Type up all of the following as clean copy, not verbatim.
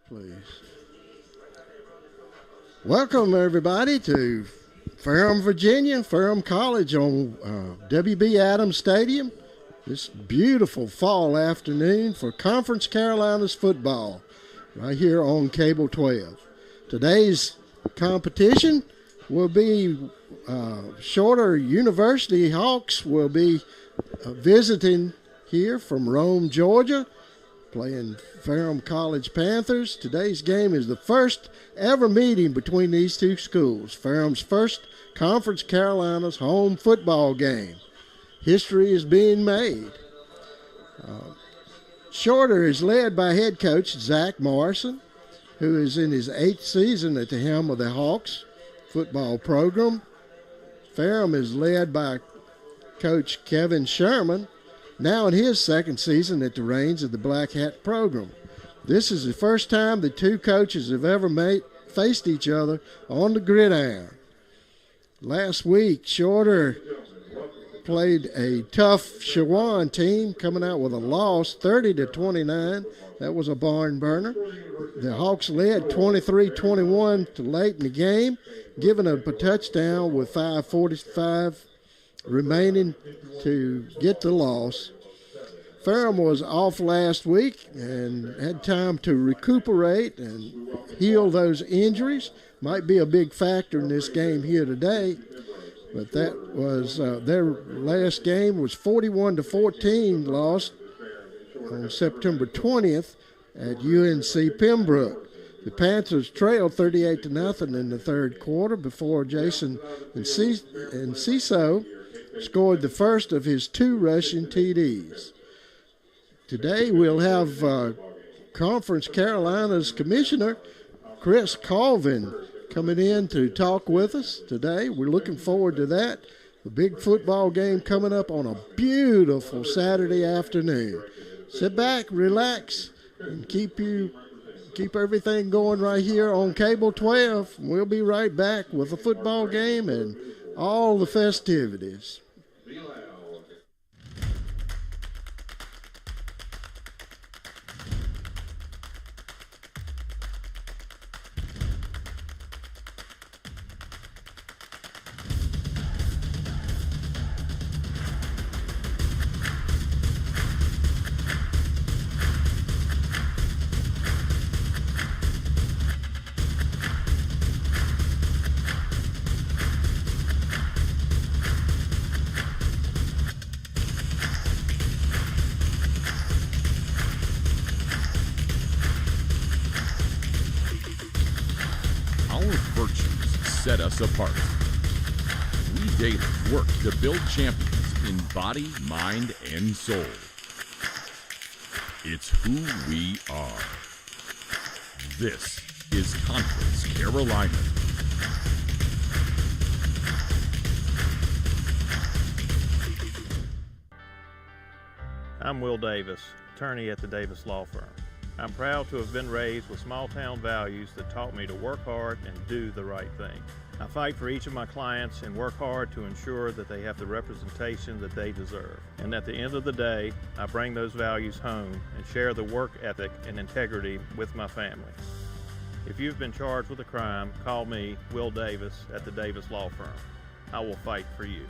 Please. Welcome, everybody, to Ferrum, Virginia, Ferrum College on W.B. Adams Stadium. This beautiful fall afternoon for Conference Carolinas football right here on Cable 12. Today's competition will be Shorter University Hawks will be visiting here from Rome, Georgia, playing Ferrum College Panthers. Today's game is the first ever meeting between these two schools, Ferrum's first Conference Carolinas home football game. History is being made. Shorter is led by head coach Zach Morrison, who is in his 8th season at the helm of the Hawks football program. Ferrum is led by coach Kevin Sherman, now in his 2nd season at the reins of the Black Hat program. This is the first time the two coaches have ever faced each other on the gridiron. Last week, Shorter played a tough Shawan team, coming out with a loss, 30-29. That was a barn burner. The Hawks led 23-21 to late in the game, giving up a touchdown with 5:45 remaining to get the loss. Ferrum was off last week and had time to recuperate and heal those injuries. Might be a big factor in this game here today. But that was their last game was 41-14 lost on September 20th at UNC Pembroke. The Panthers trailed 38-0 in the 3rd quarter before Jason and Ciso scored the first of his 2 rushing TDs. Today we'll have Conference Carolinas Commissioner Chris Colvin coming in to talk with us today. We're looking forward to that. The big football game coming up on a beautiful Saturday afternoon. Sit back, relax, and keep everything going right here on Cable 12. We'll be right back with the football game and all the festivities. Set us apart. We daily work to build champions in body, mind, and soul. It's who we are. This is Conference Carolina. I'm Will Davis, attorney at the Davis Law Firm. I'm proud to have been raised with small-town values that taught me to work hard and do the right thing. I fight for each of my clients and work hard to ensure that they have the representation that they deserve. And at the end of the day, I bring those values home and share the work ethic and integrity with my family. If you've been charged with a crime, call me, Will Davis, at the Davis Law Firm. I will fight for you.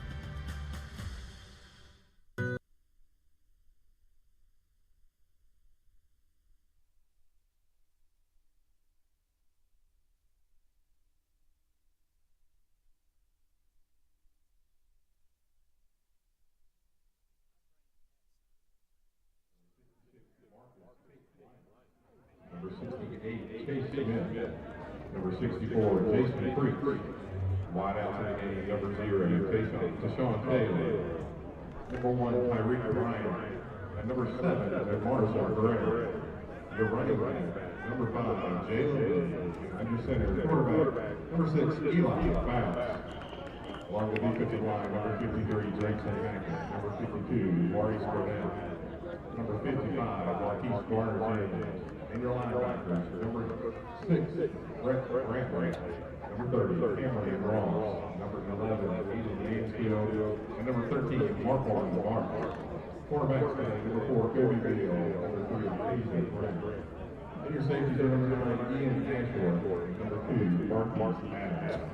Number 64, Jason Freak. Wide out to the game, number 0, Tashawn Taylor. Number 1, Tyreek Ryan. And number 7, Marshall Guerrero. Your running back, number 5, Jalen. And your center, quarterback, number 6, Eli Fowles. Along the defensive line, number 53, Jackson Hackett. Number 52, Maurice Burnett. Number 55, Marquise Garner-James. And your linebackers, number 6, Brett Brantley. Number 30, Cameron Ross. Number 11, Eden Mansfield. And number 13, Mark Mark. Quarterback stand, number 4, Kobe Beal. Number 3, Jason Brent. And your safeties are number 9, for number 2, Mark Adams.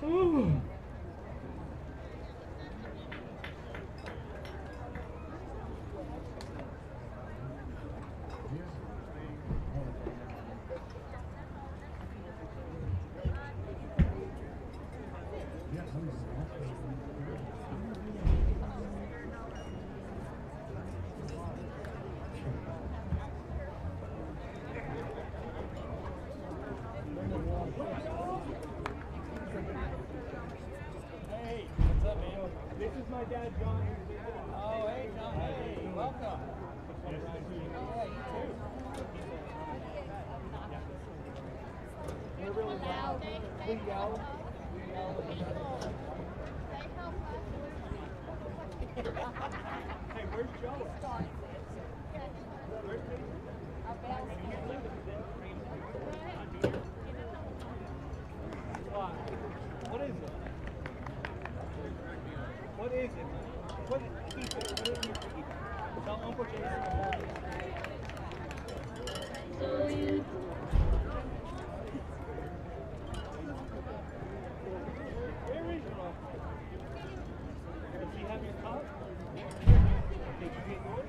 Hey, what's up, man? This is my dad, John. Oh, hey, John. Hey, welcome. Yeah, you too. We're really loud. We yell. Hey, where's Joe? Where's he? What is it? What is it? What is it? What is it? Tell Uncle Jason. Where is your uncle? Does he have your cup? Did you get yours?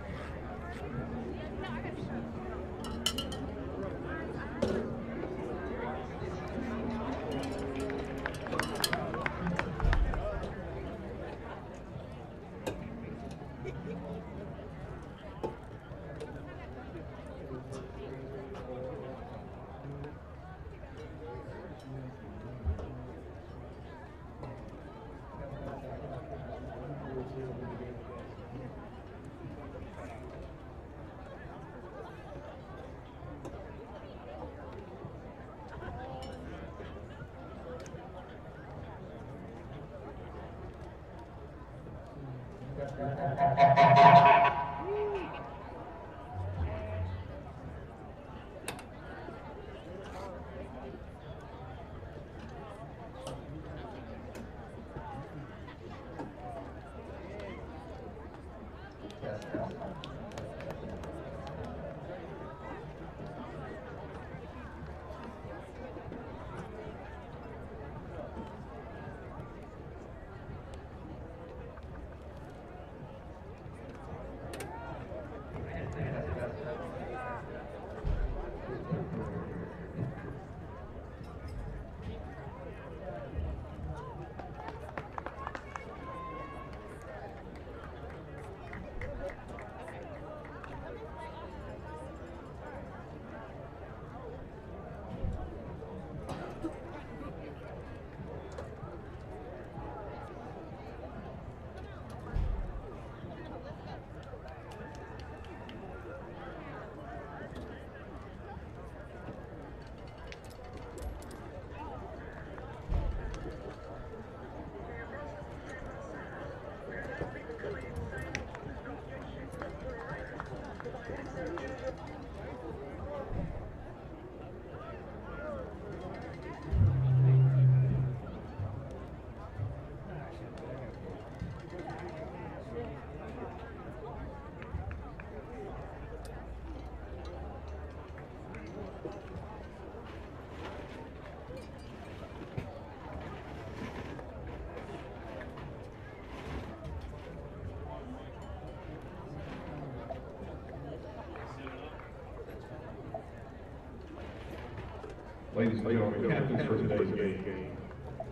Ladies and gentlemen, captains for today's game.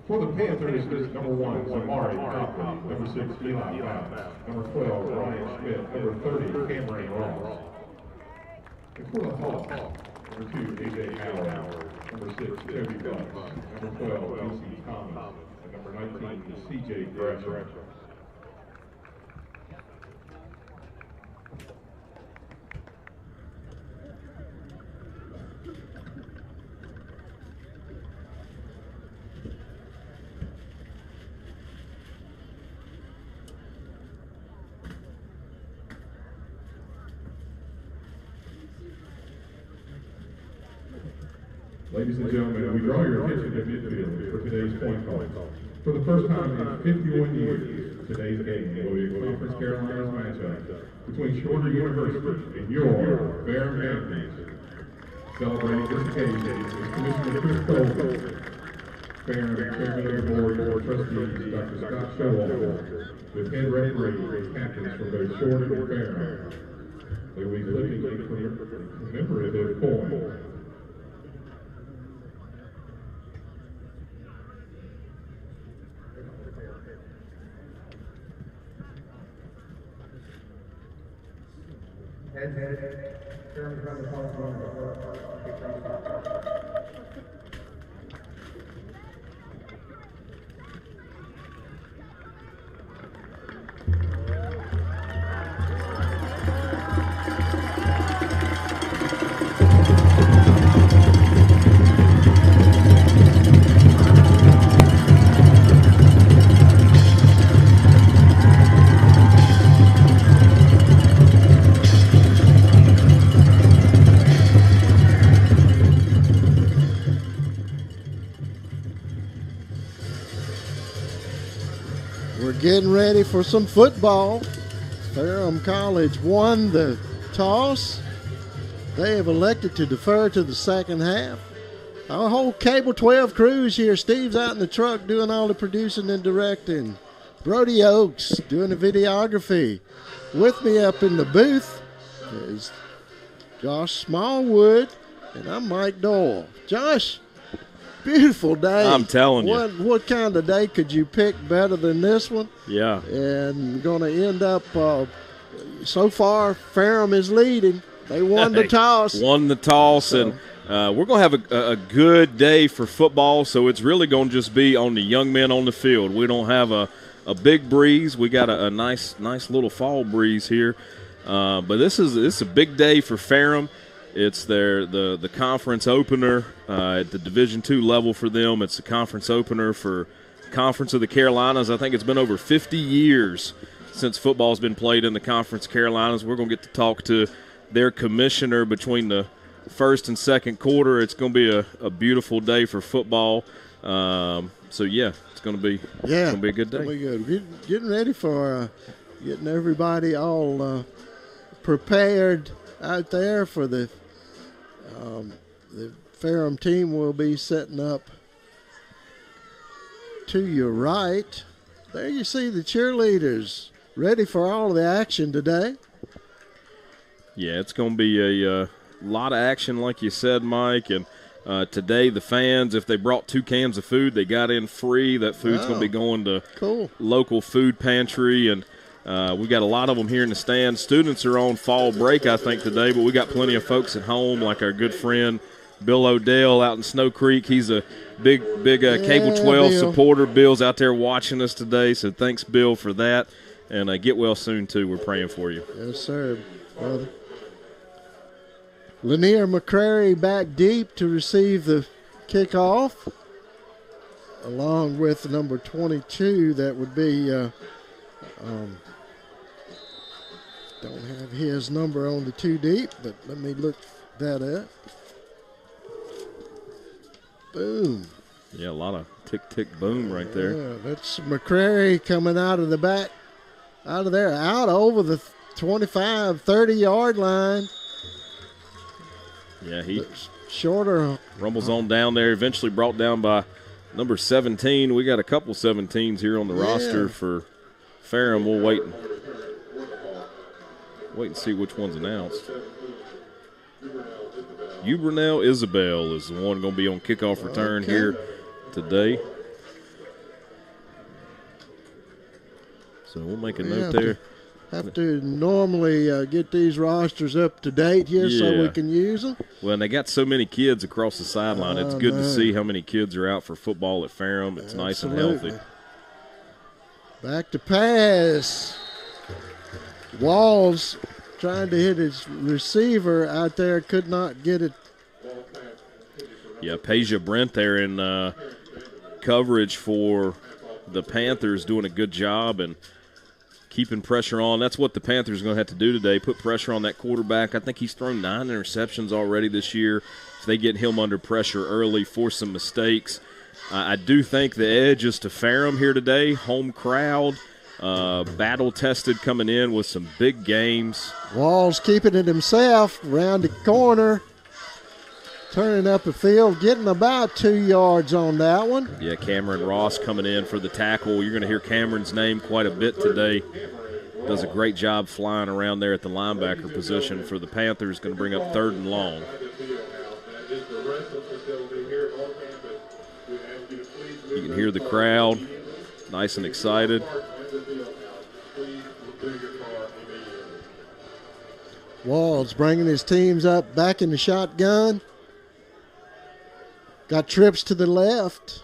For the Panthers, is number 1, Zamari Copley, number 6, Eli Bass, number 12, Ryan Schmidt, number 30, Cameron Ross. And for the Hawks, number 2, AJ Howard, number 6, Toby Bucks, number 12, DC Thomas, and number 19, CJ Gresham. Ladies and gentlemen, we draw your attention to midfield for today's point call. For the first time in 51 years, today's game will be a Conference Carolinas matchup between Shorter University and your Ferrum Panthers. Celebrating this occasion is Commissioner Chris Colvin. Ferrum Chairman of the Board of Trustees, Dr. Scott Showalter, with head referee Panthers from both Shorten and Ferrum. They will be flipping a commemorative coin. We're getting ready for some football. Ferrum College won the toss. They have elected to defer to the second half. Our whole Cable 12 crew is here. Steve's out in the truck doing all the producing and directing. Brody Oakes doing the videography. With me up in the booth is Josh Smallwood, and I'm Mike Doyle. Josh, beautiful day. I'm telling you. What kind of day could you pick better than this one? Yeah. And going to end up, so far, Ferrum is leading. They won the toss. Won the toss, and we're going to have a good day for football, so it's really going to just be on the young men on the field. We don't have a big breeze. We got a nice little fall breeze here. But this is a big day for Ferrum. It's the conference opener at the Division II level for them. It's the conference opener for Conference of the Carolinas. I think it's been over 50 years since football's been played in the Conference Carolinas. We're going to get to talk to their commissioner between the first and second quarter. It's going to be a beautiful day for football. So, yeah, it's going to be a good day. It's going to be good. Getting ready for getting everybody all prepared out there for the Ferrum team will be setting up to your right. There you see the cheerleaders ready for all of the action today. Yeah, it's going to be a lot of action, like you said, Mike. And today the fans, if they brought 2 cans of food, they got in free. That food's going to be going to local food pantry. And we got a lot of them here in the stand. Students are on fall break, I think, today, but we got plenty of folks at home, like our good friend Bill Odell out in Snow Creek. He's a big Cable 12 Bill supporter. Bill's out there watching us today, so thanks, Bill, for that. And get well soon, too. We're praying for you. Yes, sir, brother. Lanier McCrary back deep to receive the kickoff, along with number 22. That would be don't have his number on the 2 deep, but let me look that up. Boom. Yeah, a lot of tick, boom right there. Yeah, that's McCrary coming out of the back, out of there, out over the 25, 30-yard line. Yeah, he shorter. Rumbles on down there, eventually brought down by number 17. We got a couple 17s here on the roster for Ferrum. We'll wait and see which one's announced. Ubernell Isabel is the one going to be on kickoff return here today. So we'll make a note there. Have to normally get these rosters up to date here so we can use them. Well, and they got so many kids across the sideline. It's good to see how many kids are out for football at Ferrum. It's nice and healthy. Back to pass. Walls trying to hit his receiver out there, could not get it. Yeah, Peja Brent there in coverage for the Panthers, doing a good job and keeping pressure on. That's what the Panthers are going to have to do today, put pressure on that quarterback. I think he's thrown 9 interceptions already this year. If they get him under pressure early, force some mistakes. I do think the edge is to Ferrum here today. Home crowd, battle-tested coming in with some big games. Walls keeping it himself around the corner. Turning up the field, getting about 2 yards on that one. Yeah, Cameron Ross coming in for the tackle. You're going to hear Cameron's name quite a bit today. Does a great job flying around there at the linebacker position for the Panthers. Going to bring up 3rd and long. You can hear the crowd, nice and excited. Walls bringing his teams up back in the shotgun. Got trips to the left.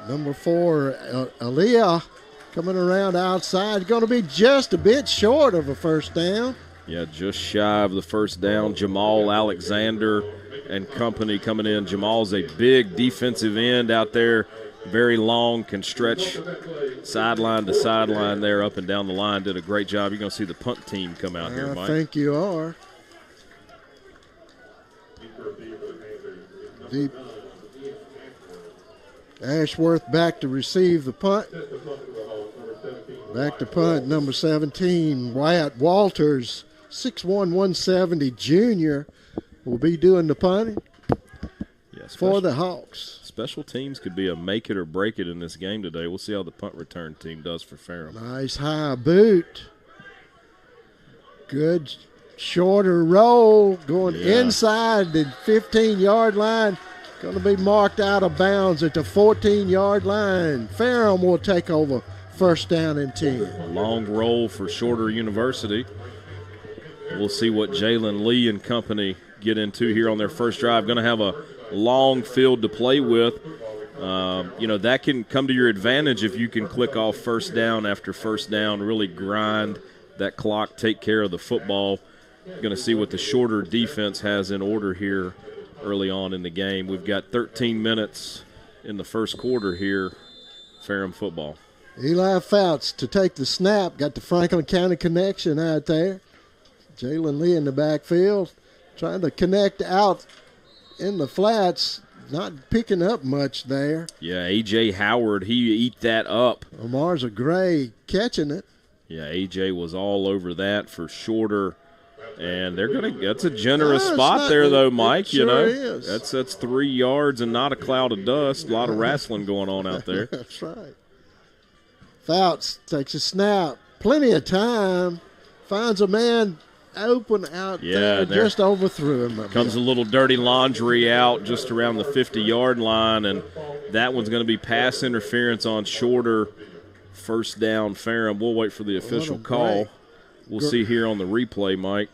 Number 4, Aaliyah, coming around outside. Going to be just a bit short of a first down. Yeah, just shy of the first down. Jamal Alexander and company coming in. Jamal's a big defensive end out there. Very long, can stretch sideline to sideline there, up and down the line. Did a great job. You're going to see the punt team come out here, Mike. I think you are. Deep. Ashworth back to receive the punt. Back to punt, number 17, Wyatt Walters, 6'1", 170 junior, will be doing the punting for the Hawks. Special teams could be a make it or break it in this game today. We'll see how the punt return team does for Ferrum. Nice high boot. Good shorter roll going inside the 15-yard line. Going to be marked out of bounds at the 14-yard line. Ferrum will take over first down and 10. Long roll for Shorter University. We'll see what Jalen Lee and company get into here on their first drive. Going to have a long field to play with. That can come to your advantage if you can click off first down after first down, really grind that clock, take care of the football. Going to see what the Shorter defense has in order here early on in the game. We've got 13 minutes in the first quarter here, Ferrum football. Eli Fouts to take the snap. Got the Franklin County connection out there. Jalen Lee in the backfield trying to connect out in the flats. Not picking up much there. Yeah, A.J. Howard, he eat that up. Omar's Gray catching it. Yeah, A.J. was all over that for Shorter. And they're that's a generous spot there, though, Mike. Sure is. That's 3 yards and not a cloud of dust. A lot of wrestling going on out there. That's right. Fouts takes a snap. Plenty of time. Finds a man open out there. Just overthrew him. Comes a little dirty laundry out just around the 50-yard line, and that one's going to be pass interference on Shorter. First down, Ferrum. We'll wait for the official call. We'll see here on the replay, Mike.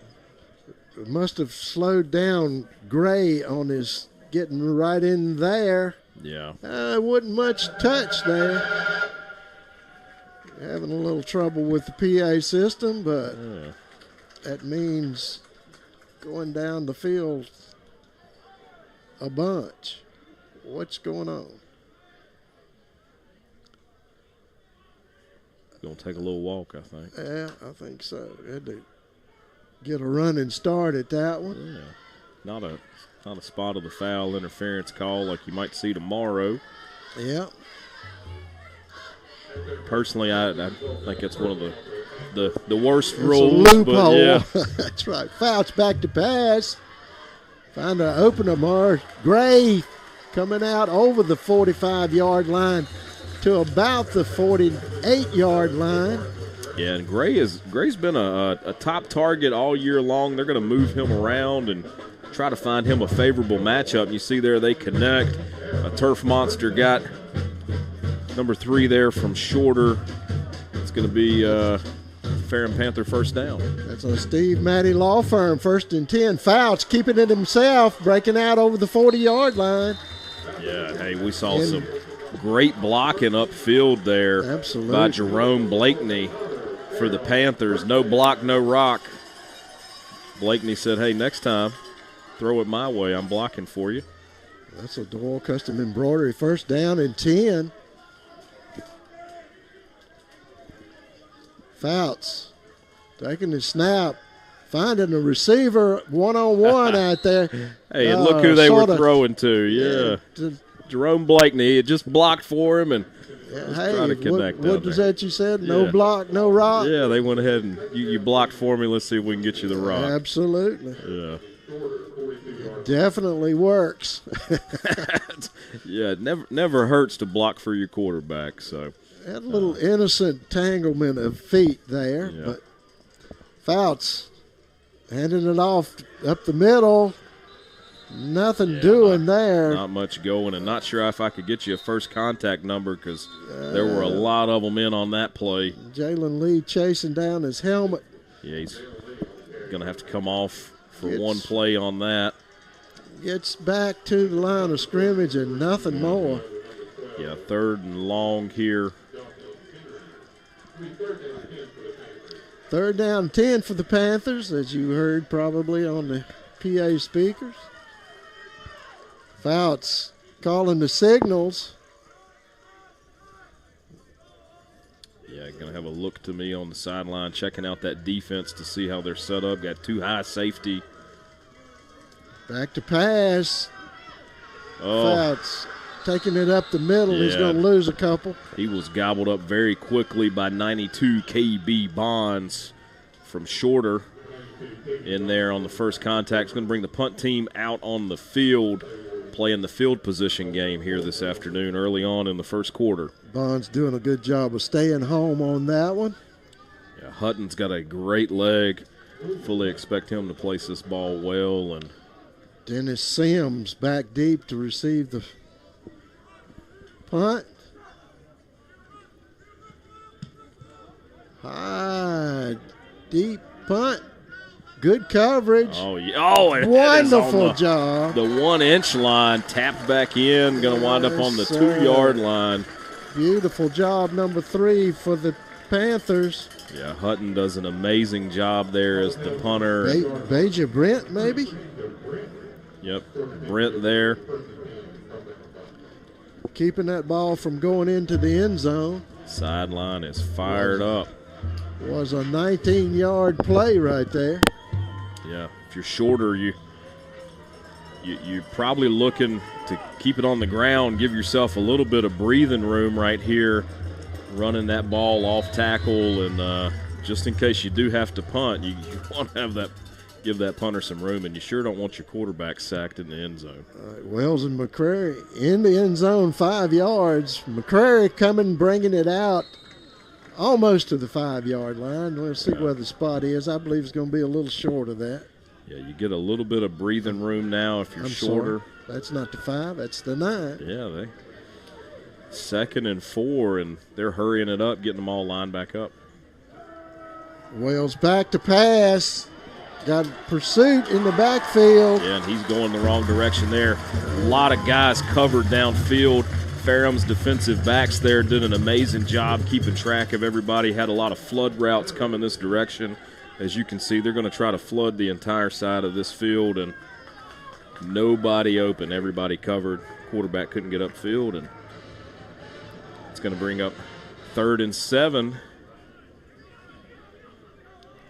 Must have slowed down Gray on his getting right in there. Yeah. Wasn't much touch there. Having a little trouble with the PA system, but that means going down the field a bunch. What's going on? Going to take a little walk, I think. Yeah, I think so. Had to get a running start at that one. Yeah. Not a spot of the foul interference call like you might see tomorrow. Yeah. Personally, I think it's one of the worst it's rules. A loophole. But yeah. That's right. Fouts back to pass. Find an opener. Mar Gray coming out over the 45-yard line to about the 48-yard line. Yeah, and Gray's been a top target all year long. They're going to move him around and try to find him a favorable matchup. And you see there they connect. A turf monster got number 3 there from Shorter. It's going to be Ferrum Panther first down. That's a Steve Matty Law Firm, 1st and 10. Fouts keeping it himself, breaking out over the 40-yard line. Yeah, hey, we saw some great blocking upfield there. Absolutely. By Jerome Blakeney for the Panthers. No block, no rock. Blakeney said, hey, next time, throw it my way. I'm blocking for you. That's a Doyle Custom Embroidery, 1st down and 10. Fouts taking the snap, finding a receiver one-on-one out there. Hey, and look who they were throwing to. Yeah. Jerome Blakeney. It just blocked for him and trying to connect what was that you said? No block, no rock? Yeah, they went ahead and you blocked for me. Let's see if we can get you the rock. Absolutely. Yeah. It definitely works. Yeah, it never hurts to block for your quarterback. So Had a little innocent entanglement of feet there, Yeah. but Fouts handing it off up the middle. Nothing doing there. not much going, and not sure if I could get you a first contact number because there were a lot of them in on that play. Jalen Lee chasing down his helmet. Yeah, he's going to have to come off for one play on that. Gets back to the line of scrimmage and nothing more. Yeah, 3rd and long here. 3rd down 10 for the Panthers, as you heard probably on the PA speakers. Fouts calling the signals. Yeah, going to have a look to me on the sideline, checking out that defense to see how they're set up. Got 2 high safety. Back to pass. Oh, Fouts taking it up the middle. He's Yeah. going to lose a couple. he was gobbled up very quickly by 92 KB Bonds from Shorter in there on the first contact. It's going to bring the punt team out on the field, playing the field position game here this afternoon early on in the first quarter. Bond's doing a good job of staying home on that one. Yeah, Hutton's got a great leg. Fully expect him to place this ball well. And Dennis Sims back deep to receive the punt. High, deep punt. Good coverage. oh, yeah. Oh, and that is Wonderful on job. the 1-inch line, tapped back in, going to wind up on the Yes, sir. 2-yard line. Beautiful job, number 3 for the Panthers. Yeah, Hutton does an amazing job there as the punter. Beja Brent, maybe? Yep, Brent there. Keeping that ball from going into the end zone. Sideline is fired up. Was a 19-yard play right there. Yeah, if you're shorter, you're probably looking to keep it on the ground, give yourself a little bit of breathing room right here, running that ball off tackle, and just in case you do have to punt, you want to have that, give that punter some room, and you sure don't want your quarterback sacked in the end zone. Wells and McCrary in the end zone, 5 yards. McCrary coming, bringing it out almost to the 5-yard line. We'll see where the spot is. I believe it's going to be a little short of that. Yeah, you get a little bit of breathing room now if you're shorter. Sorry. That's not the 5, that's the 9. Yeah, they 2nd and 4, and they're hurrying it up, getting them all lined back up. Wells back to pass. Got pursuit in the backfield. Yeah, and he's going the wrong direction there. A lot of guys covered downfield. Ferrum's defensive backs there did an amazing job keeping track of everybody. Had a lot of flood routes coming this direction. As you can see, they're going to try to flood the entire side of this field, and nobody open. Everybody covered. Quarterback couldn't get upfield, and it's going to bring up 3rd and 7.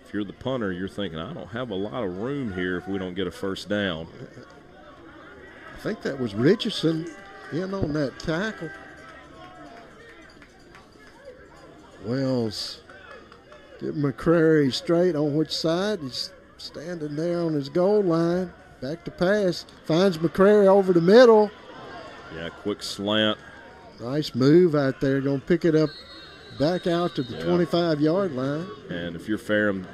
If you're the punter, you're thinking, I don't have a lot of room here if we don't get a first down. I think that was Richardson in on that tackle. Wells get McCrary straight on which side. He's standing there on his goal line. Back to pass. Finds McCrary over the middle. Yeah, quick slant. Nice move out there. Going to pick it up back out to the 25-yard line. And if you're Ferrum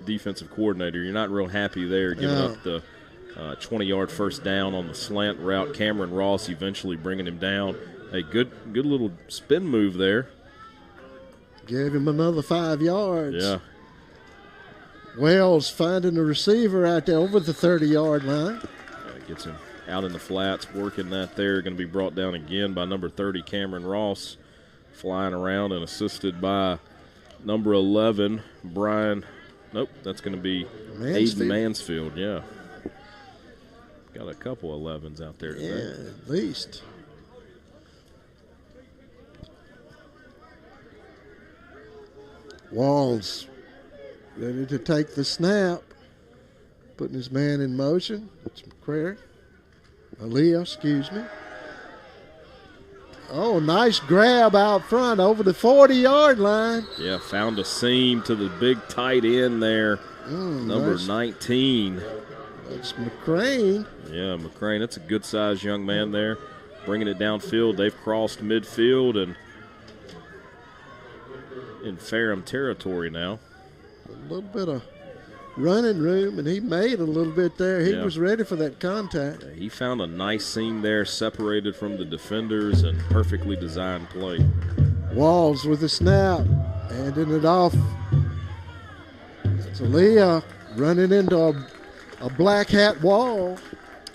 defensive coordinator, you're not real happy there giving up the 20-yard first down on the slant route. Cameron Ross eventually bringing him down. A good little spin move there. Gave him another 5 yards. Yeah. Wells finding the receiver out there over the 30-yard line. Gets him out in the flats, working that there. Going to be brought down again by number 30, Cameron Ross, flying around and assisted by number 11, Brian. Nope, that's going to be Aiden Mansfield. Yeah. Got a couple 11s out there today. Yeah, at least. Walls ready to take the snap. Putting his man in motion. It's McCrary. Aaliyah, excuse me. Oh, nice grab out front over the 40-yard line. Yeah, found a seam to the big tight end there. Number nice. 19. That's McCrane. Yeah, McCrane, that's a good-sized young man there, bringing it downfield. They've crossed midfield and in Ferrum territory now. A little bit of running room, and he made a little bit there. He was ready for that contact. Yeah, he found a nice seam there, separated from the defenders, and perfectly designed play. Walls with the snap, handing it off. It's Aaliyah running into a black hat wall.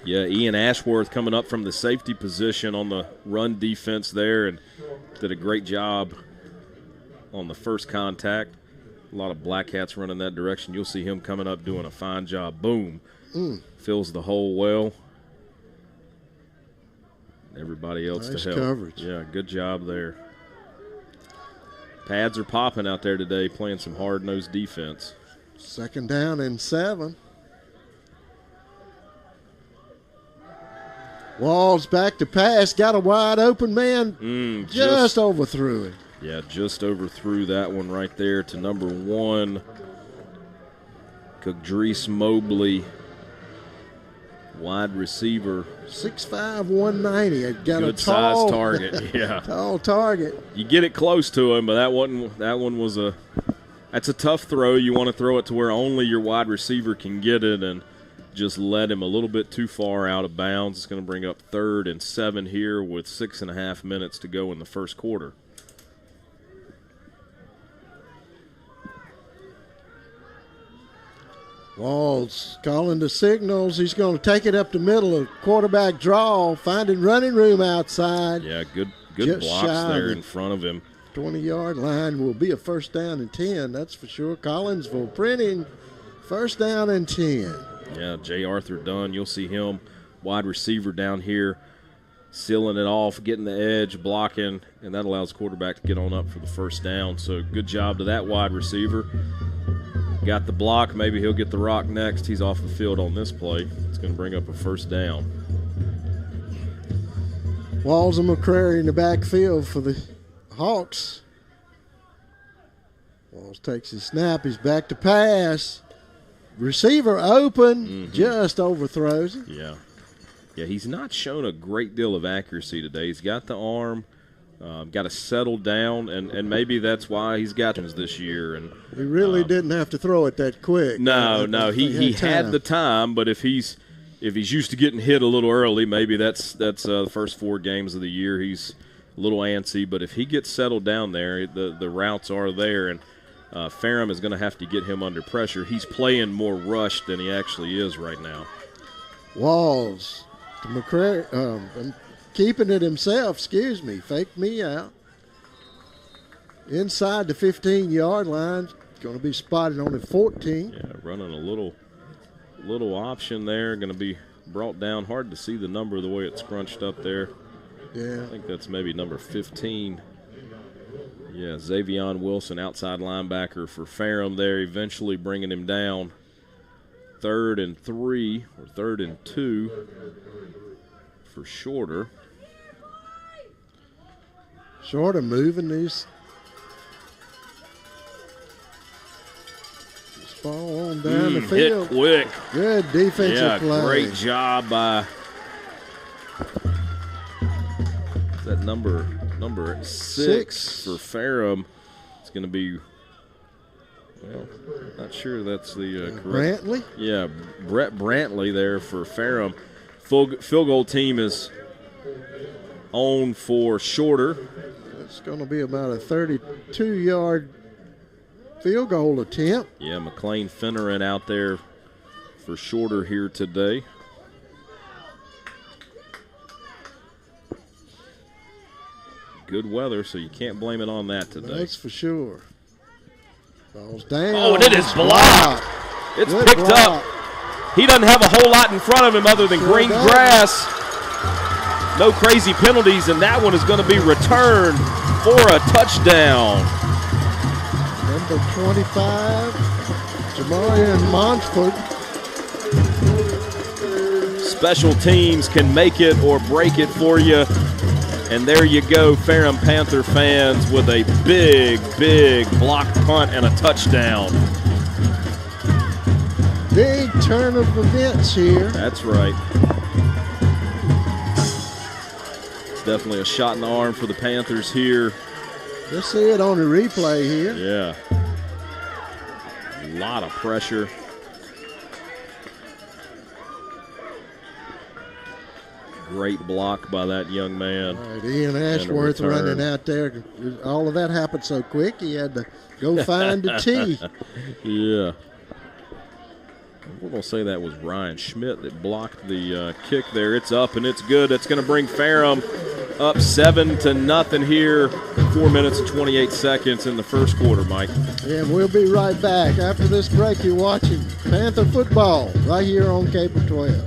Yeah, Ian Ashworth coming up from the safety position on the run defense there and did a great job on the first contact. A lot of black hats running that direction. You'll see him coming up doing a fine job. Boom. Fills the hole well. Everybody else nice to help. Coverage. Yeah, good job there. Pads are popping out there today, playing some hard-nosed defense. 2nd down and 7. Walls back to pass. Got a wide open man. Just overthrew him. Yeah, just overthrew that one right there to number 1, Kagdrees Mobley, wide receiver. 6'5", 190. It got good a tall size target. Yeah, tall target. You get it close to him, but that one was that's a tough throw. You want to throw it to where only your wide receiver can get it, and just led him a little bit too far out of bounds. It's going to bring up 3rd and 7 here with 6.5 minutes to go in the first quarter. Walls calling the signals. He's going to take it up the middle of quarterback draw, finding running room outside. Yeah, good Just blocks shy there of in front of him. 20-yard line will be a 1st down and 10, that's for sure. Collinsville printing 1st down and 10. Yeah, J. Arthur Dunn, you'll see him, wide receiver down here, sealing it off, getting the edge, blocking, and that allows quarterback to get on up for the 1st down. So good job to that wide receiver. Got the block. Maybe he'll get the rock next. He's off the field on this play. It's going to bring up a 1st down. Walls and McCrary in the backfield for the Hawks. Walls takes his snap. He's back to pass. Receiver open. Just overthrows him. Yeah. Yeah, he's not shown a great deal of accuracy today. He's got the arm. Got to settle down, and maybe that's why he's got this year. And he really didn't have to throw it that quick. No, he had the time, but if he's used to getting hit a little early, maybe that's the first 4 games of the year. He's a little antsy, but if he gets settled down there, the routes are there, and Ferrum is going to have to get him under pressure. He's playing more rushed than he actually is right now. Walls to McCrary. Keeping it himself, faked me out. Inside the 15-yard line, going to be spotted on the 14. Yeah, running a little option there, going to be brought down. Hard to see the number the way it's scrunched up there. Yeah. I think that's maybe number 15. Yeah, Xavion Wilson, outside linebacker for Ferrum there, eventually bringing him down. 3rd and 3, or 3rd and 2 for Shorter. Shorter moving these. This ball on down the field. Hit quick. Good defensive play. Great job by that number 6 for Ferrum. It's going to be, well, not sure that's the correct. Brantley? Yeah, Brett Brantley there for Ferrum. Field goal team is on for Shorter. It's going to be about a 32-yard field goal attempt. Yeah, McLean Finneran out there for Shorter here today. Good weather, so you can't blame it on that today. That's for sure. Ball's down. Oh, and it is blocked. It's Good picked block. up. He doesn't have a whole lot in front of him other than green grass. No crazy penalties, and that one is going to be returned for a touchdown. Number 25, Jamarian Montford. Special teams can make it or break it for you. And there you go, Ferrum Panther fans, with a big blocked punt and a touchdown. big turn of events here. That's right. Definitely a shot in the arm for the Panthers here. Let's see it on the replay here. Yeah. A lot of pressure. Great block by that young man. All right, Ian Ashworth running out there. All of that happened so quick, he had to go find the tee. Yeah. We're going to say that was Ryan Schmidt that blocked the kick there. It's up and it's good. That's going to bring Ferrum up 7-0 here. 4 minutes and 28 seconds in the first quarter, Mike. Yeah, we'll be right back. After this break, you're watching Panther football right here on Cable 12.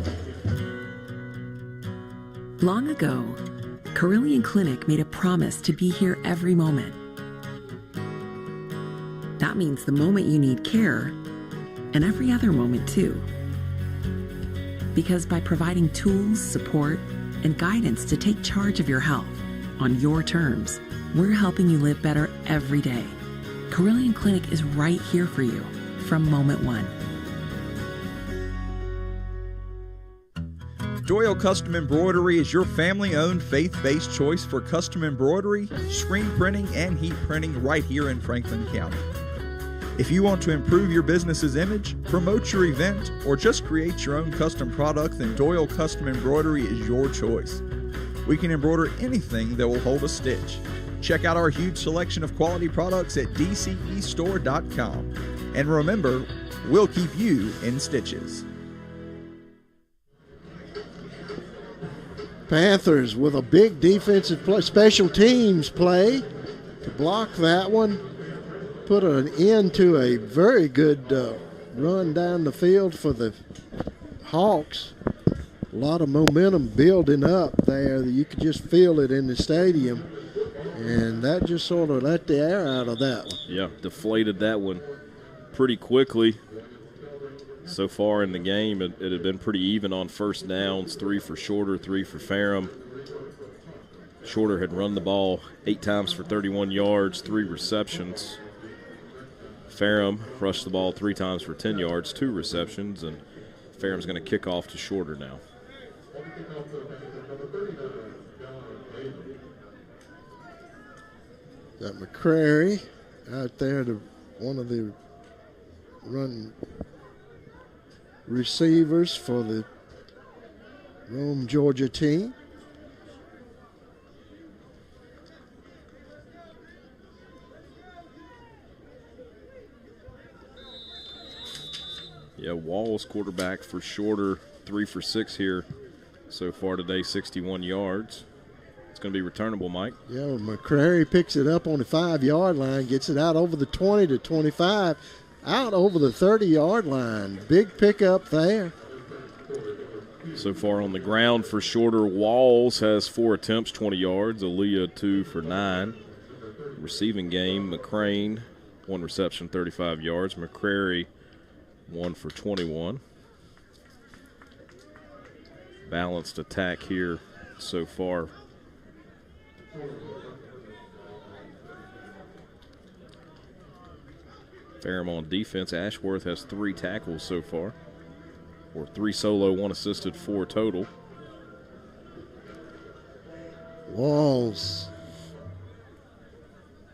Long ago, Carillion Clinic made a promise to be here every moment. That means the moment you need care, and every other moment too. Because by providing tools, support, and guidance to take charge of your health on your terms, we're helping you live better every day. Carillion Clinic is right here for you from moment one. Doyle Custom Embroidery is your family-owned, faith-based choice for custom embroidery, screen printing, and heat printing right here in Franklin County. If you want to improve your business's image, promote your event, or just create your own custom product, then Doyle Custom Embroidery is your choice. We can embroider anything that will hold a stitch. Check out our huge selection of quality products at dcestore.com. And remember, we'll keep you in stitches. Panthers with a big defensive play, special teams play to block that one. Put an end to a very good run down the field for the Hawks. A lot of momentum building up there. You could just feel it in the stadium. And that just sort of let the air out of that one. Yeah, deflated that one pretty quickly. So far in the game, it had been pretty even on first downs, 3 for Shorter, 3 for Ferrum. Shorter had run the ball 8 times for 31 yards, 3 receptions. Ferrum rushed the ball 3 times for 10 yards, 2 receptions, and Ferrum's going to kick off to Shorter now. Got McCrary out there, one of the run receivers for the Rome, Georgia team. Yeah, Walls quarterback for Shorter, 3 for 6 here so far today, 61 yards. It's going to be returnable, Mike. Yeah, McCrary picks it up on the 5-yard line, gets it out over the 20 to 25, out over the 30-yard line. Big pickup there. So far on the ground for Shorter, Walls has 4 attempts, 20 yards. Aaliyah 2 for 9. Receiving game, McCrane, 1 reception, 35 yards. McCrary, 1 for 21. Balanced attack here so far. Ferrum on defense. Ashworth has 3 tackles so far. Or 3 solo, 1 assisted, 4 total. Walls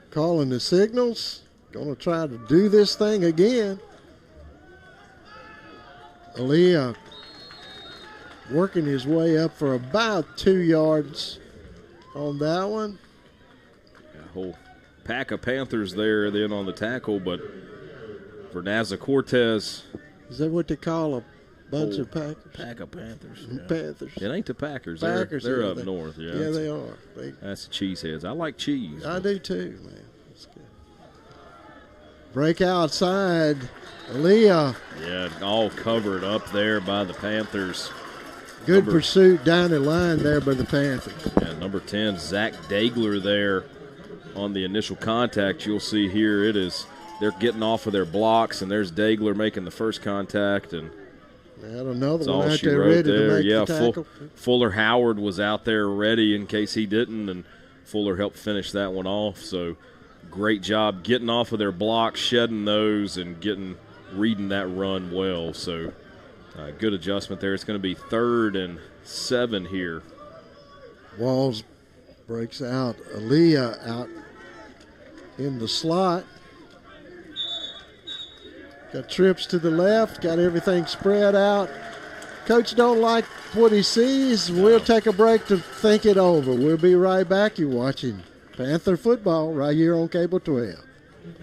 calling the signals. Going to try to do this thing again. Aaliyah working his way up for about 2 yards on that one. A whole pack of Panthers there then on the tackle, but Vernaza Cortez. Is that what they call a bunch of Packers? Pack of Panthers. Yeah. Panthers. It ain't the Packers. Packers, they're yeah, up north. Yeah, they are. That's the cheeseheads. I like cheese. I do too, man. That's good. Break outside. Aaliyah. Yeah, all covered up there by the Panthers. Good pursuit down the line there by the Panthers. Yeah, number 10, Zach Dagler there on the initial contact. You'll see here they're getting off of their blocks, and there's Dagler making the first contact. And had another that's one all out she there wrote ready there. to make Yeah, the tackle. Fuller Howard was out there ready in case he didn't, and Fuller helped finish that one off. So great job getting off of their blocks, shedding those, and getting reading that run well. So good adjustment there. It's going to be 3rd and 7 here. Walls breaks out. Aaliyah out in the slot. Got trips to the left, got everything spread out. Coach don't like what he sees. We'll take a break to think it over. We'll be right back. You're watching Panther football right here on Cable 12.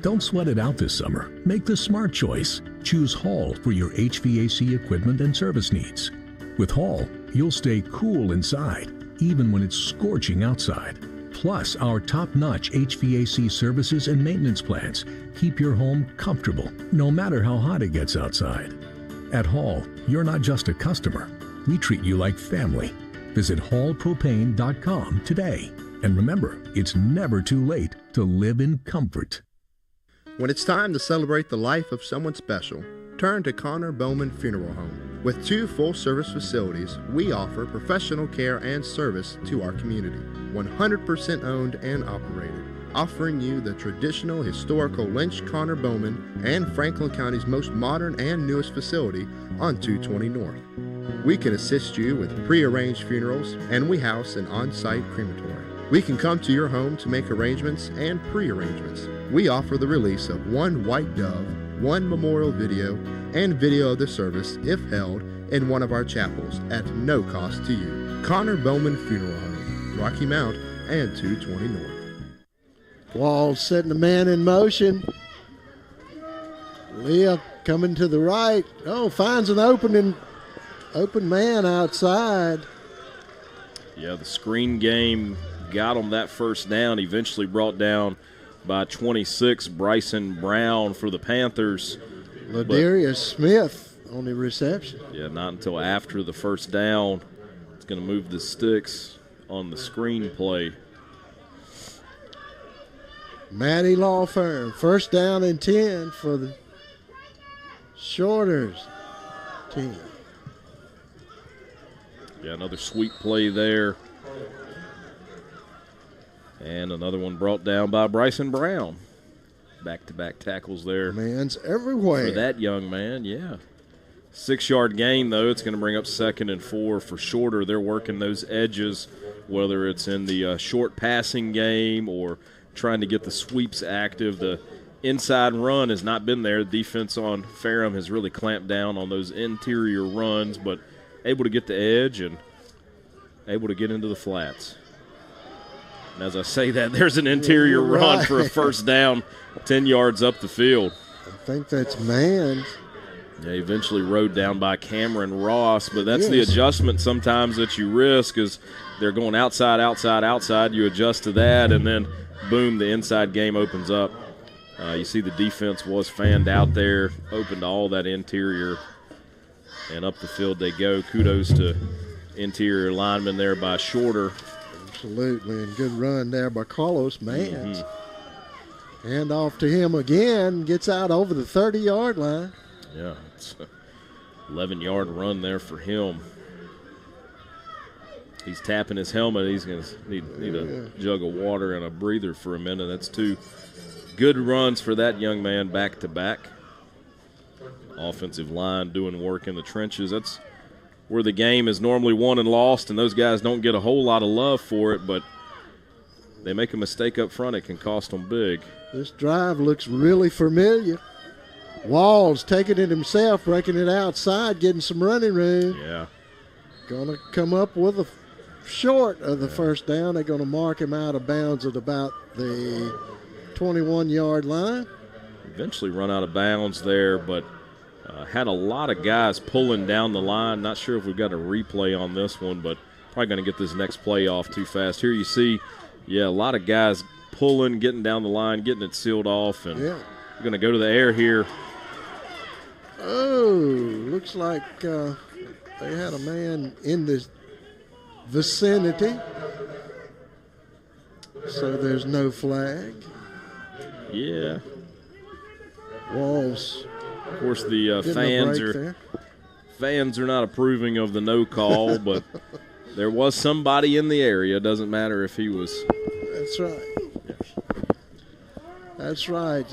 Don't sweat it out this summer. Make the smart choice. Choose Hall for your HVAC equipment and service needs. With Hall, you'll stay cool inside, even when it's scorching outside. Plus, our top-notch HVAC services and maintenance plans keep your home comfortable, no matter how hot it gets outside. At Hall, you're not just a customer. We treat you like family. Visit hallpropane.com today. And remember, it's never too late to live in comfort. When it's time to celebrate the life of someone special, turn to Connor Bowman Funeral Home. With 2 full-service facilities, we offer professional care and service to our community. 100% owned and operated, offering you the traditional historical Lynch, Connor Bowman, and Franklin County's most modern and newest facility on 220 North. We can assist you with pre-arranged funerals, and we house an on-site crematory. We can come to your home to make arrangements and pre-arrangements. We offer the release of 1 white dove, 1 memorial video, and video of the service if held in one of our chapels at no cost to you. Connor Bowman Funeral Home, Rocky Mount and 220 North. Walls setting the man in motion. Leah coming to the right. Oh, finds an open man outside. Yeah, the screen game got him that first down, eventually brought down by 26, Bryson Brown for the Panthers. Ladarius Smith on the reception. Yeah, not until after the first down. It's going to move the sticks on the screen play. Maddie Law Firm, 1st down and 10 for the Shorters team. Yeah, another sweep play there. And another one brought down by Bryson Brown. Back-to-back tackles there. Man's everywhere. For that young man, yeah. 6-yard gain, though. It's going to bring up 2nd and 4 for Shorter. They're working those edges, whether it's in the short passing game or trying to get the sweeps active. The inside run has not been there. The defense on Ferrum has really clamped down on those interior runs, but able to get the edge and able to get into the flats. And as I say that, there's an interior run for a 1st down, 10 yards up the field. I think that's man. Yeah, eventually rode down by Cameron Ross, but that's the adjustment sometimes that you risk is they're going outside, outside, outside. You adjust to that, and then, boom, the inside game opens up. You see the defense was fanned out there, opened all that interior, and up the field they go. Kudos to interior lineman there by Shorter. Absolutely, and good run there by Carlos Mans. Hand off to him again, gets out over the 30-yard line. Yeah, it's an 11-yard run there for him. He's tapping his helmet. He's going to need a jug of water and a breather for a minute. That's 2 good runs for that young man back-to-back. Offensive line doing work in the trenches. That's where the game is normally won and lost, and those guys don't get a whole lot of love for it, but they make a mistake up front, it can cost them big. This drive looks really familiar. Walls taking it himself, breaking it outside, getting some running room. Yeah. Going to come up with a short of the 1st down. They're going to mark him out of bounds at about the 21-yard line. Eventually run out of bounds there, but had a lot of guys pulling down the line. Not sure if we've got a replay on this one, but probably going to get this next play off too fast. Here you see, a lot of guys pulling, getting down the line, getting it sealed off, and we're going to go to the air here. Oh, looks like they had a man in this vicinity, so there's no flag. Yeah. Walls. Of course, the fans are not approving of the no call, but there was somebody in the area. Doesn't matter if he was. That's right. That's right.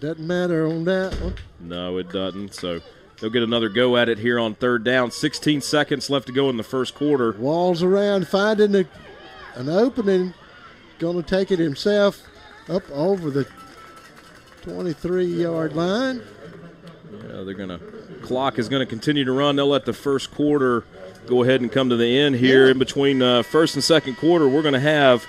Doesn't matter on that one. No, it doesn't. So they'll get another go at it here on third down. 16 seconds left to go in the first quarter. Walls around, finding an opening. Going to take it himself up over the 23-yard line. Yeah, they're going to – clock is going to continue to run. They'll let the first quarter go ahead and come to the end here. In between first and second quarter, we're going to have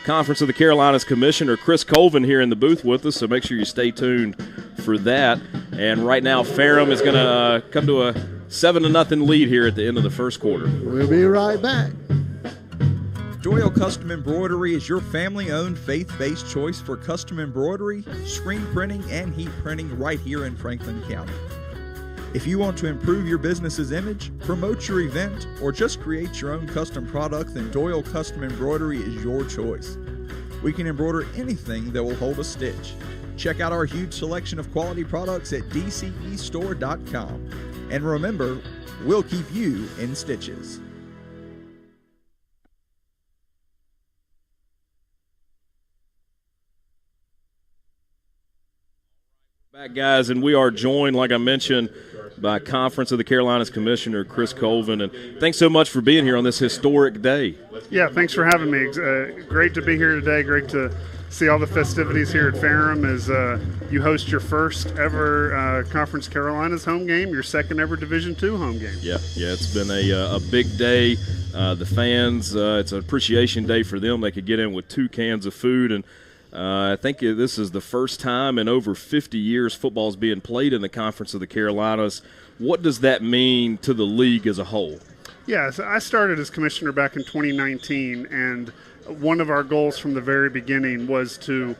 Conference of the Carolinas Commissioner Chris Colvin here in the booth with us, so make sure you stay tuned for that. And right now, Ferrum is going to come to a 7-0 lead here at the end of the first quarter. We'll be right back. Doyle Custom Embroidery is your family-owned, faith-based choice for custom embroidery, screen printing, and heat printing right here in Franklin County. If you want to improve your business's image, promote your event, or just create your own custom product, then Doyle Custom Embroidery is your choice. We can embroider anything that will hold a stitch. Check out our huge selection of quality products at dcestore.com. And remember, we'll keep you in stitches. Back, guys, and we are joined, like I mentioned, by Conference of the Carolinas Commissioner Chris Colvin. And thanks so much for being here on this historic day. Yeah, thanks for having me. Great to be here today. Great to see all the festivities here at Ferrum as you host your first ever Conference Carolinas home game, your second ever Division II home game. Yeah, it's been a big day. The fans, it's an appreciation day for them. They could get in with 2 cans of food, and I think this is the first time in over 50 years football is being played in the Conference of the Carolinas. What does that mean to the league as a whole? Yeah, so I started as commissioner back in 2019, and one of our goals from the very beginning was to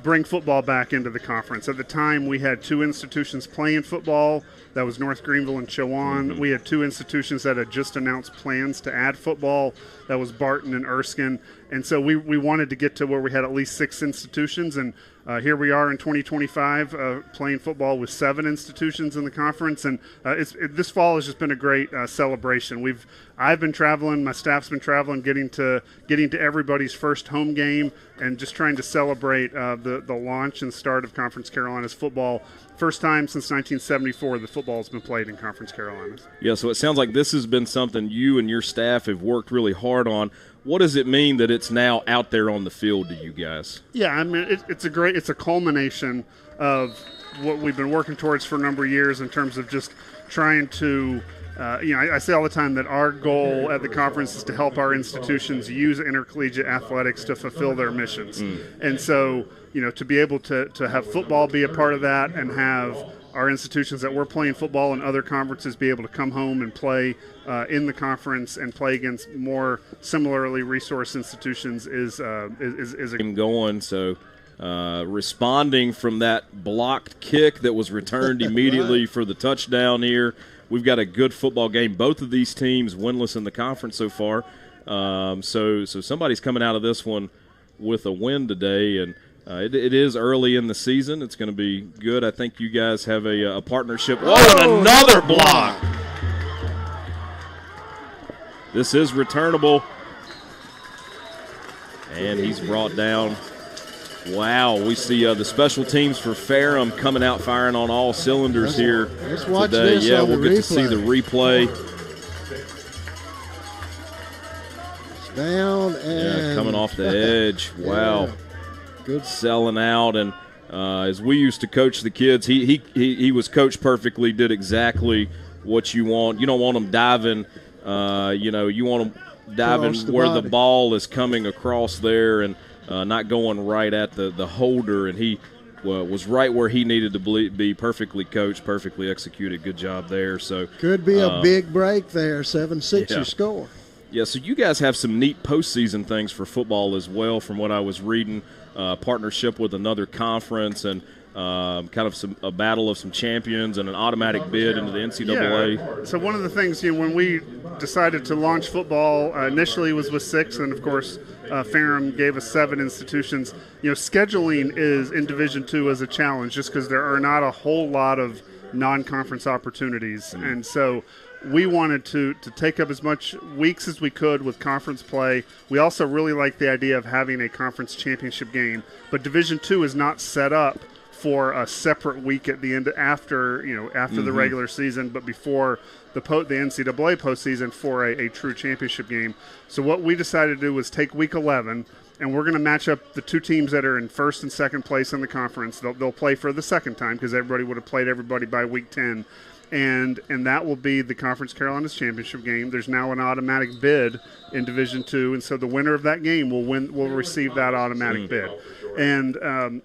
bring football back into the conference. At the time, we had 2 institutions playing football. That was North Greenville and Chowan. Mm-hmm. We had 2 institutions that had just announced plans to add football. That was Barton and Erskine. And so we wanted to get to where we had at least 6 institutions. And here we are in 2025 playing football with 7 institutions in the conference. And this fall has just been a great celebration. I've been traveling, my staff's been traveling, getting to everybody's first home game and just trying to celebrate the launch and start of Conference Carolinas football. First time since 1974 that football has been played in Conference Carolinas. Yeah, so it sounds like this has been something you and your staff have worked really hard on. What does it mean that it's now out there on the field to you guys? Yeah, I mean, it's a culmination of what we've been working towards for a number of years in terms of just trying to I say all the time that our goal at the conference is to help our institutions use intercollegiate athletics to fulfill their missions. And so, to be able to have football be a part of that and have our institutions that we're playing football in other conferences be able to come home and play in the conference and play against more similarly resourced institutions is a game going. So responding from that blocked kick that was returned immediately for the touchdown here. We've got a good football game. Both of these teams winless in the conference so far. So somebody's coming out of this one with a win today, and it is early in the season. It's going to be good. I think you guys have a partnership. Oh, and another block. This is returnable, and he's brought down. Wow, we see the special teams for Ferrum coming out firing on all cylinders here let's watch today. This yeah, on we'll the get replay. to see the replay. It's down and coming off the edge. Wow. Yeah. Good selling out, and as we used to coach the kids, he was coached perfectly, did exactly what you want. You don't want them diving, you want them diving where the ball is coming across there and not going right at the holder, and he was right where he needed to be, perfectly coached, perfectly executed. Good job there. So could be a big break there, 7-6 your score. Yeah, so you guys have some neat postseason things for football as well from what I was reading, partnership with another conference and kind of a battle of some champions and an automatic bid into the NCAA. Yeah. So one of the things, when we decided to launch football, initially was with 6, and of course Ferrum gave us 7 institutions. Scheduling is in Division II as a challenge just because there are not a whole lot of non-conference opportunities. And so we wanted to take up as much weeks as we could with conference play. We also really like the idea of having a conference championship game, but Division II is not set up for a separate week at the end after the regular season, but before the NCAA postseason for a true championship game. So what we decided to do was take Week 11, and we're going to match up the two teams that are in first and second place in the conference. They'll play for the second time because everybody would have played everybody by Week 10. And that will be the Conference Carolinas championship game. There's now an automatic bid in Division II, and so the winner of that game will receive that automatic bid. And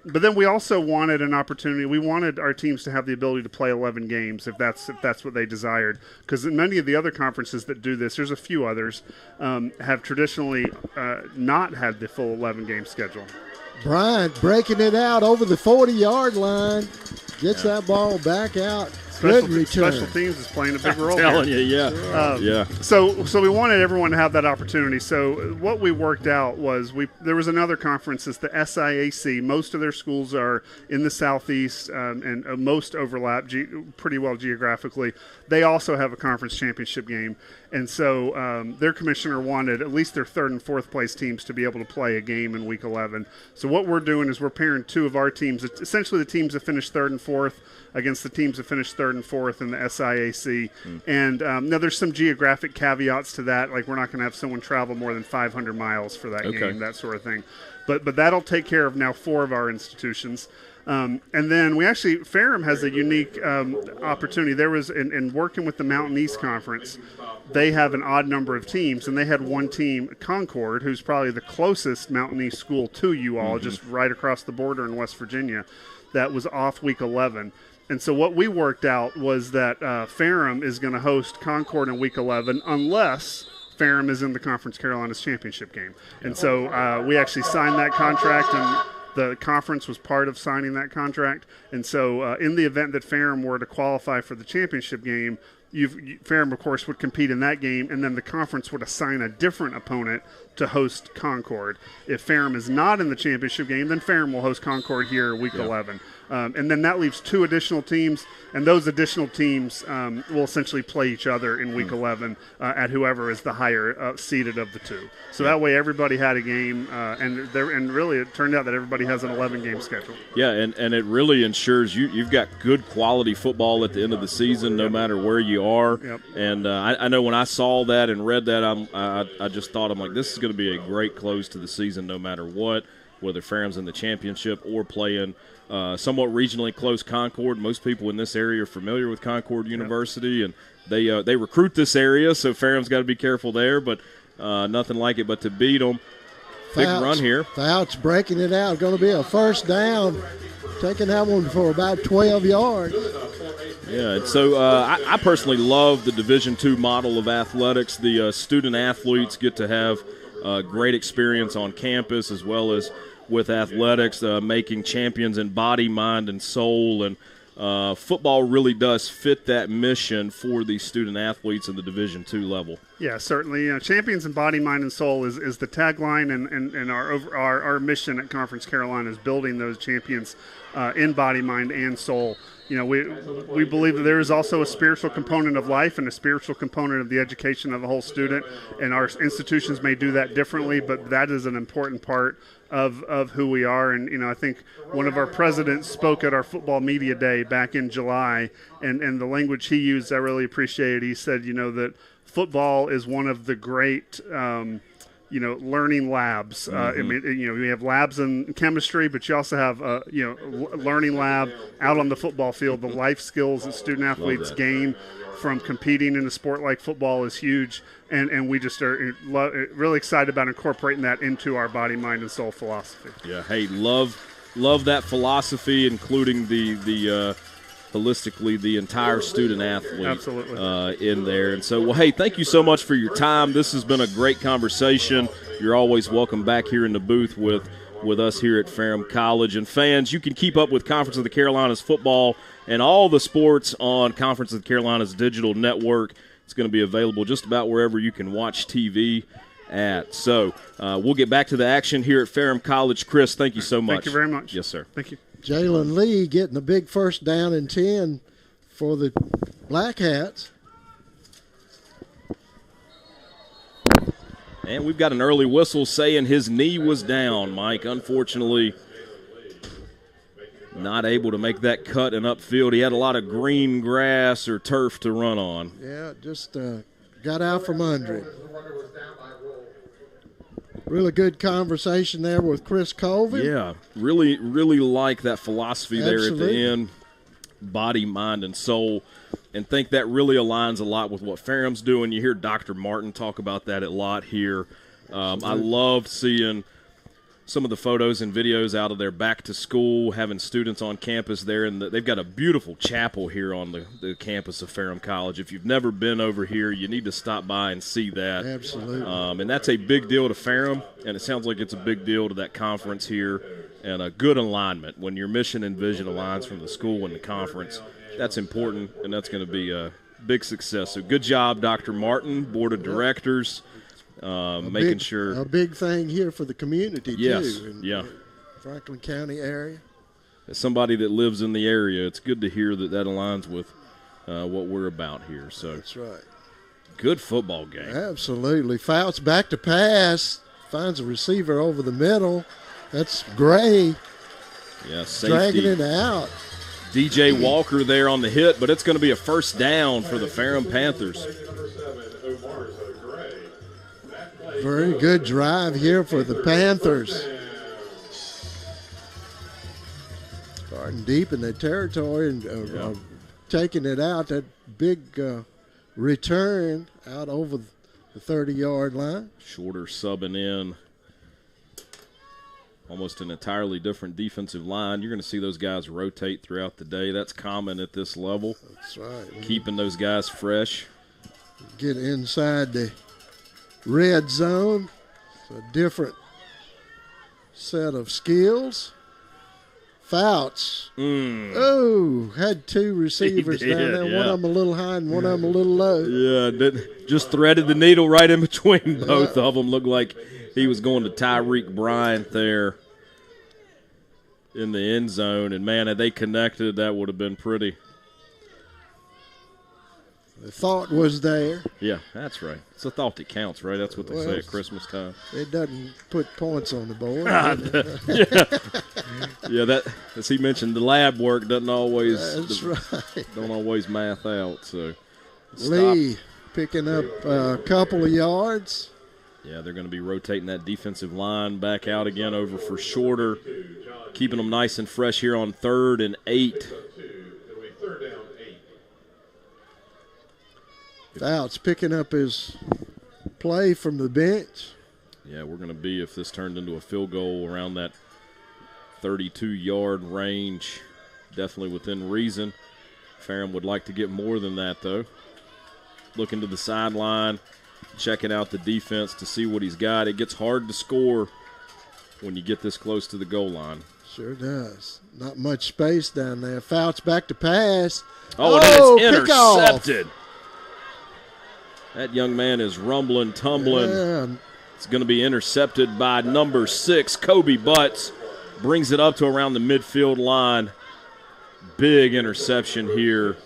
but then we also wanted an opportunity. We wanted our teams to have the ability to play 11 games if that's what they desired. Because in many of the other conferences that do this, there's a few others have traditionally not had the full 11-game schedule. Bryant breaking it out over the 40-yard line, gets that ball back out. Good return. Special teams is playing a big role. I'm telling here. you, yeah. So we wanted everyone to have that opportunity. So what we worked out was there was another conference, it's the SIAC. Most of their schools are in the southeast, and most overlap pretty well geographically. They also have a conference championship game, and so their commissioner wanted at least their third and fourth place teams to be able to play a game in Week 11. So what we're doing is we're pairing two of our teams, essentially the teams that finished third and fourth, against the teams that finished third and fourth in the SIAC. And now there's some geographic caveats to that, like we're not going to have someone travel more than 500 miles for that game, that sort of thing. But that'll take care of now 4 of our institutions. And then Ferrum has a unique opportunity. There was, in working with the Mountain East Conference, they have an odd number of teams, and they had one team, Concord, who's probably the closest Mountain East school to you all, just right across the border in West Virginia, that was off Week 11. And so what we worked out was that Ferrum is going to host Concord in Week 11 unless Ferrum is in the Conference Carolinas championship game. And so we actually signed that contract, and the conference was part of signing that contract. And so in the event that Ferrum were to qualify for the championship game, Ferrum, of course, would compete in that game, and then the conference would assign a different opponent to host Concord. If Ferrum is not in the championship game, then Ferrum will host Concord here Week 11. And then that leaves 2 additional teams, and those additional teams will essentially play each other in Week 11 at whoever is the higher seeded of the 2. So that way everybody had a game, and really it turned out that everybody has an 11-game schedule. Yeah, and it really ensures you've got good quality football at the end of the season, no matter where you are. Yep. And I know when I saw that and read that, I just thought, I'm like, this is going to be a great close to the season no matter what, whether Ferrum's in the championship or playing somewhat regionally close Concord. Most people in this area are familiar with Concord University, and they recruit this area, so Ferrum's got to be careful there, but nothing like it but to beat them. Big run here. Fouts breaking it out. Going to be a first down. Taking that one for about 12 yards. Yeah, and so I personally love the Division II model of athletics. The student athletes get to have great experience on campus as well as with athletics, making champions in body, mind, and soul. And football really does fit that mission for these student athletes in the Division II level. Yeah, certainly. Champions in body, mind, and soul is the tagline, and our mission at Conference Carolina is building those champions in body, mind, and soul. You know, we believe that there is also a spiritual component of life and a spiritual component of the education of the whole student, and our institutions may do that differently, but that is an important part of who we are. And, you know, I think one of our presidents spoke at our football media day back in July, and the language he used I really appreciated. He said, you know, that football is one of the great learning labs. I mean, we have labs in chemistry, but you also have, learning lab out on the football field. The life skills that student athletes gain from competing in a sport like football is huge, and we just are really excited about incorporating that into our body, mind, and soul philosophy. Yeah, hey, love that philosophy, including the holistically the entire student athlete. Absolutely. In there. And so, well, hey, thank you so much for your time. This has been a great conversation. You're always welcome back here in the booth with us here at Ferrum College. And fans, you can keep up with Conference of the Carolinas football and all the sports on Conference of the Carolinas digital network. It's going to be available just about wherever you can watch TV at. So we'll get back to the action here at Ferrum College. Chris, thank you so much. Thank you very much. Yes, sir. Thank you. Jalen Lee getting a big first down and 10 for the Black Hats. And we've got an early whistle saying his knee was down, Mike. Unfortunately, not able to make that cut and upfield. He had a lot of green grass or turf to run on. Yeah, just got out from under him. Really good conversation there with Chris Colvin. Yeah, really, really like that philosophy there at Absolutely. the end. Body, mind, and soul. And think that really aligns a lot with what Ferrum's doing. You hear Dr. Martin talk about that a lot here. I loved seeing some of the photos and videos out of their back to school, having students on campus there. And they've got a beautiful chapel here on the campus of Ferrum College. If you've never been over here, you need to stop by and see that. Absolutely. And that's a big deal to Ferrum, and it sounds like it's a big deal to that conference here, and a good alignment. When your mission and vision aligns from the school and the conference, that's important, and that's going to be a big success. So good job, Dr. Martin, Board of Directors, making sure. A big thing here for the community, yes, too. Yeah. Franklin County area. As somebody that lives in the area, it's good to hear that aligns with what we're about here. So that's right. Good football game. Absolutely. Fouts back to pass. Finds a receiver over the middle. That's Gray. Yeah, safety. Dragging it out. DJ Walker there on the hit, but it's going to be a first down for the Ferrum Panthers. Very good drive here for the Panthers. Starting deep in their territory and taking it out. That big return out over the 30-yard line. Shorter subbing in. Almost an entirely different defensive line. You're going to see those guys rotate throughout the day. That's common at this level. That's right. Keeping those guys fresh. Get inside the red zone. It's a different set of skills. Fouts. Oh, had two receivers down there. Yeah. One of them a little high and one of them a little low. Yeah, just threaded the needle right in between both of them. Looked like he was going to Tyreek Bryant there in the end zone. And, man, had they connected, that would have been pretty. The thought was there. Yeah, that's right. It's a thought that counts, right? That's what they say at Christmas time. It doesn't put points on the board. Yeah, that, as he mentioned, the lab work doesn't always don't always math out. So Lee picking up a couple of yards. Yeah, they're going to be rotating that defensive line back out again over for Shorter, keeping them nice and fresh here on 3rd and 8. Fouts picking up his play from the bench. Yeah, we're going to be, if this turned into a field goal, around that 32-yard range, definitely within reason. Ferrum would like to get more than that, though. Looking to the sideline, checking out the defense to see what he's got. It gets hard to score when you get this close to the goal line. Sure does. Not much space down there. Fouts back to pass. Oh, and it's intercepted. That young man is rumbling, tumbling. Yeah. It's going to be intercepted by number 6, Kobe Butts. Brings it up to around the midfield line. Big interception here.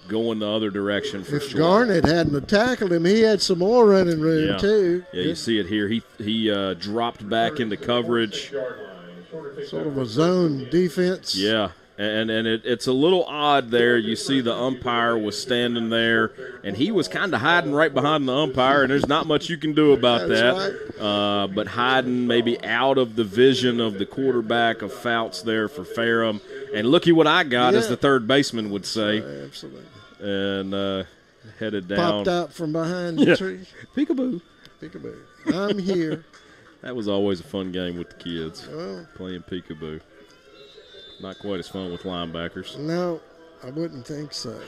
Going the other direction for sure. If Garnett hadn't tackled him, he had some more running room too. Yeah, you see it here. He dropped back into coverage. Sort of a zone defense. Yeah, and it's a little odd there. You see the umpire was standing there, and he was kind of hiding right behind the umpire, and there's not much you can do about that. Right. But hiding maybe out of the vision of the quarterback of Fouts there for Ferrum. And looky what I got, as the third baseman would say. Absolutely. And headed down. Popped out from behind the tree. Peekaboo. Peekaboo. I'm here. That was always a fun game with the kids, Well, playing peekaboo. Not quite as fun with linebackers. no, I wouldn't think so.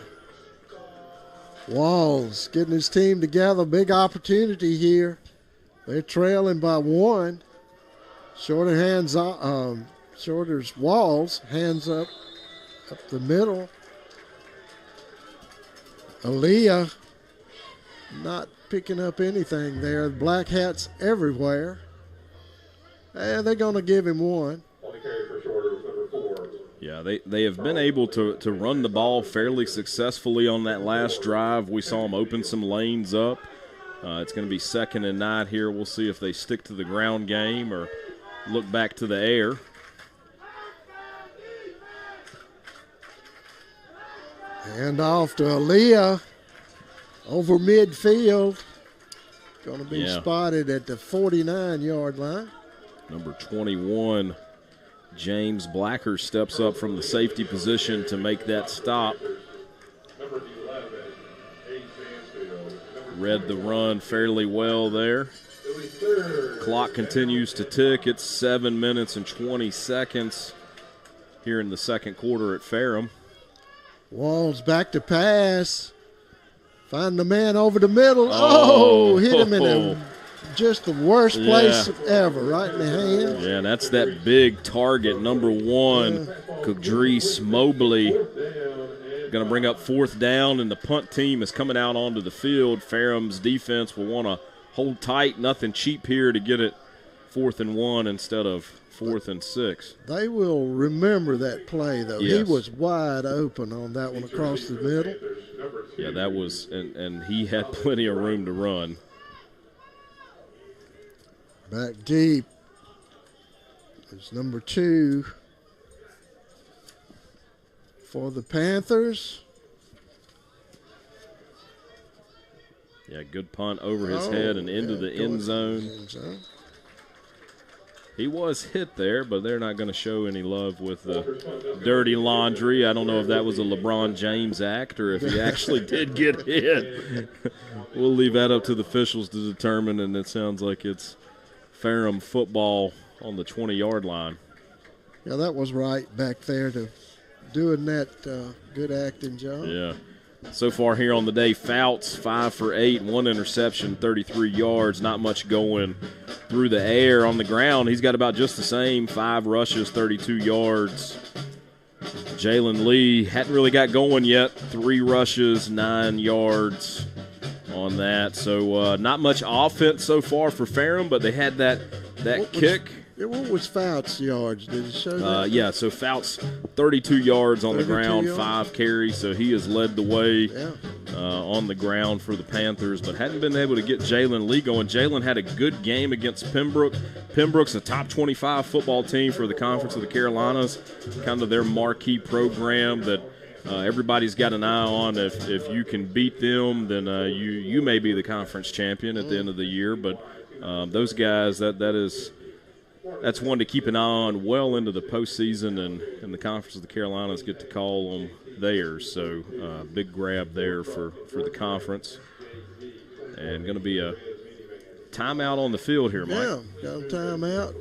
Walls getting his team together. Big opportunity here. They're trailing by 1. Shorter hands off. Shorter's Walls hands up the middle. Aaliyah not picking up anything there. Black hats everywhere. And they're going to give him 1. Yeah, they have been able to run the ball fairly successfully on that last drive. We saw them open some lanes up. It's going to be 2nd and 9 here. We'll see if they stick to the ground game or look back to the air. Hand off to Aaliyah over midfield. Going to be spotted at the 49-yard line. Number 21, James Blacker, steps up from the safety position to make that stop. Read the run fairly well there. Clock continues to tick. It's 7 minutes and 20 seconds here in the second quarter at Ferrum. Walls back to pass. Find the man over the middle. Oh, hit him in just the worst place ever, right in the hand. Yeah, that's that big target, number 1, Kadrees Mobley. Going to bring up 4th down, and the punt team is coming out onto the field. Ferrum's defense will want to hold tight, nothing cheap here to get it 4th and 1 instead of 4th and 6. They will remember that play, though. Yes. He was wide open on that one across the middle. Yeah, that was, and he had plenty of room to run. Back deep is number 2 for the Panthers. Yeah, good punt over his head and into the end zone. He was hit there, but they're not going to show any love with the dirty laundry. I don't know if that was a LeBron James act or if he actually did get hit. We'll leave that up to the officials to determine, and it sounds like it's Ferrum football on the 20-yard line. Yeah, that was right back there to doing that good acting job. Yeah. So far here on the day, Fouts 5 for 8, 1 interception, 33 yards. Not much going through the air. On the ground, he's got about just the same, 5 rushes, 32 yards. Jalen Lee hadn't really got going yet, 3 rushes, 9 yards on that. So not much offense so far for Ferrum, but they had that kick. What was Fouts' yards? Did it show that? Yeah, so Fouts 32 yards on the ground, 5 carries, so he has led the way on the ground for the Panthers, but hadn't been able to get Jalen Lee going. Jalen had a good game against Pembroke. Pembroke's a top 25 football team for the Conference of the Carolinas, kind of their marquee program that everybody's got an eye on. If you can beat them, then you may be the conference champion at the end of the year, but those guys, that's one to keep an eye on well into the postseason, and the Conference of the Carolinas get to call them theirs. So big grab there for the conference. And going to be a timeout on the field here, Mike. Yeah, got a timeout.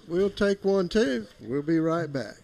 We'll take one, too. We'll be right back.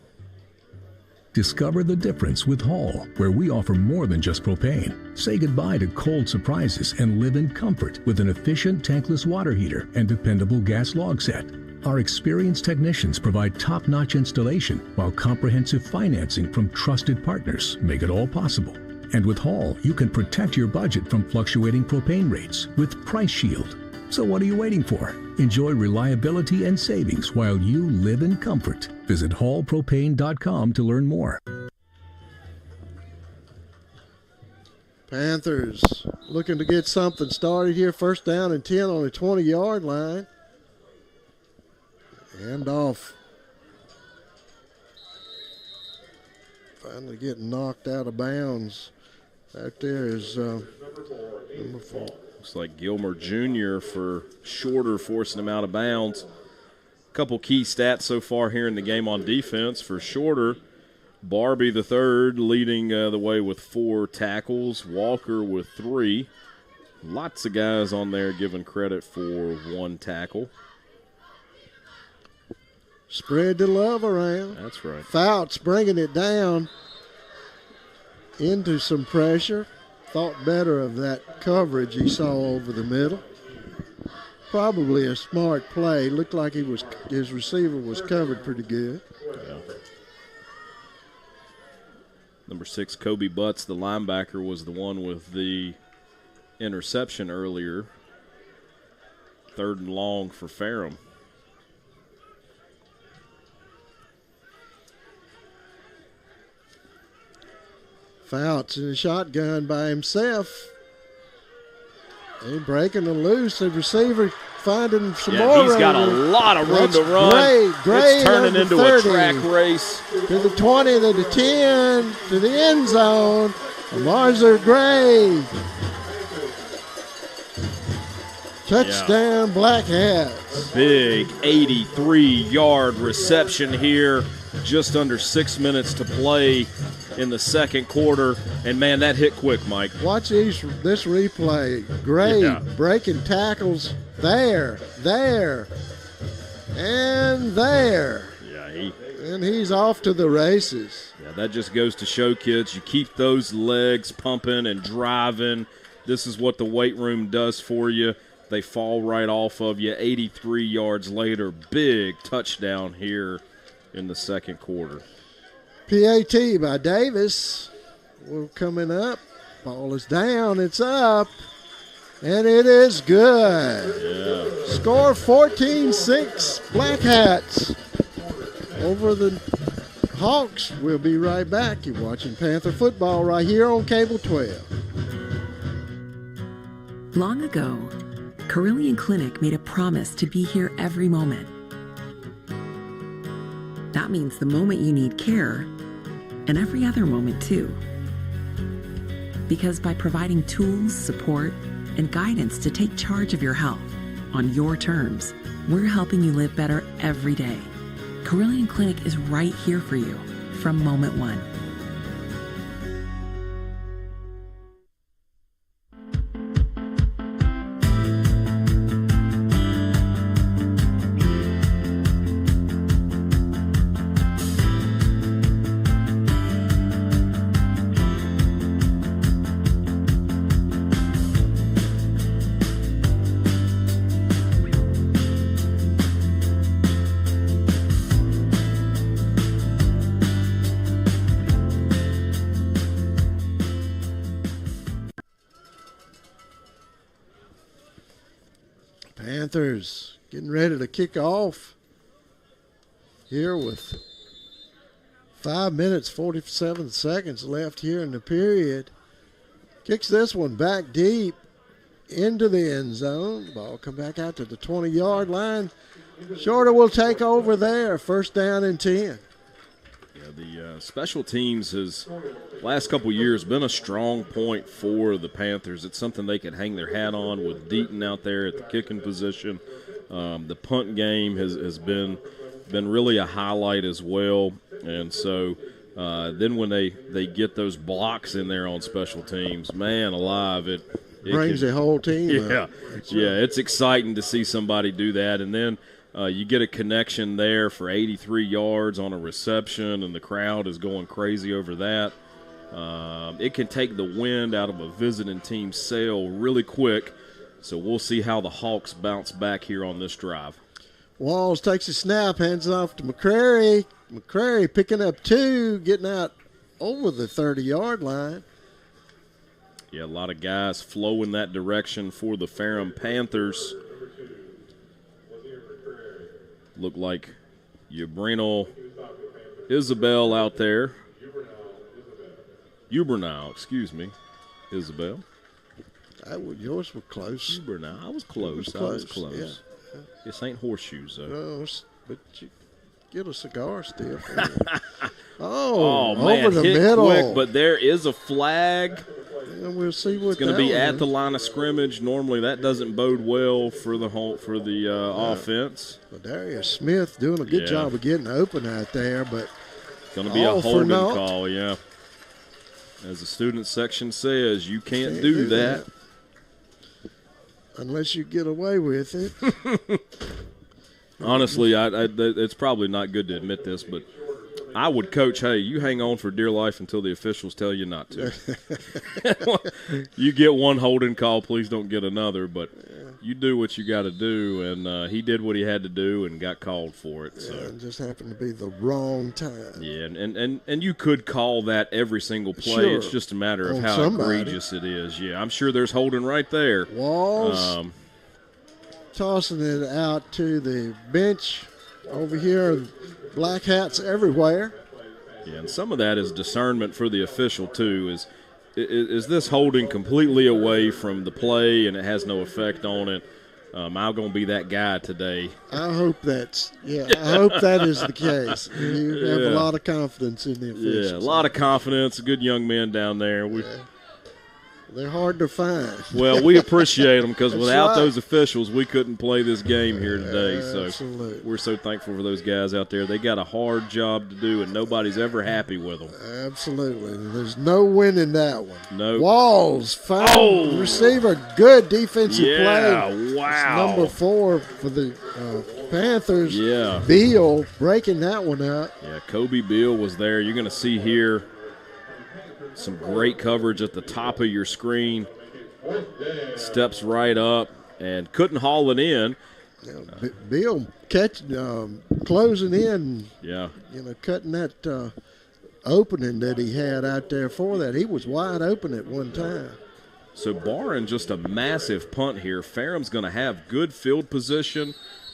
Discover the difference with Hall, where we offer more than just propane. Say goodbye to cold surprises and live in comfort with an efficient tankless water heater and dependable gas log set. Our experienced technicians provide top-notch installation, while comprehensive financing from trusted partners make it all possible. And with Hall, you can protect your budget from fluctuating propane rates with Price Shield. So what are you waiting for? Enjoy reliability and savings while you live in comfort. Visit hallpropane.com to learn more. Panthers looking to get something started here. 1st down and 10 on the 20-yard line. Hand off. Finally getting knocked out of bounds. Out there is number 4. Looks like Gilmer Jr. for Shorter forcing him out of bounds. A couple key stats so far here in the game on defense for Shorter. Barbie the third leading the way with 4 tackles. Walker with 3. Lots of guys on there giving credit for 1 tackle. Spread the love around. That's right. Fouts bringing it down into some pressure. Thought better of that coverage he saw over the middle. Probably a smart play. Looked like his receiver was covered pretty good. Yeah. Number 6, Kobe Butts, the linebacker, was the one with the interception earlier. 3rd and long for Ferrum. Fouts in a shotgun by himself. They breaking it loose. The receiver finding some more. Yeah, he's got a lot of room to run. Gray it's turning into 30, a track race. To the 20, to the 10, to the end zone. Marzer Gray. Touchdown, Black Hats. Big 83-yard reception here. Just under 6 minutes to play in the second quarter. And, man, that hit quick, Mike. Watch this replay. Gray breaking tackles there, and there. Yeah, and he's off to the races. Yeah, that just goes to show, kids, you keep those legs pumping and driving. This is what the weight room does for you. They fall right off of you. 83 yards later, big touchdown here in the second quarter. PAT by Davis. We're coming up. Ball is down. It's up. And it is good. Yeah. Score 14-6. Black Hats over the Hawks. We'll be right back. You're watching Panther football right here on Cable 12. Long ago, Carillion Clinic made a promise to be here every moment. That means the moment you need care and every other moment too. Because by providing tools, support, and guidance to take charge of your health on your terms, we're helping you live better every day. Carillion Clinic is right here for you from moment one. Panthers getting ready to kick off here with 5 minutes, 47 seconds left here in the period. Kicks this one back deep into the end zone. Ball come back out to the 20-yard line. Shorter will take over there. First down and 10. Yeah, the special teams has last couple years been a strong point for the Panthers. It's something they could hang their hat on with Deaton out there at the kicking position. The punt game has been really a highlight as well. And so then when they get those blocks in there on special teams, man alive, it brings the whole team up. Yeah, it's exciting to see somebody do that. And then you get a connection there for 83 yards on a reception, and the crowd is going crazy over that. It can take the wind out of a visiting team's sail really quick, so we'll see how the Hawks bounce back here on this drive. Walls takes a snap, hands it off to McCrary. McCrary picking up 2, getting out over the 30-yard line. Yeah, a lot of guys flow in that direction for the Ferrum Panthers. Look like Ubrino Isabel out there. Ubernau, excuse me. Isabel. Yours were close. Ubernau. I was close. Yeah. This ain't horseshoes, though. No, but you get a cigar still. Oh, man, over the hit middle. Quick, but there is a flag. And we'll see what it's going to be at the line of scrimmage. Normally, that doesn't bode well for the offense. Well, Darius Smith doing a good job of getting open out there, but it's going to be a holding call. Yeah, as the student section says, you can't do that unless you get away with it. Honestly, it's probably not good to admit this, but I would coach, hey, you hang on for dear life until the officials tell you not to. You get one holding call, please don't get another, but you do what you got to do, and he did what he had to do and got called for it. So. It just happened to be the wrong time. Yeah, and you could call that every single play. Sure. It's just a matter of how egregious it is. Yeah, I'm sure there's holding right there. Walls tossing it out to the bench over here. Black hats everywhere. Yeah, and some of that is discernment for the official, too, is is this holding completely away from the play and it has no effect on it? I'm going to be that guy today. I hope I hope that is the case. You have a lot of confidence in the officials. Yeah, a lot of confidence. Good young men down there. They're hard to find. Well, we appreciate them because without those officials, we couldn't play this game here today. Absolutely. So we're so thankful for those guys out there. They got a hard job to do, and nobody's ever happy with them. Absolutely. There's no winning that one. No. Walls, fine receiver, good defensive play. Wow. It's number 4 for the Panthers. Yeah. Beal breaking that one up. Yeah, Kobe Beal was there. You're going to see here some great coverage at the top of your screen. Steps right up and couldn't haul it in. Beal closing in. Yeah. Cutting that opening that he had out there for that. He was wide open at one time. So barring just a massive punt here, Ferrum's going to have good field position.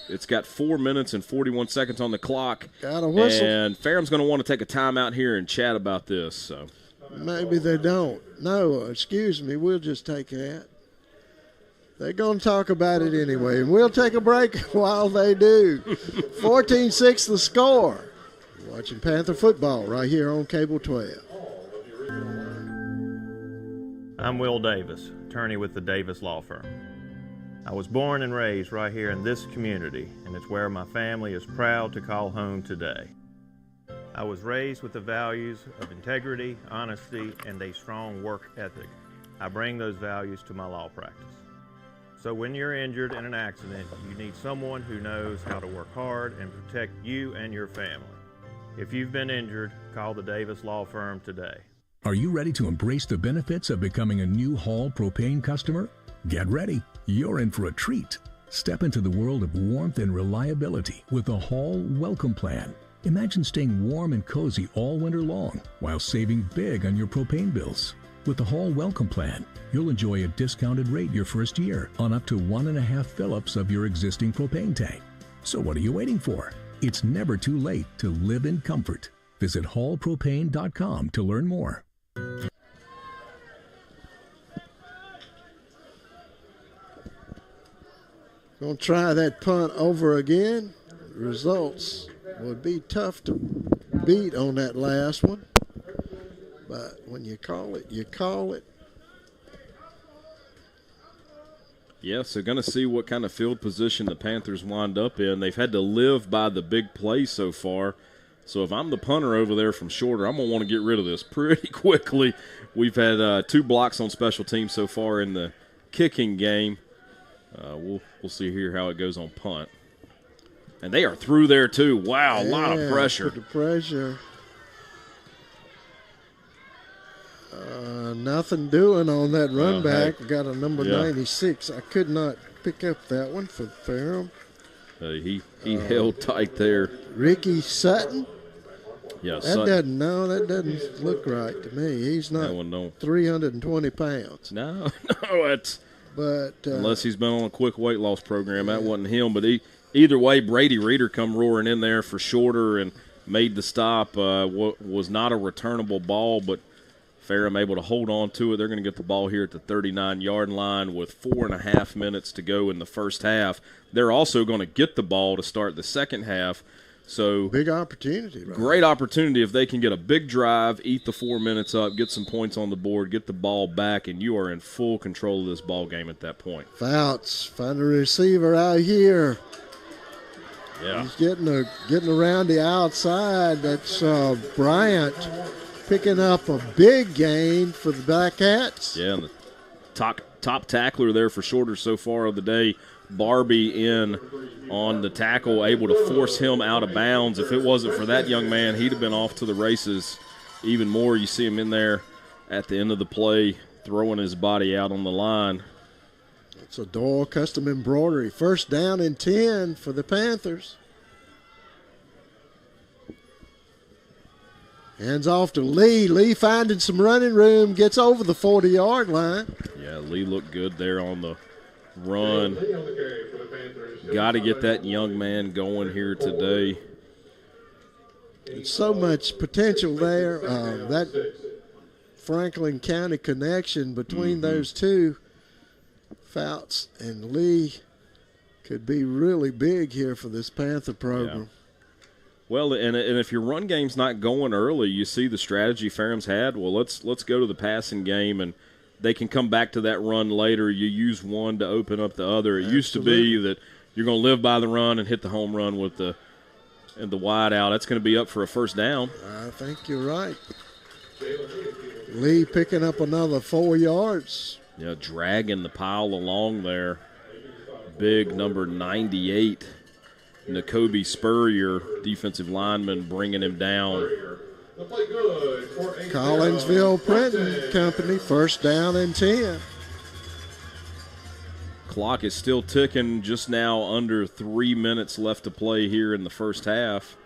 It's got 4 minutes and 41 seconds on the clock. Got a whistle. And Ferrum's going to want to take a timeout here and chat about this. So maybe they don't. No, excuse me. We'll just take that. They're going to talk about it anyway, and we'll take a break while they do. 14-6 the score. You're watching Panther football right here on Cable 12. I'm Will Davis, attorney with the Davis Law Firm. I was born and raised right here in this community, and it's where my family is proud to call home today. I was raised with the values of integrity, honesty, and a strong work ethic. I bring those values to my law practice. So when you're injured in an accident, you need someone who knows how to work hard and protect you and your family. If you've been injured, call the Davis Law Firm today. Are you ready to embrace the benefits of becoming a new Hall propane customer? Get ready. You're in for a treat. Step into the world of warmth and reliability with the Hall Welcome Plan. Imagine staying warm and cozy all winter long while saving big on your propane bills. With the Hall Welcome Plan, you'll enjoy a discounted rate your first year on up to 1.5 fill-ups of your existing propane tank. So what are you waiting for? It's never too late to live in comfort. Visit hallpropane.com to learn more. Going to try that punt over again. Results would be tough to beat on that last one. But when you call it, you call it. Yeah, so going to see what kind of field position the Panthers wind up in. They've had to live by the big play so far. So if I'm the punter over there from shorter, I'm going to want to get rid of this pretty quickly. We've had 2 blocks on special teams so far in the kicking game. We'll see here how it goes on punt. And they are through there too. Wow, a lot of pressure. Put the pressure. Nothing doing on that run back. We got a number 96. I could not pick up that one for Ferrum. He held tight there. Ricky Sutton. Yeah, that doesn't look right to me. He's not 320 pounds. No, it's. But unless he's been on a quick weight loss program, that wasn't him. But either way, Brady Reeder come roaring in there for shorter and made the stop. Was not a returnable ball, but Ferrum able to hold on to it. They're going to get the ball here at the 39-yard line with 4.5 minutes to go in the first half. They're also going to get the ball to start the second half. So big opportunity. Right? Great opportunity if they can get a big drive, eat the 4 minutes up, get some points on the board, get the ball back, and you are in full control of this ball game at that point. Fouts, find a receiver out here. Yeah. He's getting around the outside. That's Bryant picking up a big gain for the Black Hats. Yeah, and the top tackler there for shorter so far of the day, Barbie in on the tackle, able to force him out of bounds. If it wasn't for that young man, he'd have been off to the races even more. You see him in there at the end of the play, throwing his body out on the line. It's a Doyle custom embroidery. First down and 10 for the Panthers. Hands off to Lee. Lee finding some running room, gets over the 40-yard line. Yeah, Lee looked good there on the run. Got to get that young man going here today. There's so much potential there. That Franklin County connection between those two, Fouts and Lee, could be really big here for this Panther program. Yeah. Well, and if your run game's not going early, you see the strategy Ferrum's had. Well, let's go to the passing game, and they can come back to that run later. You use one to open up the other. It used to be that you're going to live by the run and hit the home run with the wide out. That's going to be up for a first down. I think you're right. Lee picking up another 4 yards. Yeah, dragging the pile along there. Big number 98, N'Kobe Spurrier, defensive lineman, bringing him down. Collinsville Printing Company, first down and 10. Clock is still ticking, just now under 3 minutes left to play here in the first half.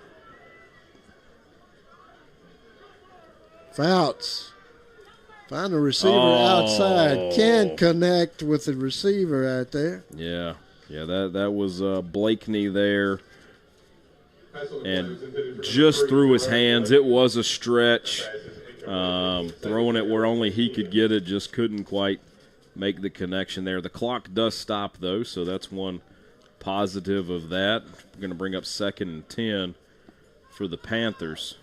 Fouts. Find a receiver outside. Can't connect with the receiver out there. Yeah, that was Blakeney there. And just through his hands. It was a stretch. Throwing it where only he could get it, just couldn't quite make the connection there. The clock does stop, though, so that's one positive of that. We're going to bring up 2nd and 10 for the Panthers.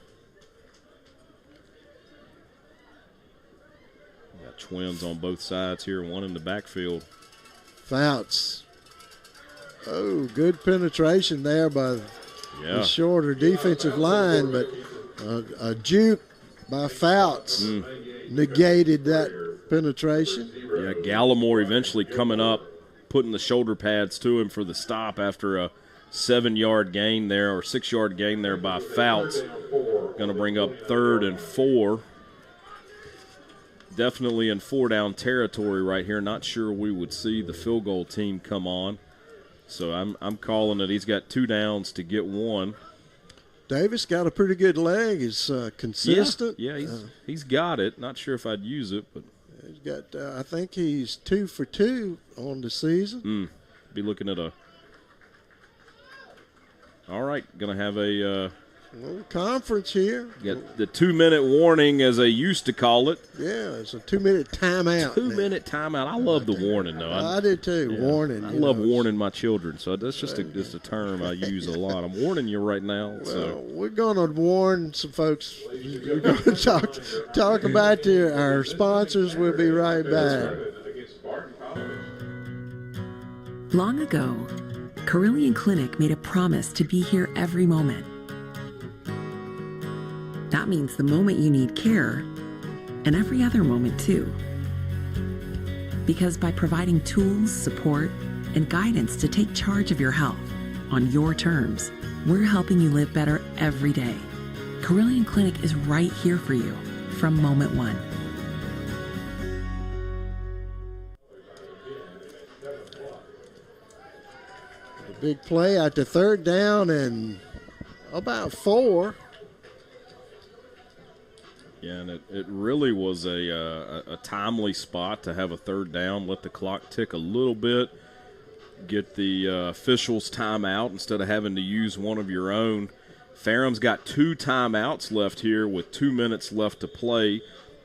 Got twins on both sides here, one in the backfield. Fouts. Oh, good penetration there by the shorter defensive line, but a juke by Fouts negated that penetration. Yeah, Gallimore eventually coming up, putting the shoulder pads to him for the stop after a 7-yard gain there, or 6-yard gain there by Fouts. Going to bring up 3rd and 4. Definitely in 4-down territory right here. Not sure we would see the field goal team come on. So I'm calling it. He's got 2 downs to get 1. Davis got a pretty good leg. He's consistent. Yeah, he's got it. Not sure if I'd use it, but he's got. I think he's 2 for 2 on the season. Be looking at all right, going to have a little conference here. Got the 2-minute warning, as they used to call it. Yeah, it's a 2-minute timeout. 2-minute timeout. I love the warning, though. I did too. Yeah. Warning. I love warning my children, so that's just a term I use a lot. I'm warning you right now. Well, we're going to warn some folks. We're going to talk about our sponsors. We'll be right back. Long ago, Carillion Clinic made a promise to be here every moment. That means the moment you need care, and every other moment too. Because by providing tools, support, and guidance to take charge of your health on your terms, we're helping you live better every day. Carillion Clinic is right here for you from moment one. A big play at the 3rd down and about 4. Yeah, and it really was a timely spot to have a 3rd down, let the clock tick a little bit, get the officials' timeout instead of having to use one of your own. Ferrum's got 2 timeouts left here with 2 minutes left to play.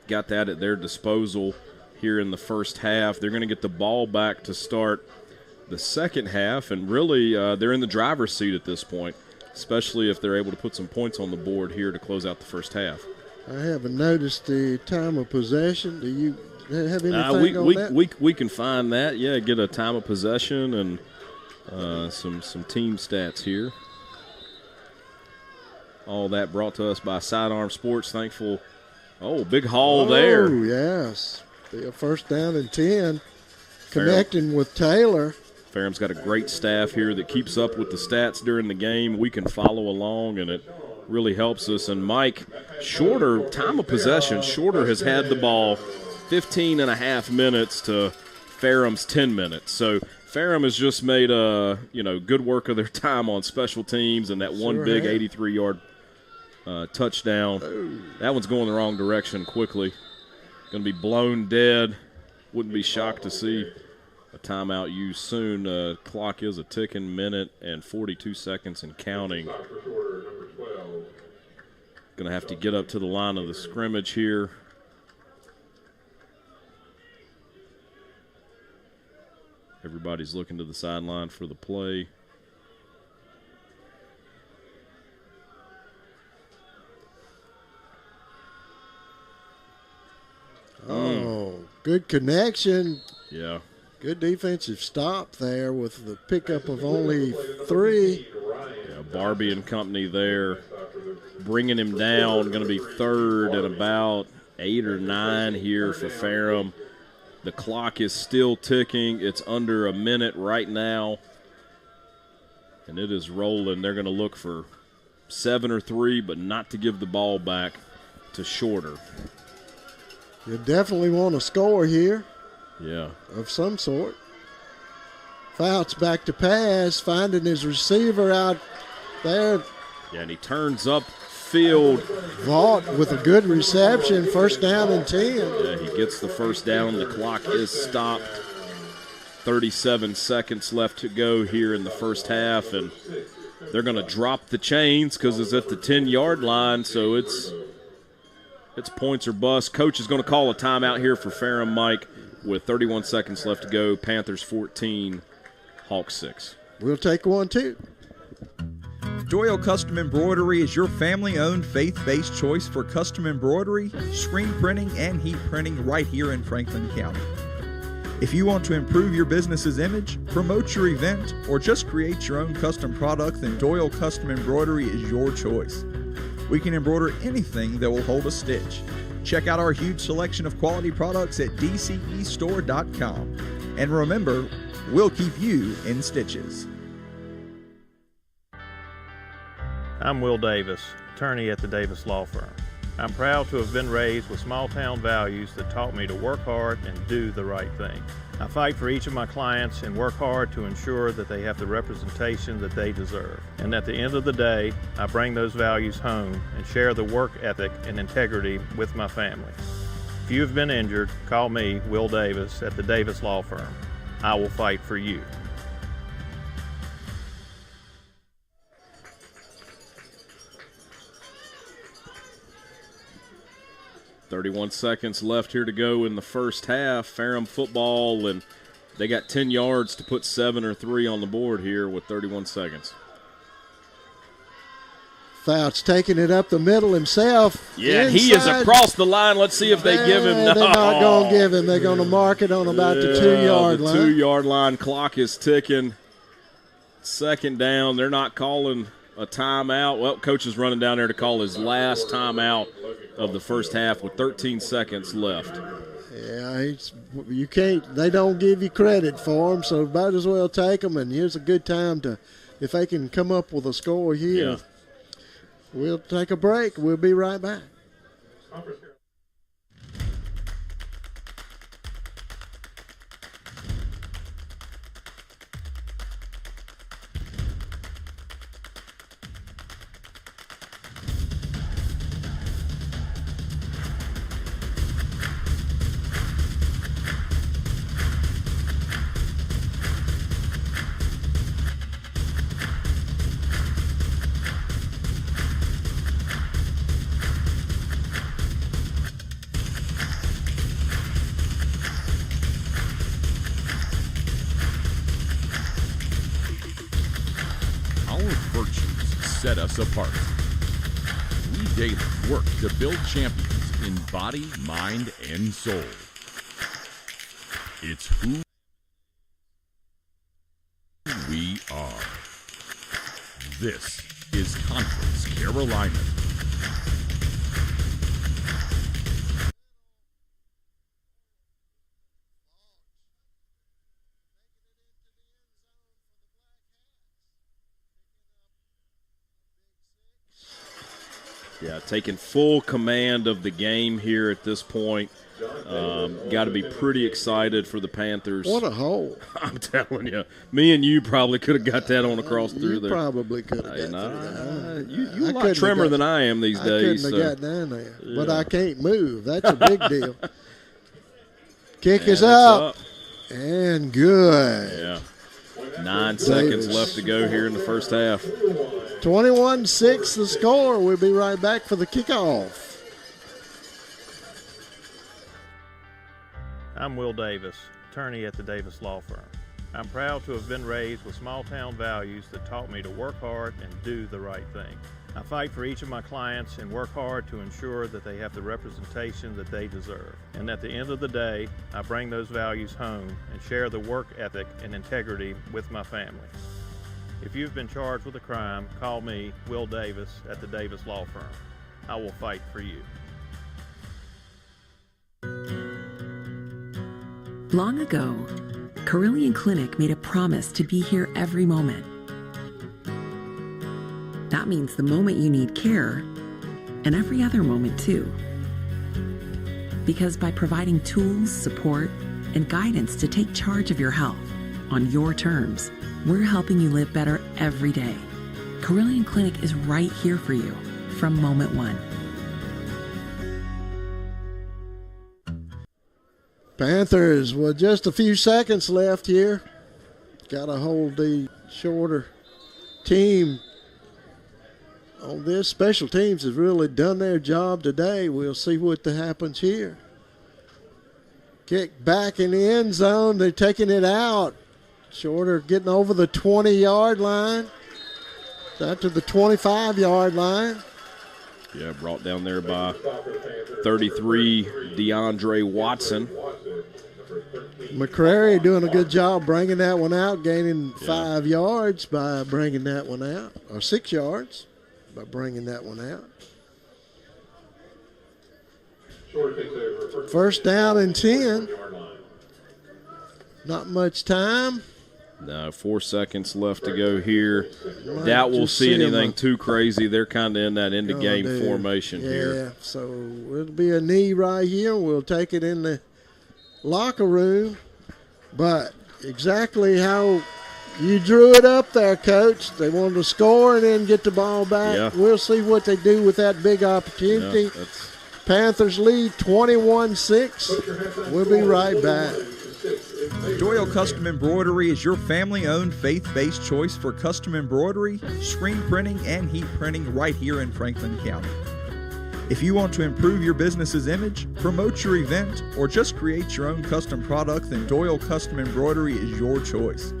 Got that at their disposal here in the first half. They're going to get the ball back to start the second half, and really they're in the driver's seat at this point, especially if they're able to put some points on the board here to close out the first half. I haven't noticed the time of possession. Do you have anything on that? We can find that. Yeah, get a time of possession and some team stats here. All that brought to us by Sidearm Sports. Thankful. Oh, big haul there. Oh, yes. Be a first down and 10. Connecting with Taylor. Ferrum's got a great staff here that keeps up with the stats during the game. We can follow along, and it really helps us. And Mike, Shorter, time of possession, Shorter has had the ball 15 and a half minutes to Ferrum's 10 minutes. So Ferrum has just made good work of their time on special teams, and that one big 83-yard touchdown. Oh. That one's going the wrong direction quickly. Going to be blown dead. Wouldn't be shocked to see a timeout used soon. Clock is a ticking, minute and 42 seconds and counting. Going to have to get up to the line of the scrimmage here. Everybody's looking to the sideline for the play. Oh, good connection. Yeah. Good defensive stop there with the pickup of only 3. Yeah, Barbie and company there bringing him down. Going to be third and about 8 or 9 here for Ferrum. The clock is still ticking. It's under a minute right now, and it is rolling. They're going to look for 7 or 3, but not to give the ball back to Shorter. You definitely want to score here. Yeah. Of some sort. Fouts back to pass, finding his receiver out there. Yeah, and he turns up field. Vaught with a good reception, first down and 10. Yeah, he gets the first down. The clock is stopped. 37 seconds left to go here in the first half, and they're going to drop the chains because it's at the 10-yard line, so it's points or bust. Coach is going to call a timeout here for Ferrum, Mike, with 31 seconds left to go. Panthers 14, Hawks 6. We'll take one, too. Doyle Custom Embroidery is your family-owned, faith-based choice for custom embroidery, screen printing, and heat printing right here in Franklin County. If you want to improve your business's image, promote your event, or just create your own custom product, then Doyle Custom Embroidery is your choice. We can embroider anything that will hold a stitch. Check out our huge selection of quality products at dcestore.com. And remember, we'll keep you in stitches. I'm Will Davis, attorney at the Davis Law Firm. I'm proud to have been raised with small-town values that taught me to work hard and do the right thing. I fight for each of my clients and work hard to ensure that they have the representation that they deserve. And at the end of the day, I bring those values home and share the work ethic and integrity with my family. If you have been injured, call me, Will Davis, at the Davis Law Firm. I will fight for you. .31 seconds left here to go in the first half. Ferrum football, and they got 10 yards to put 7 or 3 on the board here with 31 seconds. Fouts taking it up the middle himself. Yeah, inside. He is across the line. Let's see if they give him. No. They're not going to give him. They're going to mark it on about the 2-yard line. The 2-yard line. Clock is ticking. Second down. They're not calling a timeout. Well, coach is running down there to call his last timeout of the first half with 13 seconds left. Yeah, you can't. They don't give you credit for him, so might as well take them. And here's a good time to, if they can come up with a score here. Yeah. We'll take a break. We'll be right back. Set us apart. We daily work to build champions in body, mind, and soul. It's who we are. This is Conference Carolina. Yeah, taking full command of the game here at this point. Got to be pretty excited for the Panthers. What a hole. I'm telling you. Me and you probably could have got that on across through there. You probably could have got that. You're a lot trimmer than I am these days. I couldn't have got down there. Yeah. But I can't move. That's a big deal. Kick is up. And good. Yeah. 9 seconds left to go here in the first half. 21-6 the score. We'll be right back for the kickoff. I'm Will Davis, attorney at the Davis Law Firm. I'm proud to have been raised with small town values that taught me to work hard and do the right thing. I fight for each of my clients and work hard to ensure that they have the representation that they deserve. And at the end of the day, I bring those values home and share the work ethic and integrity with my family. If you've been charged with a crime, call me, Will Davis, at the Davis Law Firm. I will fight for you. Long ago, Carillion Clinic made a promise to be here every moment. That means the moment you need care, and every other moment too. Because by providing tools, support, and guidance to take charge of your health on your terms, we're helping you live better every day. Carillion Clinic is right here for you from moment one. Panthers with just a few seconds left here. Got to hold the shorter team on this. Special teams has really done their job today. We'll see what happens here. Kick back in the end zone. They're taking it out. Shorter getting over the 20-yard line. Out to the 25-yard line. Yeah, brought down there by 33, DeAndre Watson. McCrary doing a good job bringing that one out, gaining 5 yards by bringing that one out, or 6 yards by bringing that one out. First down and 10. Not much time. No, 4 seconds left to go here. Doubt we'll see anything too crazy. They're kind of in that end-of-game formation here. Yeah, so it'll be a knee right here. We'll take it in the locker room. But exactly how you drew it up there, Coach. They wanted to score and then get the ball back. Yeah. We'll see what they do with that big opportunity. Yeah, Panthers lead 21-6. We'll be right back. Doyle Custom Embroidery is your family-owned, faith-based choice for custom embroidery, screen printing, and heat printing right here in Franklin County. If you want to improve your business's image, promote your event, or just create your own custom product, then Doyle Custom Embroidery is your choice.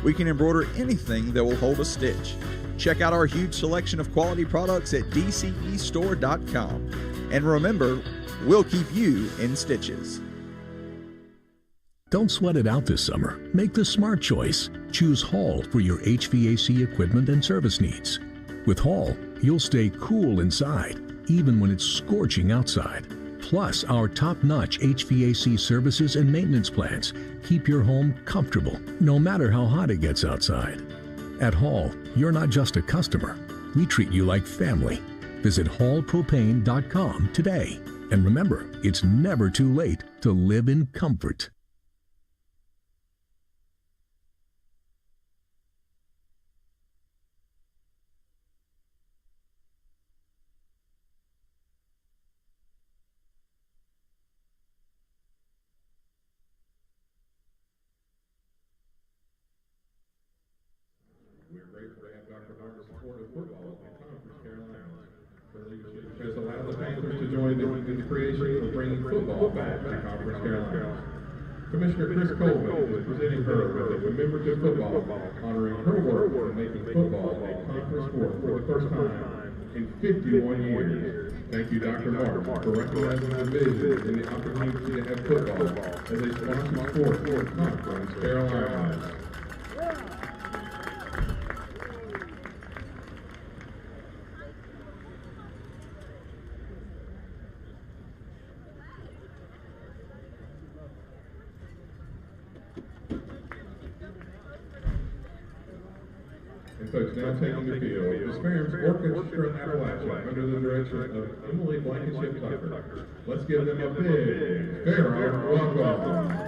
We can embroider anything that will hold a stitch. Check out our huge selection of quality products at dcestore.com. And remember, we'll keep you in stitches. Don't sweat it out this summer. Make the smart choice. Choose Hall for your HVAC equipment and service needs. With Hall, you'll stay cool inside, even when it's scorching outside. Plus, our top-notch HVAC services and maintenance plans keep your home comfortable, no matter how hot it gets outside. At Hall, you're not just a customer. We treat you like family. Visit hallpropane.com today. And remember, it's never too late to live in comfort. Has allowed the Panthers to join in the creation of bringing football back to Conference Carolina. Commissioner Chris Coleman is presenting her with a commemorative football ball, honoring her work in making football a conference sport for the first time in 51 years. Thank you, Dr. Martin, for recognizing the vision and the opportunity to have football as a sponsored sport for Conference Carolina. And folks, now taking the field is Ferrum's Orchestra Appalachia under the direction of Emily Blankenship Tucker. Let's give them a big Ferrum welcome.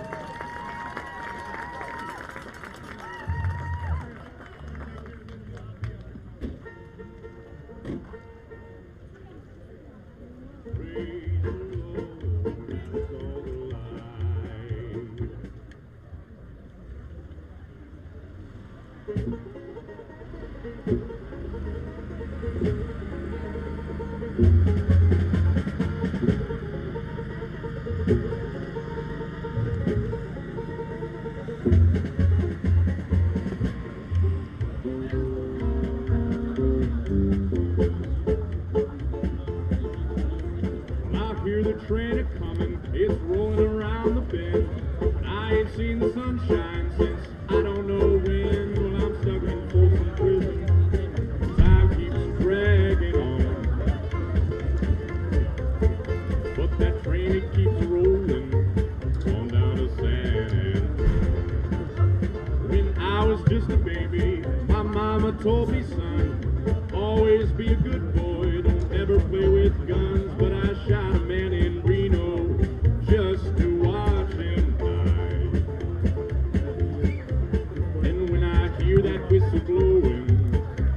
baby. My mama told me, son, always be a good boy, don't ever play with guns. But I shot a man in Reno just to watch him die. And when I hear that whistle blowing,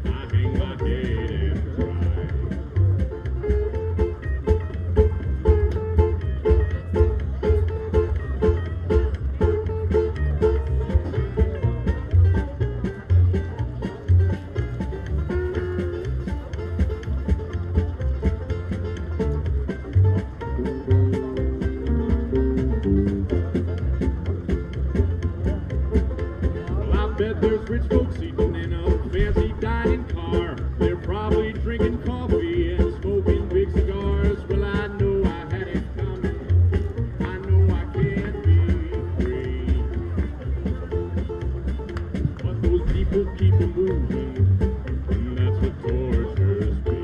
I hang my head and cry. There's rich folks eating in a fancy dining car. They're probably drinking coffee and smoking big cigars. Well, I know I had it coming. I know I can't be free. But those people keep on moving, and that's what tortures me.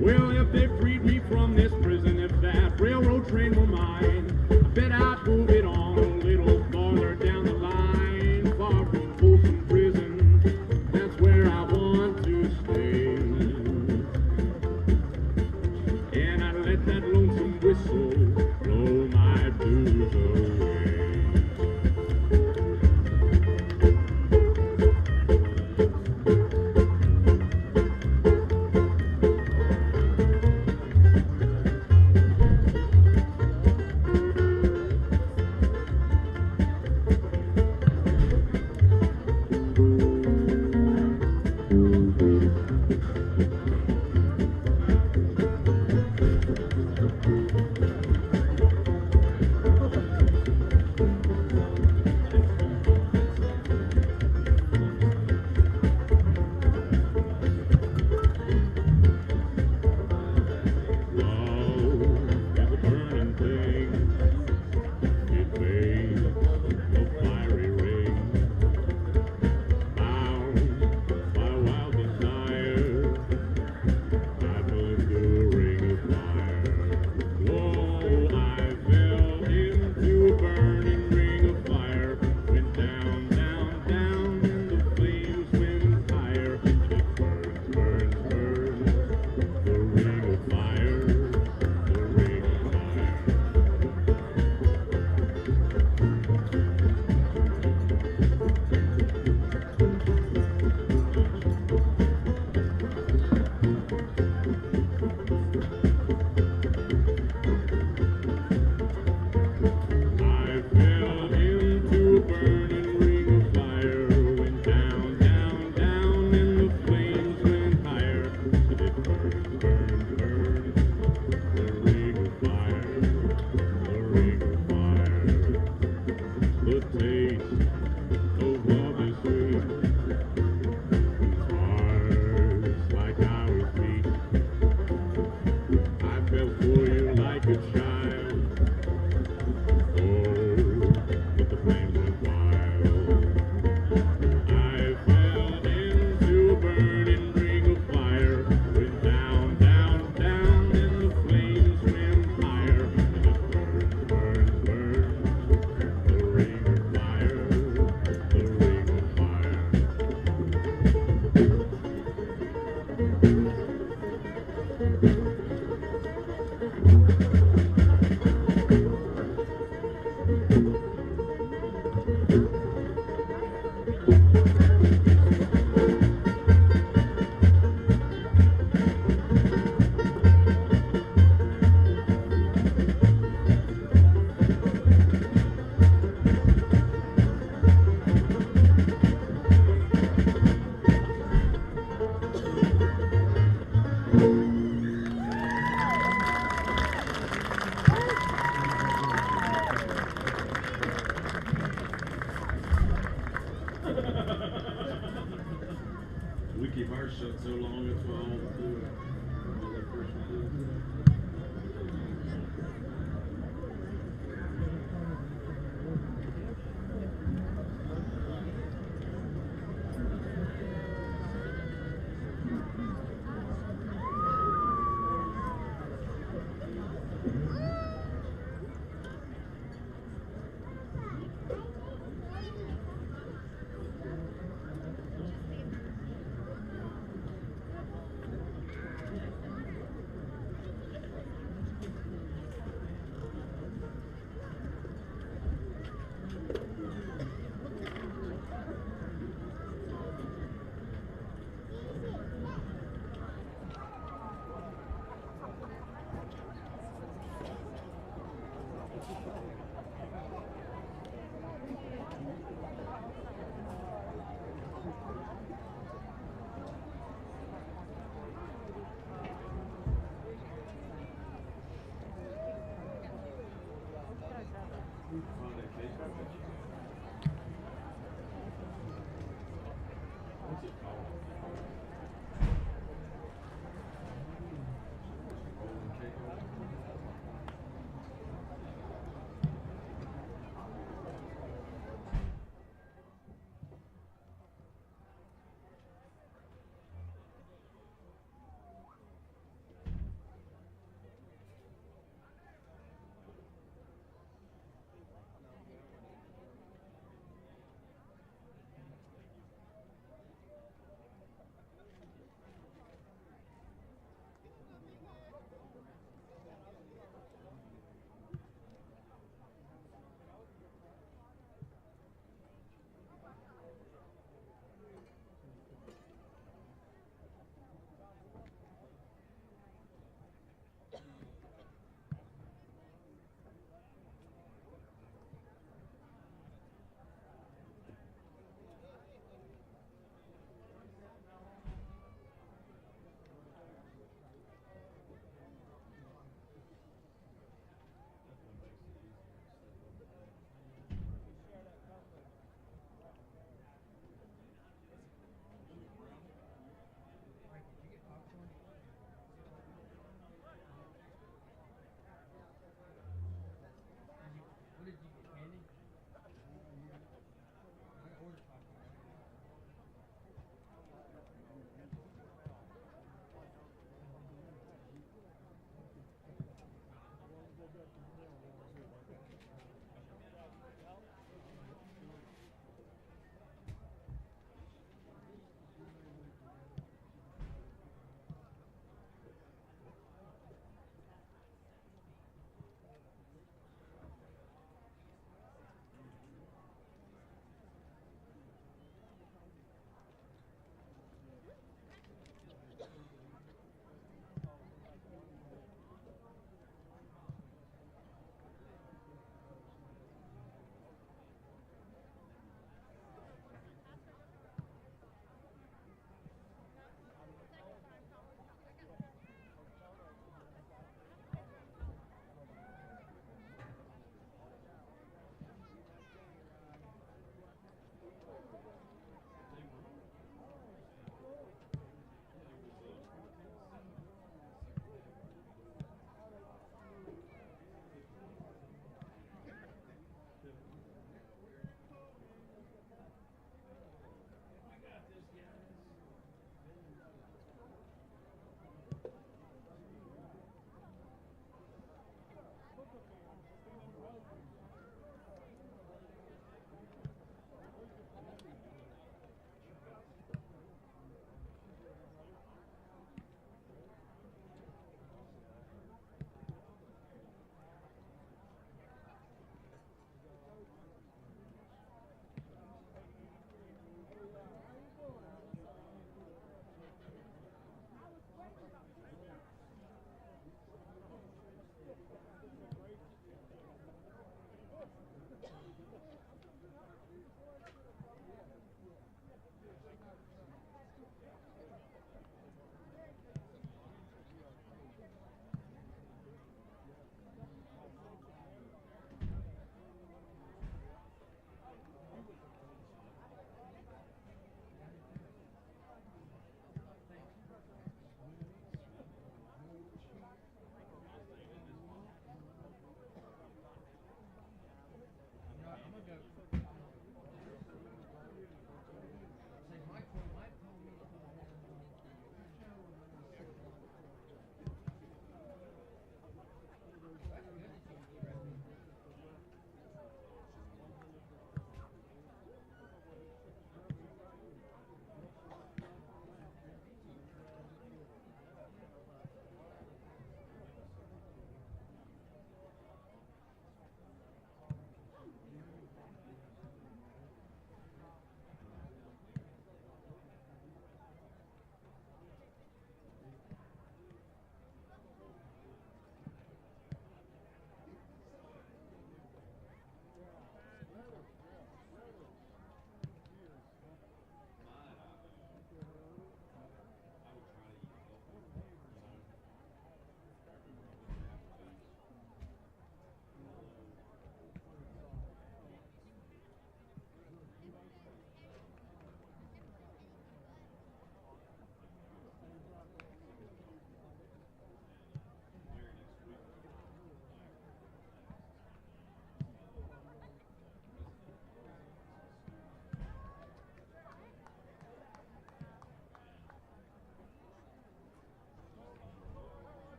Well, if they freed me from this prison, if that railroad train were mine, I bet I'd move it on a little farther down the line, far from Folsom Prison. That's where I want to stay. And I let that lonesome whistle blow my blues away. We keep ours shut so long, that's why all the food, all that person food.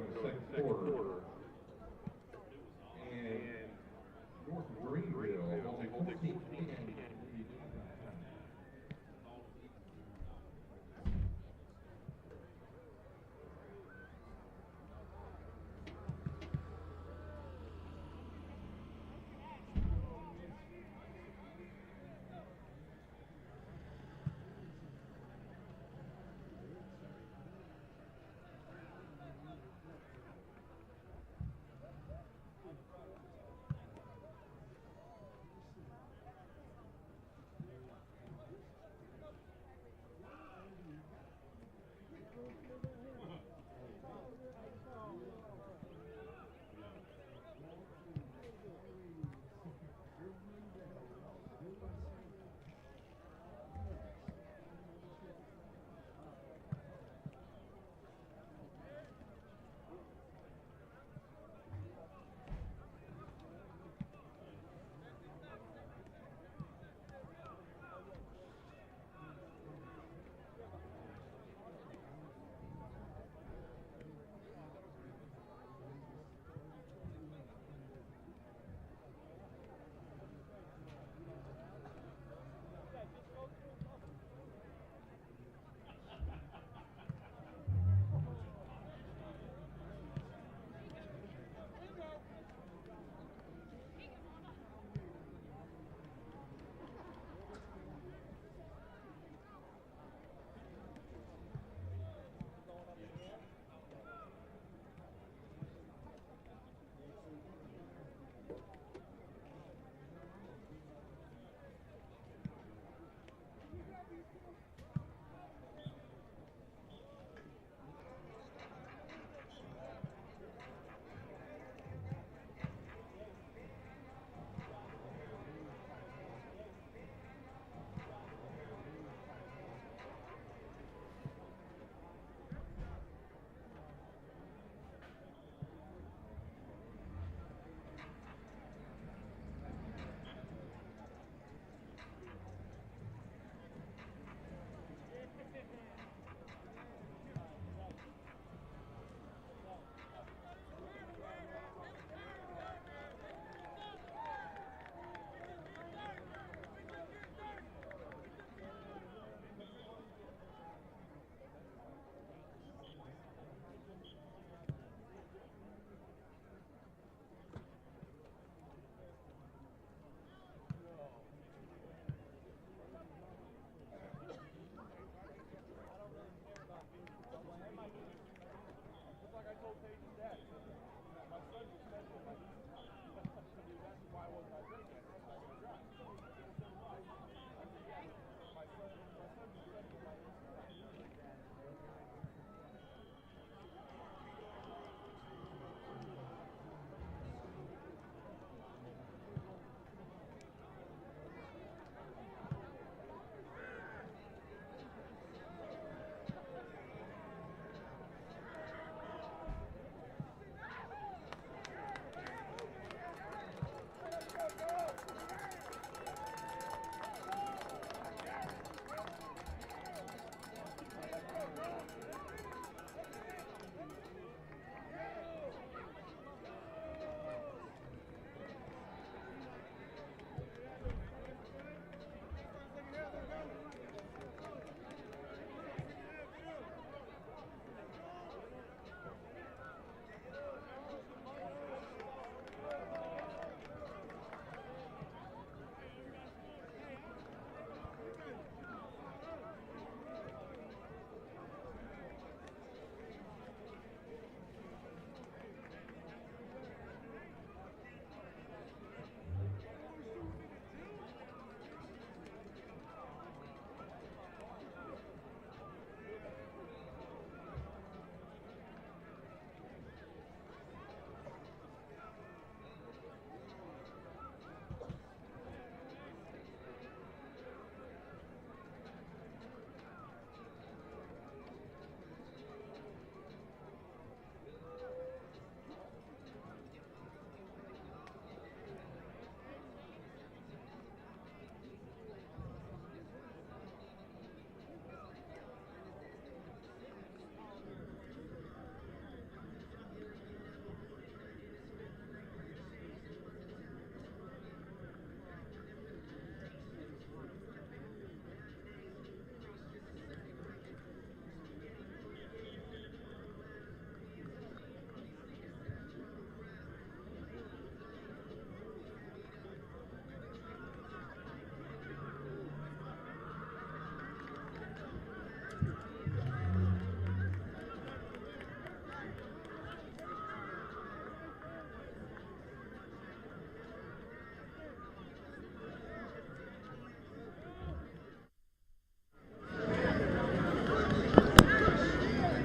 in the second quarter. And North Greenville holds a 14-10 lead.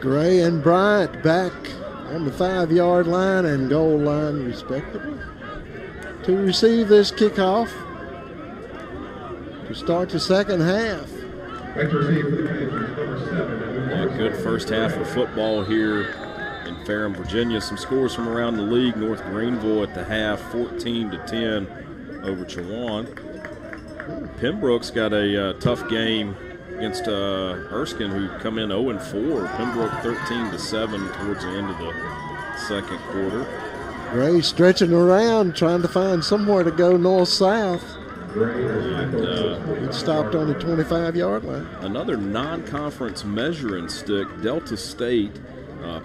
Gray and Bryant back on the 5-yard line and goal line, respectively, to receive this kickoff to start the second half. A good first half of football here in Ferrum, Virginia. Some scores from around the league. North Greenville at the half, 14-10 over Chowan. Pembroke's got a tough game against Erskine, who come in 0-4. Pembroke 13-7 towards the end of the second quarter. Gray stretching around, trying to find somewhere to go north-south. It stopped on the 25-yard line. Another non-conference measuring stick, Delta State,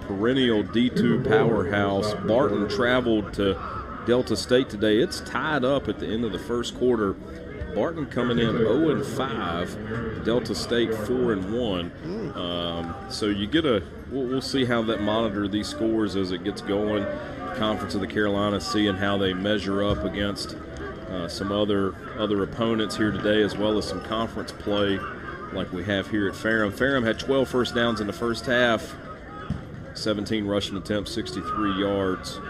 perennial D2 powerhouse. Barton traveled to Delta State today. It's tied up at the end of the first quarter. Barton coming in 0-5, Delta State 4-1. So you get we'll see how that monitor these scores as it gets going. Conference of the Carolinas, seeing how they measure up against some other opponents here today, as well as some conference play like we have here at Ferrum. Ferrum had 12 first downs in the first half, 17 rushing attempts, 63 yards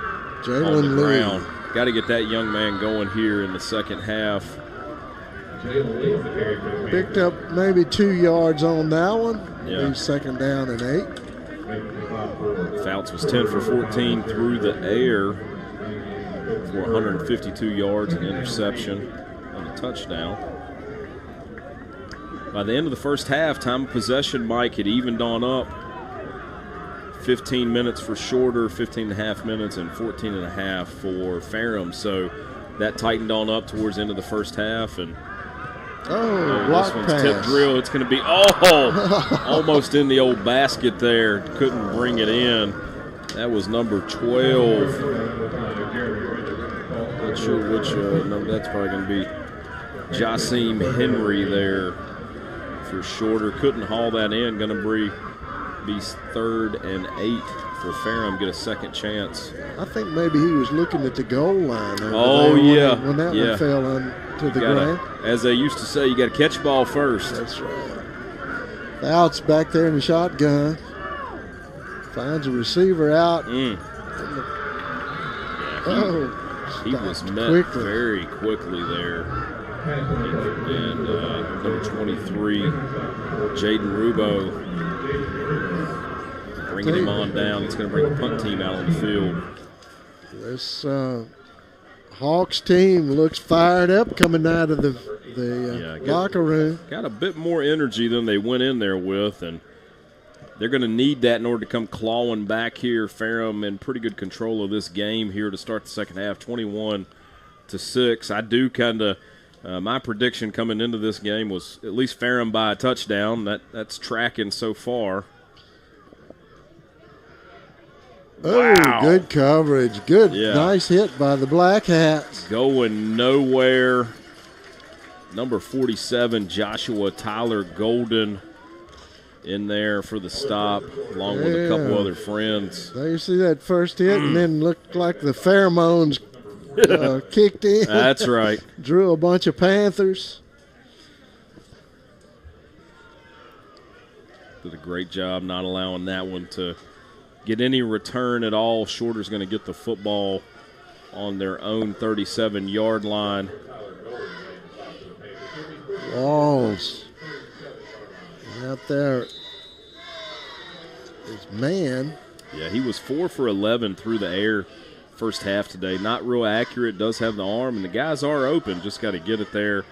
on the ground. Got to get that young man going here in the second half. Picked up maybe 2 yards on that one. Yeah. He's second down and 8. Fouts was 10 for 14 through the air for 152 yards, an interception, and a touchdown. By the end of the first half, time of possession, Mike, had evened on up. 15 minutes for Shorter, 15 and a half minutes, and 14 and a half for Ferrum. So that tightened on up towards the end of the first half. And block this one's pass. tip drill. It's going to be almost in the old basket there. Couldn't bring it in. That was number 12. Not sure which number. That's probably going to be Jasim Henry there for Shorter. Couldn't haul that in. Going to be 3rd and 8 for Ferrum. Get a second chance. I think maybe he was looking at the goal line. Oh, there yeah. When that one fell to the ground. As they used to say, you got to catch the ball first. That's right. Fouts back there in the shotgun. Finds a receiver out. He was met very quickly there. And number 23, Jaden Rubo, bringing him on down. It's going to bring the punt team out on the field. This Hawks team looks fired up coming out of the locker room. Got a bit more energy than they went in there with, and they're going to need that in order to come clawing back here. Ferrum in pretty good control of this game here to start the second half, 21-6. I do kind of my prediction coming into this game was at least Ferrum by a touchdown. That's tracking so far. Oh, wow. Good coverage. Good, nice hit by the Black Hats. Going nowhere. Number 47, Joshua Tyler Golden, in there for the stop, along with a couple other friends. There you see that first hit, and then looked like the pheromones kicked in. That's right. Drew a bunch of Panthers. Did a great job not allowing that one to get any return at all. Shorter's going to get the football on their own 37-yard line. Walls. Out there is man. Yeah, he was 4 for 11 through the air first half today. Not real accurate, does have the arm, and the guys are open. Just got to get it there.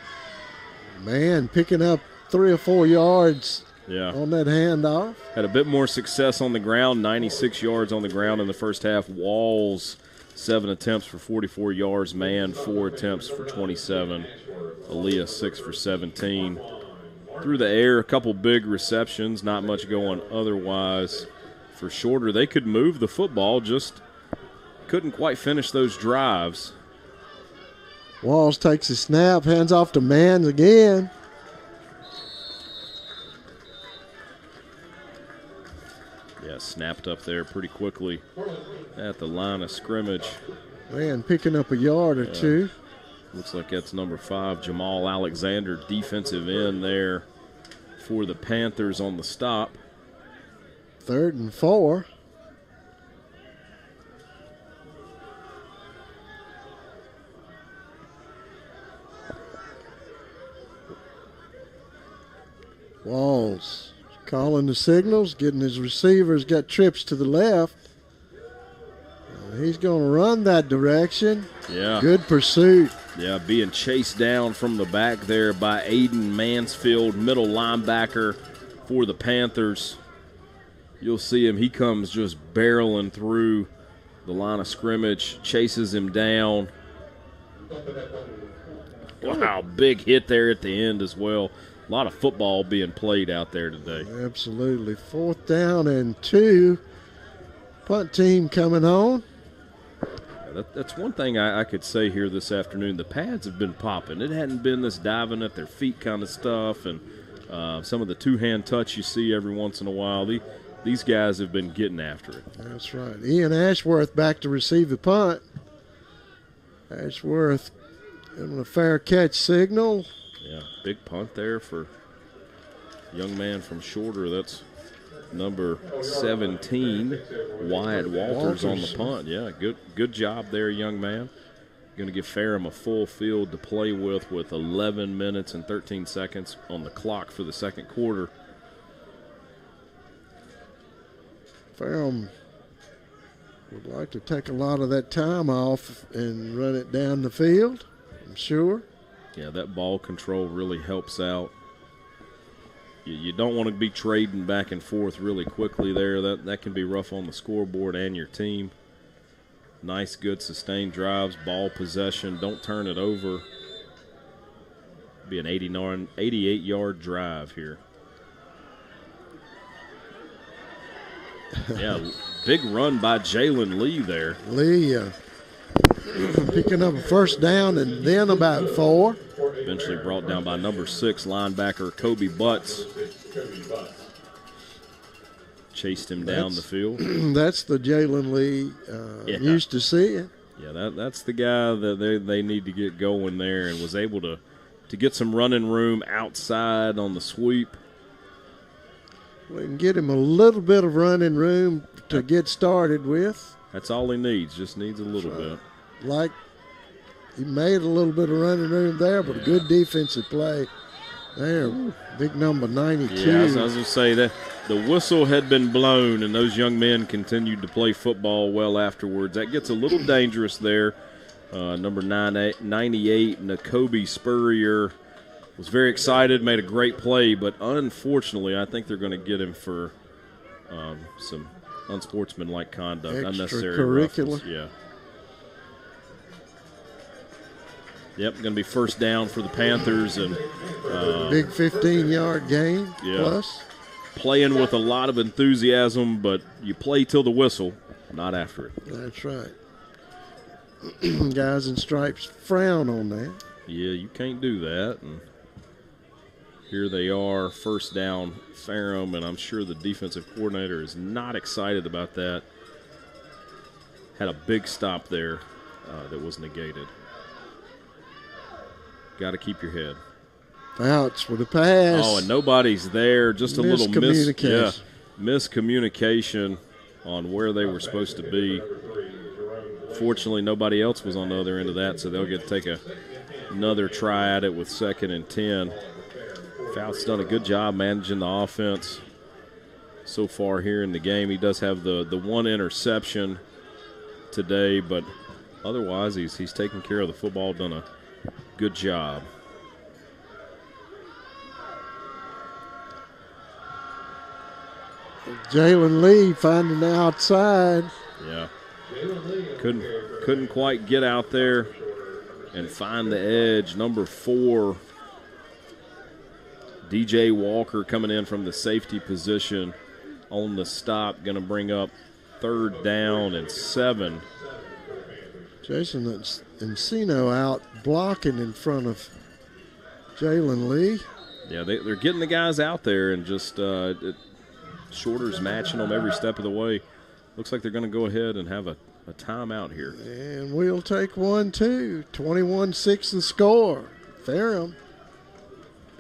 Man, picking up 3 or 4 yards on that handoff. Had a bit more success on the ground, 96 yards on the ground in the first half. Walls, 7 attempts for 44 yards. Man, 4 attempts for 27. Aaliyah, 6 for 17. Through the air, a couple big receptions, not much going otherwise for Shorter. They could move the football, just couldn't quite finish those drives. Walls takes a snap, hands off to Mans again. Yeah, snapped up there pretty quickly at the line of scrimmage. Man, picking up a yard or two. Looks like that's number 5, Jamal Alexander, defensive end there for the Panthers on the stop. 3rd and 4. Walls calling the signals, getting his receivers, got trips to the left. He's going to run that direction. Yeah. Good pursuit. Yeah, being chased down from the back there by Aiden Mansfield, middle linebacker for the Panthers. You'll see him. He comes just barreling through the line of scrimmage, chases him down. Wow, big hit there at the end as well. A lot of football being played out there today. Absolutely. 4th down and 2. Punt team coming on. That's one thing I could say here this afternoon. The pads have been popping. It hadn't been this diving at their feet kind of stuff, and some of the two-hand touch you see every once in a while. These guys have been getting after it. That's right. Ian Ashworth back to receive the punt. Ashworth giving a fair catch signal. Yeah, big punt there for young man from Shorter. That's number 17, Wyatt Walters on the punt. Yeah, good job there, young man. Going to give Ferrum a full field to play with 11 minutes and 13 seconds on the clock for the second quarter. Ferrum would like to take a lot of that time off and run it down the field, I'm sure. Yeah, that ball control really helps out. You don't want to be trading back and forth really quickly there. That can be rough on the scoreboard and your team. Nice, good, sustained drives, ball possession. Don't turn it over. Be an 88-yard drive here. Yeah, big run by Jalen Lee there. Lee picking up a 1st down and then about 4. Eventually brought down by number 6 linebacker Kobe Butts. Chased him down the field. That's the Jalen Lee used to seeing. Yeah, that's the guy that they need to get going there, and was able to get some running room outside on the sweep. We can get him a little bit of running room to get started with. That's all he needs, just needs a little bit. Like he made a little bit of running room there, but a good defensive play there. Big number 92. Yeah, I was going to say that the whistle had been blown, and those young men continued to play football well afterwards. That gets a little dangerous there. Number 98, Nakobe Spurrier, was very excited, made a great play, but unfortunately I think they're going to get him for some unsportsmanlike conduct, unnecessary roughness. Yeah. Yep, going to be 1st down for the Panthers. And big 15-yard gain plus. Playing with a lot of enthusiasm, but you play till the whistle, not after it. That's right. Guys in stripes frown on that. Yeah, you can't do that. And here they are, 1st down, Ferrum, and I'm sure the defensive coordinator is not excited about that. Had a big stop there that was negated. Got to keep your head. Ouch with a pass. Oh, and nobody's there. Just a little miscommunication on where they were supposed to be. Fortunately, nobody else was on the other end of that, so they'll get to take another try at it with 2nd and 10. Fout's done a good job managing the offense so far here in the game. He does have the one interception today, but otherwise he's taking care of the football, done a good job. Jalen Lee finding the outside. Yeah. Couldn't quite get out there and find the edge. Number 4, DJ Walker coming in from the safety position on the stop. Going to bring up 3rd down and 7. Jason Encino out blocking in front of Jalen Lee. Yeah, they're getting the guys out there, and just Shorter's matching them every step of the way. Looks like they're going to go ahead and have a timeout here. And we'll take one, too. 21-6 the score. Ferrum.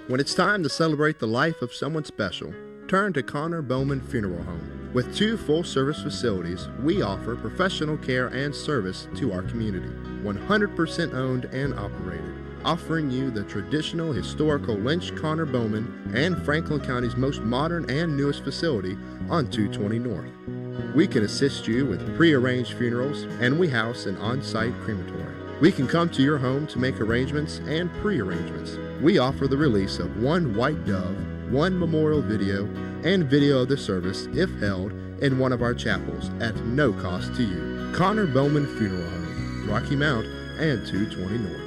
When it's time to celebrate the life of someone special, turn to Connor Bowman Funeral Home. With 2 full-service facilities, we offer professional care and service to our community. 100% owned and operated, offering you the traditional historical Lynch, Connor, Bowman, and Franklin County's most modern and newest facility on 220 North. We can assist you with pre-arranged funerals, and we house an on-site crematory. We can come to your home to make arrangements and pre-arrangements. We offer the release of 1 white dove, 1 memorial video, and video of the service if held in one of our chapels at no cost to you. Connor Bowman Funeral Home, Rocky Mount and 220 North.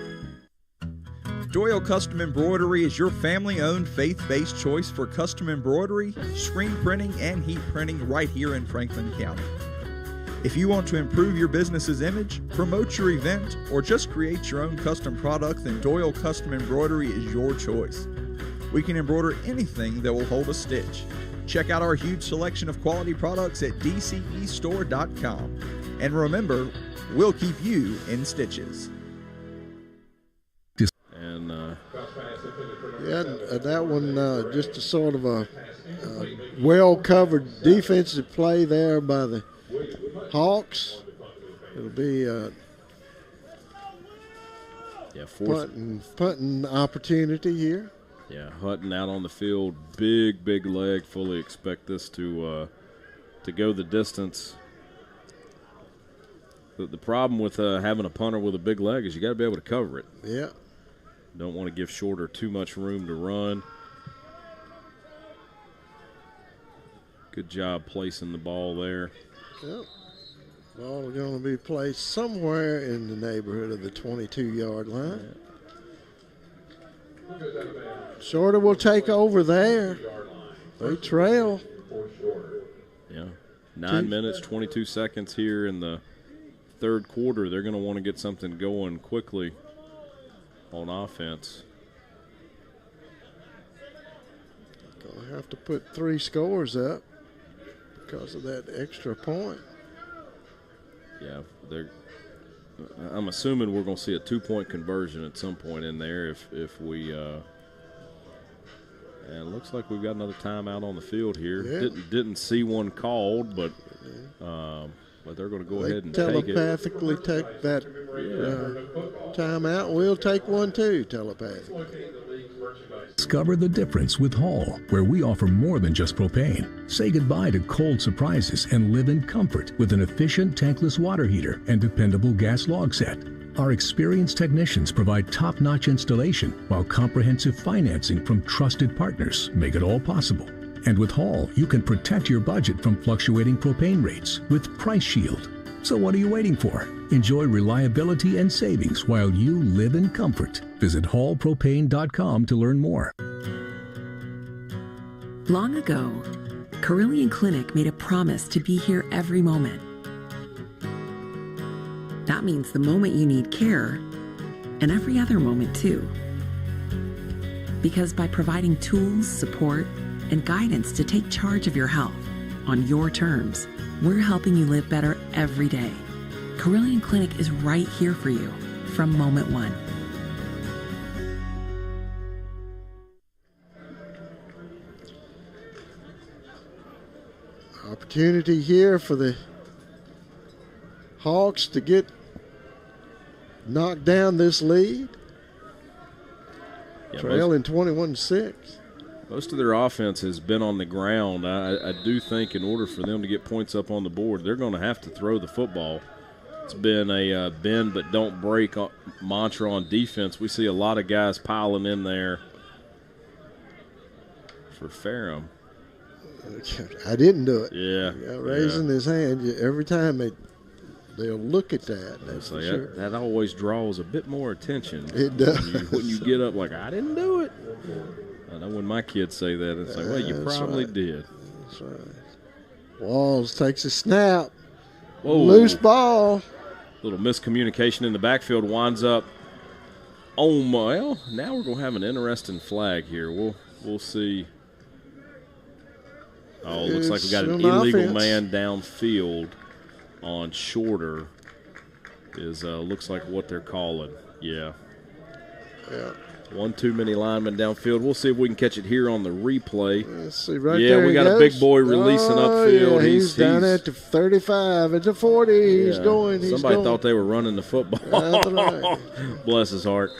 Doyle Custom Embroidery is your family-owned, faith-based choice for custom embroidery, screen printing, and heat printing right here in Franklin County. If you want to improve your business's image, promote your event, or just create your own custom product, then Doyle Custom Embroidery is your choice. We can embroider anything that will hold a stitch. Check out our huge selection of quality products at dcestore.com. And remember, we'll keep you in stitches. And that one just a sort of a well-covered defensive play there by the Hawks. It'll be punting opportunity here. Yeah, Hutton out on the field, big leg. Fully expect this to go the distance. The problem with having a punter with a big leg is you got to be able to cover it. Yeah. Don't want to give Shorter too much room to run. Good job placing the ball there. Yep. Ball is going to be placed somewhere in the neighborhood of the 22-yard line. Shorter will take over there. They trail. Yeah. 9 minutes, 22 seconds here in the third quarter. They're going to want to get something going quickly on offense. Going to have to put 3 scores up because of that extra point. Yeah, I'm assuming we're going to see a 2-point conversion at some point in there if we and it looks like we've got another timeout on the field here. Yeah. Didn't see one called, but they're going to go ahead and take it. Telepathically take that timeout. We'll take one too, telepathically. Discover the difference with Hall, where we offer more than just propane. Say goodbye to cold surprises and live in comfort with an efficient tankless water heater and dependable gas log set. Our experienced technicians provide top-notch installation, while comprehensive financing from trusted partners make it all possible. And with Hall, you can protect your budget from fluctuating propane rates with Price Shield. So what are you waiting for? Enjoy reliability and savings while you live in comfort. Visit hallpropane.com to learn more. Long ago, Carillion Clinic made a promise to be here every moment. That means the moment you need care, and every other moment too. Because by providing tools, support, and guidance to take charge of your health on your terms, we're helping you live better every day. Carillion Clinic is right here for you from moment one. Opportunity here for the Hawks to knock down this lead. Yeah, trailing 21-6. Most of their offense has been on the ground. I do think in order for them to get points up on the board, they're going to have to throw the football. It's been a bend but don't break mantra on defense. We see a lot of guys piling in there for Ferrum. I didn't do it. Yeah. Raising his hand every time they'll look at that. That's for sure. That always draws a bit more attention. It does. When you get up like, I didn't do it. I know when my kids say that, it's like, well, you probably did. That's right. Walls takes a snap. Whoa. Loose ball. Little miscommunication in the backfield winds up. Oh, well, now we're going to have an interesting flag here. We'll see. Oh, looks like we got an illegal man downfield on Shorter. Looks like what they're calling. Yeah. One too many linemen downfield. We'll see if we can catch it here on the replay. Let's see, right yeah, there we got a big boy releasing upfield. Yeah, he's down at the 35, at the 40. Yeah, he's going. Somebody thought they were running the football. That's right. Bless his heart.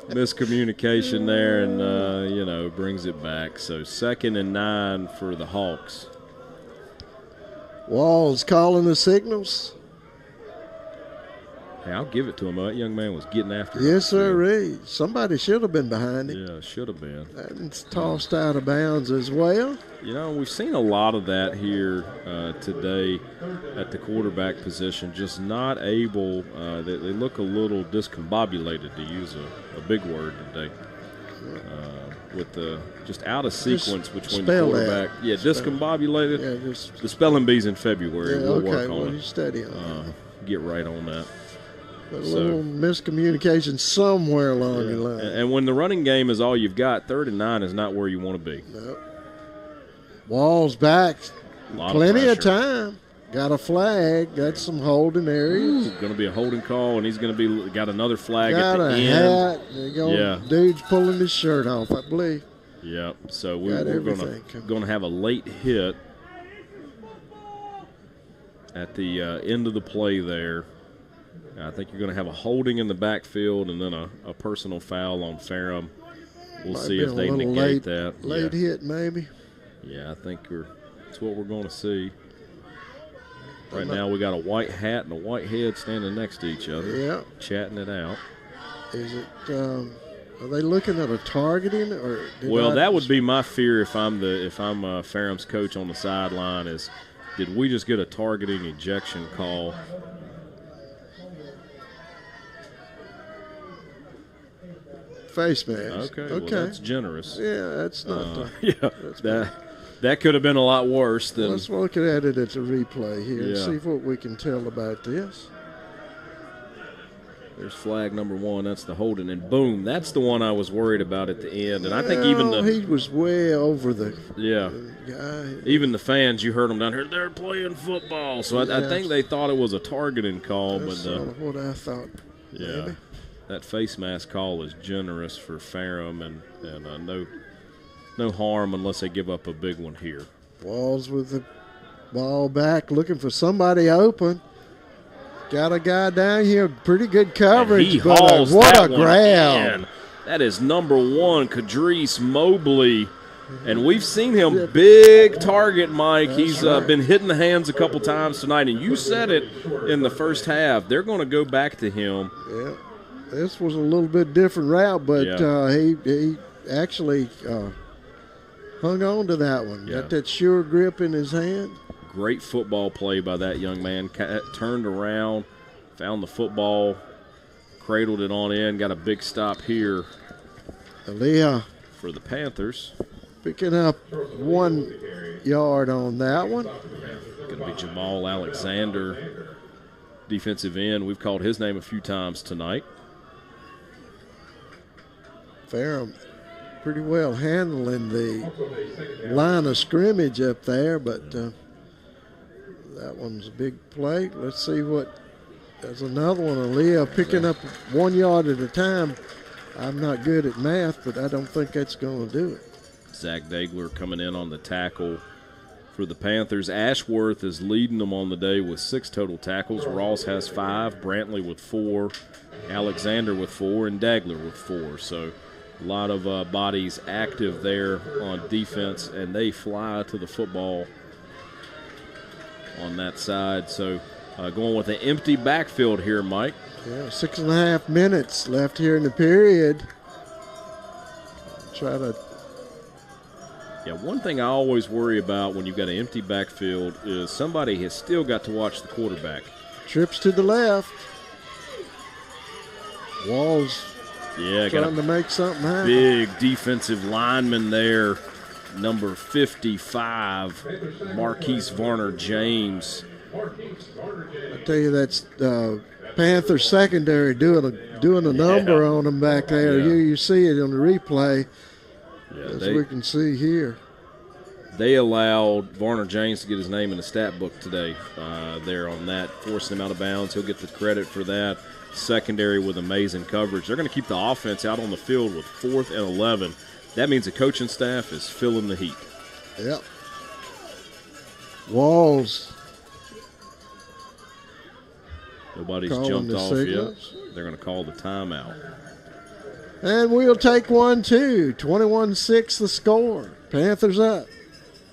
Miscommunication there, and brings it back. So 2nd and 9 for the Hawks. Walls calling the signals. Hey, I'll give it to him. That young man was getting after it. Yes, sir. Somebody should have been behind him. Yeah, should have been. And tossed out of bounds as well. We've seen a lot of that here today at the quarterback position. Just not able. They look a little discombobulated, to use a big word today. With the just out of sequence between the quarterback. Yeah, discombobulated. Yeah, the spelling bee's in February. Yeah, we'll okay, work on well, it. You study on that. Get right on that. A little miscommunication somewhere along the line. And when the running game is all you've got, 3rd and 9 is not where you want to be. Nope. Walls back. Plenty of time. Got a flag. Got some holding areas. Going to be a holding call, and he's going to got another flag got at the end. Hat. Dude's pulling his shirt off, I believe. Yep. So we're going to have a late hit at the end of the play there. I think you're going to have a holding in the backfield and then a personal foul on Ferrum. We'll see if they negate that. Late hit, maybe. Yeah, I think that's what we're going to see. Right now we got a white hat and a white head standing next to each other. Yeah. Chatting it out. Is it are they looking at a targeting or that would be my fear if I'm Ferrum's coach on the sideline is did we just get a targeting ejection call? Face mask. Okay. Well, that's generous. Yeah, that's not. That could have been a lot worse than. Let's look at it at the replay here and Yeah. see what we can tell about this. There's flag number 1. That's the holding, and boom, that's the one I was worried about at the end. And I think even he was way over the guy. Even the fans, you heard them down here. They're playing football, so I think they thought it was a targeting call. That's sort of what I thought. Yeah. Maybe. That face mask call is generous for Ferrum, and no harm unless they give up a big one here. Walls with the ball back, looking for somebody open. Got a guy down here, pretty good coverage. And he hauls what that a grab. in. That is number 1, Kadrees Mobley. And we've seen him big target, Mike. He's been hitting the hands a couple times tonight. And you said it in the first half. They're going to go back to him. Yeah. This was a little bit different route, but he actually hung on to that one. Yeah. Got that sure grip in his hand. Great football play by that young man. Turned around, found the football, cradled it on in, got a big stop here Aaliyah for the Panthers. Picking up 1 yard on that one. Going to be Jamal Alexander, defensive end. We've called his name a few times tonight. Ferrum pretty well handling the line of scrimmage up there, but that one's a big play. Let's see what. There's another one. Aaliyah picking up 1 yard at a time. I'm not good at math, but I don't think that's going to do it. Zach Dagler coming in on the tackle for the Panthers. Ashworth is leading them on the day with 6 total tackles. Ross has 5, Brantley with 4, Alexander with 4, and Dagler with 4. So a lot of bodies active there on defense, and they fly to the football on that side. So going with an empty backfield here, Mike. Yeah, 6.5 minutes left here in the period. Try to. Yeah, one thing I always worry about when you've got an empty backfield is somebody has still got to watch the quarterback. Trips to the left. Walls trying to make something happen. Big defensive lineman there, number 55, Marquise Varner James. I tell you, that's Panther secondary doing a number on them back there. Yeah. You see it on the replay, Yeah, as we can see here. they allowed Varner James to get his name in the stat book today there on that, forcing him out of bounds. He'll get the credit for that. Secondary with amazing coverage. They're going to keep the offense out on the field with 4th and 11. That means the coaching staff is feeling the heat. Yep. Walls. Nobody's Calling jumped the off signals. yet. They're going to call the timeout. And we'll take one, too. 21-6 the score. Panthers up.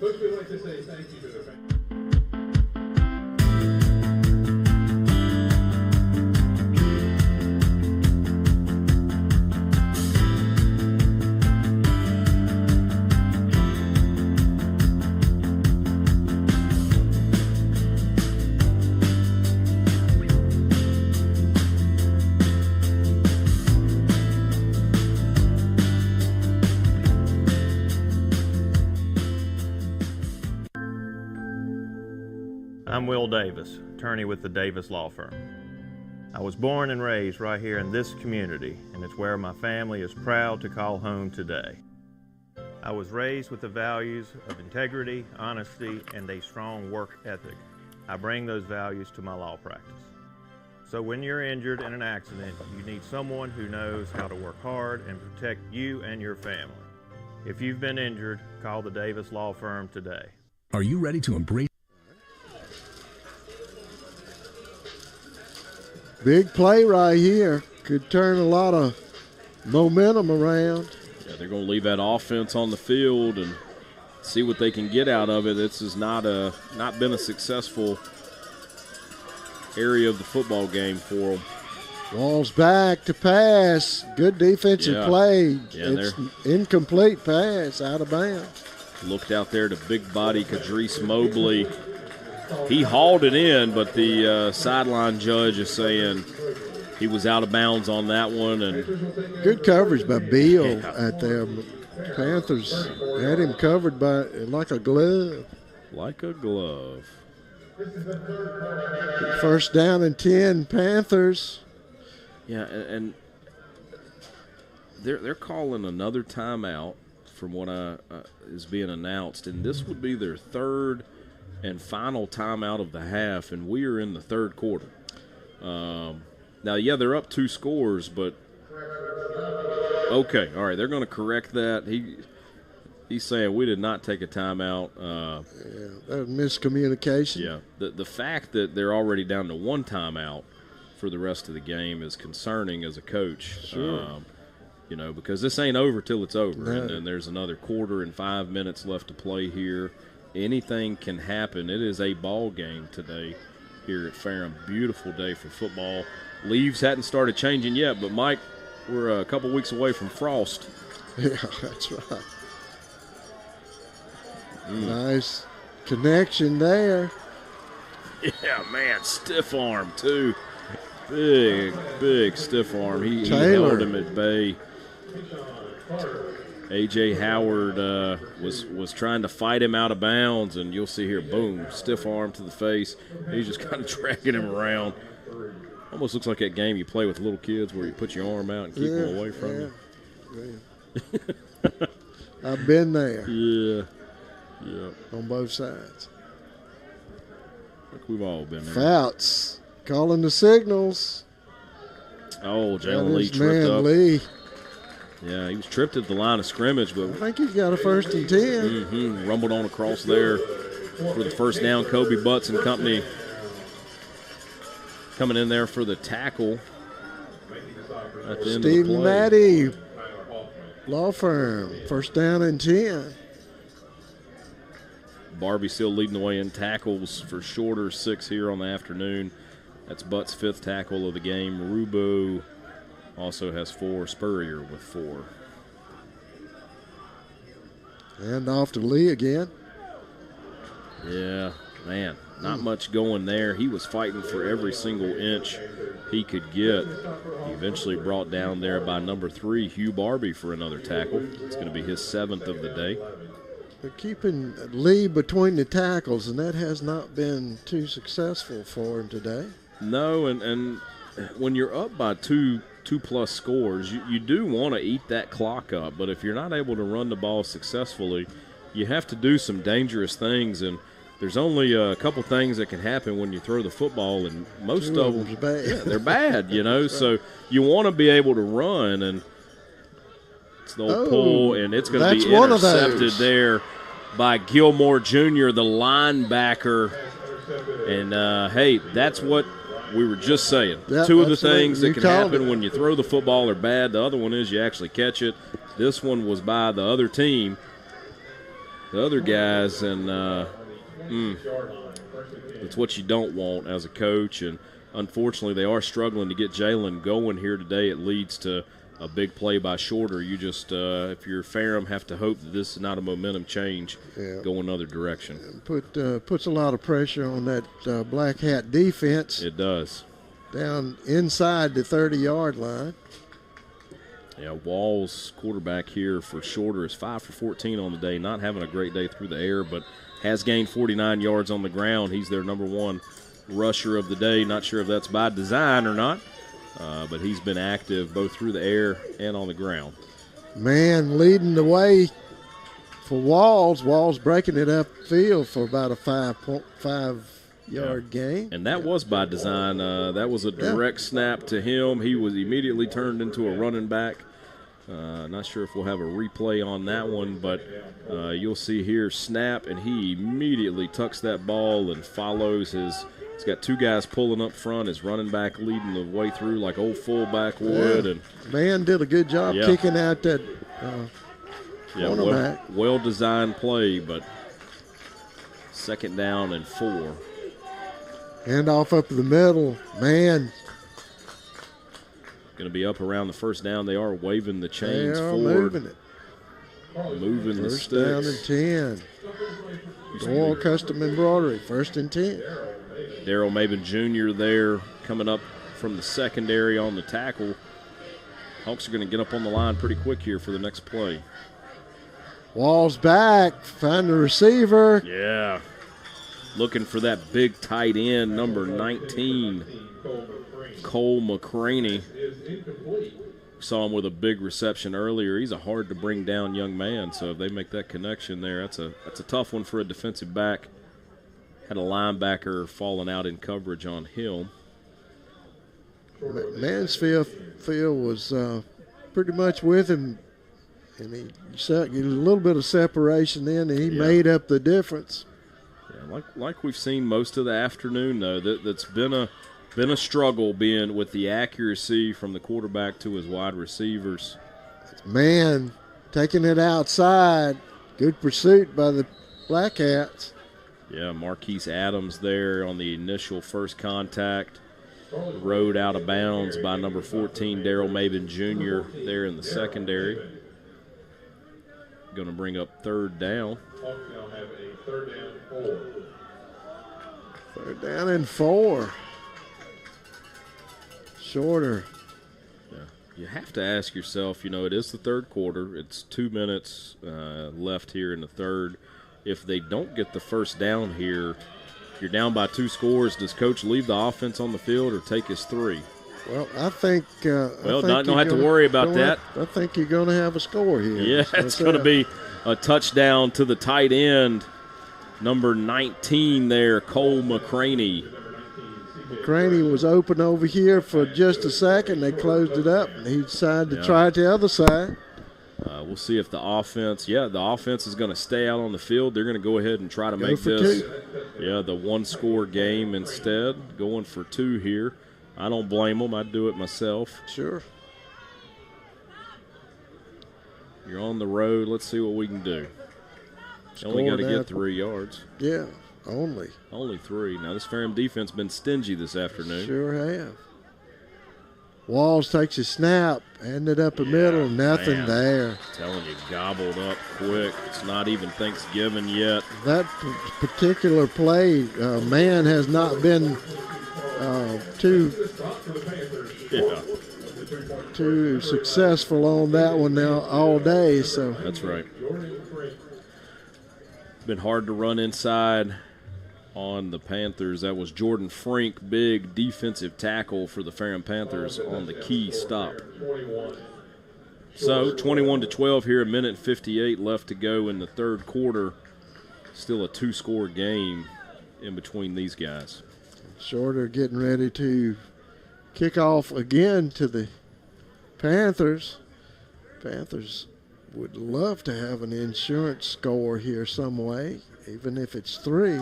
Coach, we'd like to say thank you to the fans. I'm Will Davis, attorney with the Davis Law Firm. I was born and raised right here in this community, and it's where my family is proud to call home today. I was raised with the values of integrity, honesty, and a strong work ethic. I bring those values to my law practice. So when you're injured in an accident, you need someone who knows how to work hard and protect you and your family. If you've been injured, call the Davis Law Firm today. Are you ready to embrace? Big play right here. Could turn a lot of momentum around. Yeah, they're going to leave that offense on the field and see what they can get out of it. This has not been a successful area of the football game for them. Walls back to pass. Good defensive play. Yeah, it's incomplete pass, out of bounds. Looked out there to big body Kadrice Mobley. He hauled it in, but the sideline judge is saying he was out of bounds on that one. And good coverage by Beal at them. Panthers had him covered by like a glove. Like a glove. First down and 10, Panthers. Yeah, and they're calling another timeout from what is being announced, and this would be their third and final timeout of the half, and we are in the third quarter. Now, yeah, they're up 2 scores, but okay, all right, they're going to correct that. He's saying we did not take a timeout. That was miscommunication. Yeah, the fact that they're already down to 1 timeout for the rest of the game is concerning as a coach. Sure. Because this ain't over till it's over, No. and then there's another quarter and 5 minutes left to play here. Anything can happen. It is a ball game today here at Ferrum. Beautiful day for football. Leaves hadn't started changing yet, but Mike, we're a couple weeks away from frost. Yeah, that's right. Nice connection there. Yeah, man, stiff arm too. Big stiff arm. He held him at bay. A.J. Howard was trying to fight him out of bounds, and you'll see here, boom, stiff arm to the face. He's just kind of dragging him around. Almost looks like that game you play with little kids where you put your arm out and keep them away from you. Yeah. I've been there. Yeah. On both sides. Like we've all been there. Fouts calling the signals. Oh, Jalen Lee tripped man up. Lee. Yeah, he was tripped at the line of scrimmage, but I think he's got a 1st and 10. Rumbled on across there for the first down. Kobe Butts and company coming in there for the tackle at the end Steve of the play. Matty, law firm, 1st down and 10. Barbie still leading the way in tackles for shorter, 6 here on the afternoon. That's Butts' 5th tackle of the game. Rubo also has 4. Spurrier with 4. And off to Lee again. Yeah, man, not much going there. He was fighting for every single inch he could get. He eventually brought down there by number 3, Hugh Barbie, for another tackle. It's going to be his 7th of the day. They're keeping Lee between the tackles, and that has not been too successful for him today. No, and when you're up by two-plus scores, you do want to eat that clock up. But if you're not able to run the ball successfully, you have to do some dangerous things, and there's only a couple things that can happen when you throw the football, and most of them bad. Yeah, they're bad, you know. So you want to be able to run, and it's the old pull, and it's going to be intercepted there by Gilmore Jr., the linebacker. And, hey, that's what we were just saying. Yep, Two of the things that can happen it. when you throw the football are bad. The other one is you actually catch it. This one was by the other team, the other guys, and it's what you don't want as a coach. And unfortunately, they are struggling to get Jalen going here today. It leads to a big play by Shorter. You just, if you're Ferrum, have to hope that this is not a momentum change going another direction. Puts a lot of pressure on that Black Hat defense. It does. Down inside the 30-yard line. Yeah, Walls, quarterback here for Shorter, is 5 for 14 on the day. Not having a great day through the air, but has gained 49 yards on the ground. He's their number one rusher of the day. Not sure if that's by design or not, but he's been active both through the air and on the ground. Man leading the way for Walls. Walls breaking it upfield for about a 5-yard gain. And that was by design. That was a direct snap to him. He was immediately turned into a running back. Not sure if we'll have a replay on that one, but you'll see here snap, and he immediately tucks that ball and follows his. He's got two guys pulling up front. His running back leading the way through like old fullback would. Yeah. And man did a good job kicking out that cornerback. Well-designed play, but second down and 4. Hand off up the middle. Man. Going to be up around the first down. They are waving the chains they are forward. Moving it. Moving the sticks. First down and 10. Doyle Custom Embroidery, 1st and 10. Daryl Maben Jr. there coming up from the secondary on the tackle. Hawks are going to get up on the line pretty quick here for the next play. Walls back. Find the receiver. Yeah. Looking for that big tight end, number 19, Cole McCraney. Saw him with a big reception earlier. He's a hard to bring down young man, so if they make that connection there, that's a tough one for a defensive back. Had a linebacker falling out in coverage on him. Mansfield was pretty much with him, and he get a little bit of separation then, and he made up the difference. Yeah, like we've seen most of the afternoon, though, that's been a struggle being with the accuracy from the quarterback to his wide receivers. Man, taking it outside. Good pursuit by the Black Hats. Yeah, Marquise Adams there on the initial first contact. Rode out of bounds by number 14, Daryl Maben Jr. there in the secondary. Going to bring up third down. Third down and 4. Shorter. Yeah. You have to ask yourself, it is the third quarter. It's 2 minutes left here in the third. If they don't get the first down here, you're down by 2 scores. Does Coach leave the offense on the field or take his 3? Well, I think. Don't have to worry about that. I think you're going to have a score here. Yeah, it's going to be a touchdown to the tight end, number 19 there, Cole McCraney. McCraney was open over here for just a second. They closed it up, and he decided to try it the other side. We'll see if the offense is going to stay out on the field. They're going to go ahead and try to make this, the 1-score game instead. Going for 2 here. I don't blame them. I'd do it myself. Sure. You're on the road. Let's see what we can do. Only got to get 3 yards. Yeah, only. Only 3. Now, this Ferrum defense been stingy this afternoon. Sure have. Walls takes a snap, ended up the middle, nothing there. I'm telling you, gobbled up quick. It's not even Thanksgiving yet. That particular play, man has not been too successful on that one now all day. So that's right. Been hard to run inside on the Panthers. That was Jordan Frink, big defensive tackle for the Ferrum Panthers on the key stop. So 21-12 here, a minute and 58 left to go in the third quarter. Still a two-score game in between these guys. Shorter getting ready to kick off again to the Panthers. Panthers would love to have an insurance score here some way, even if it's 3.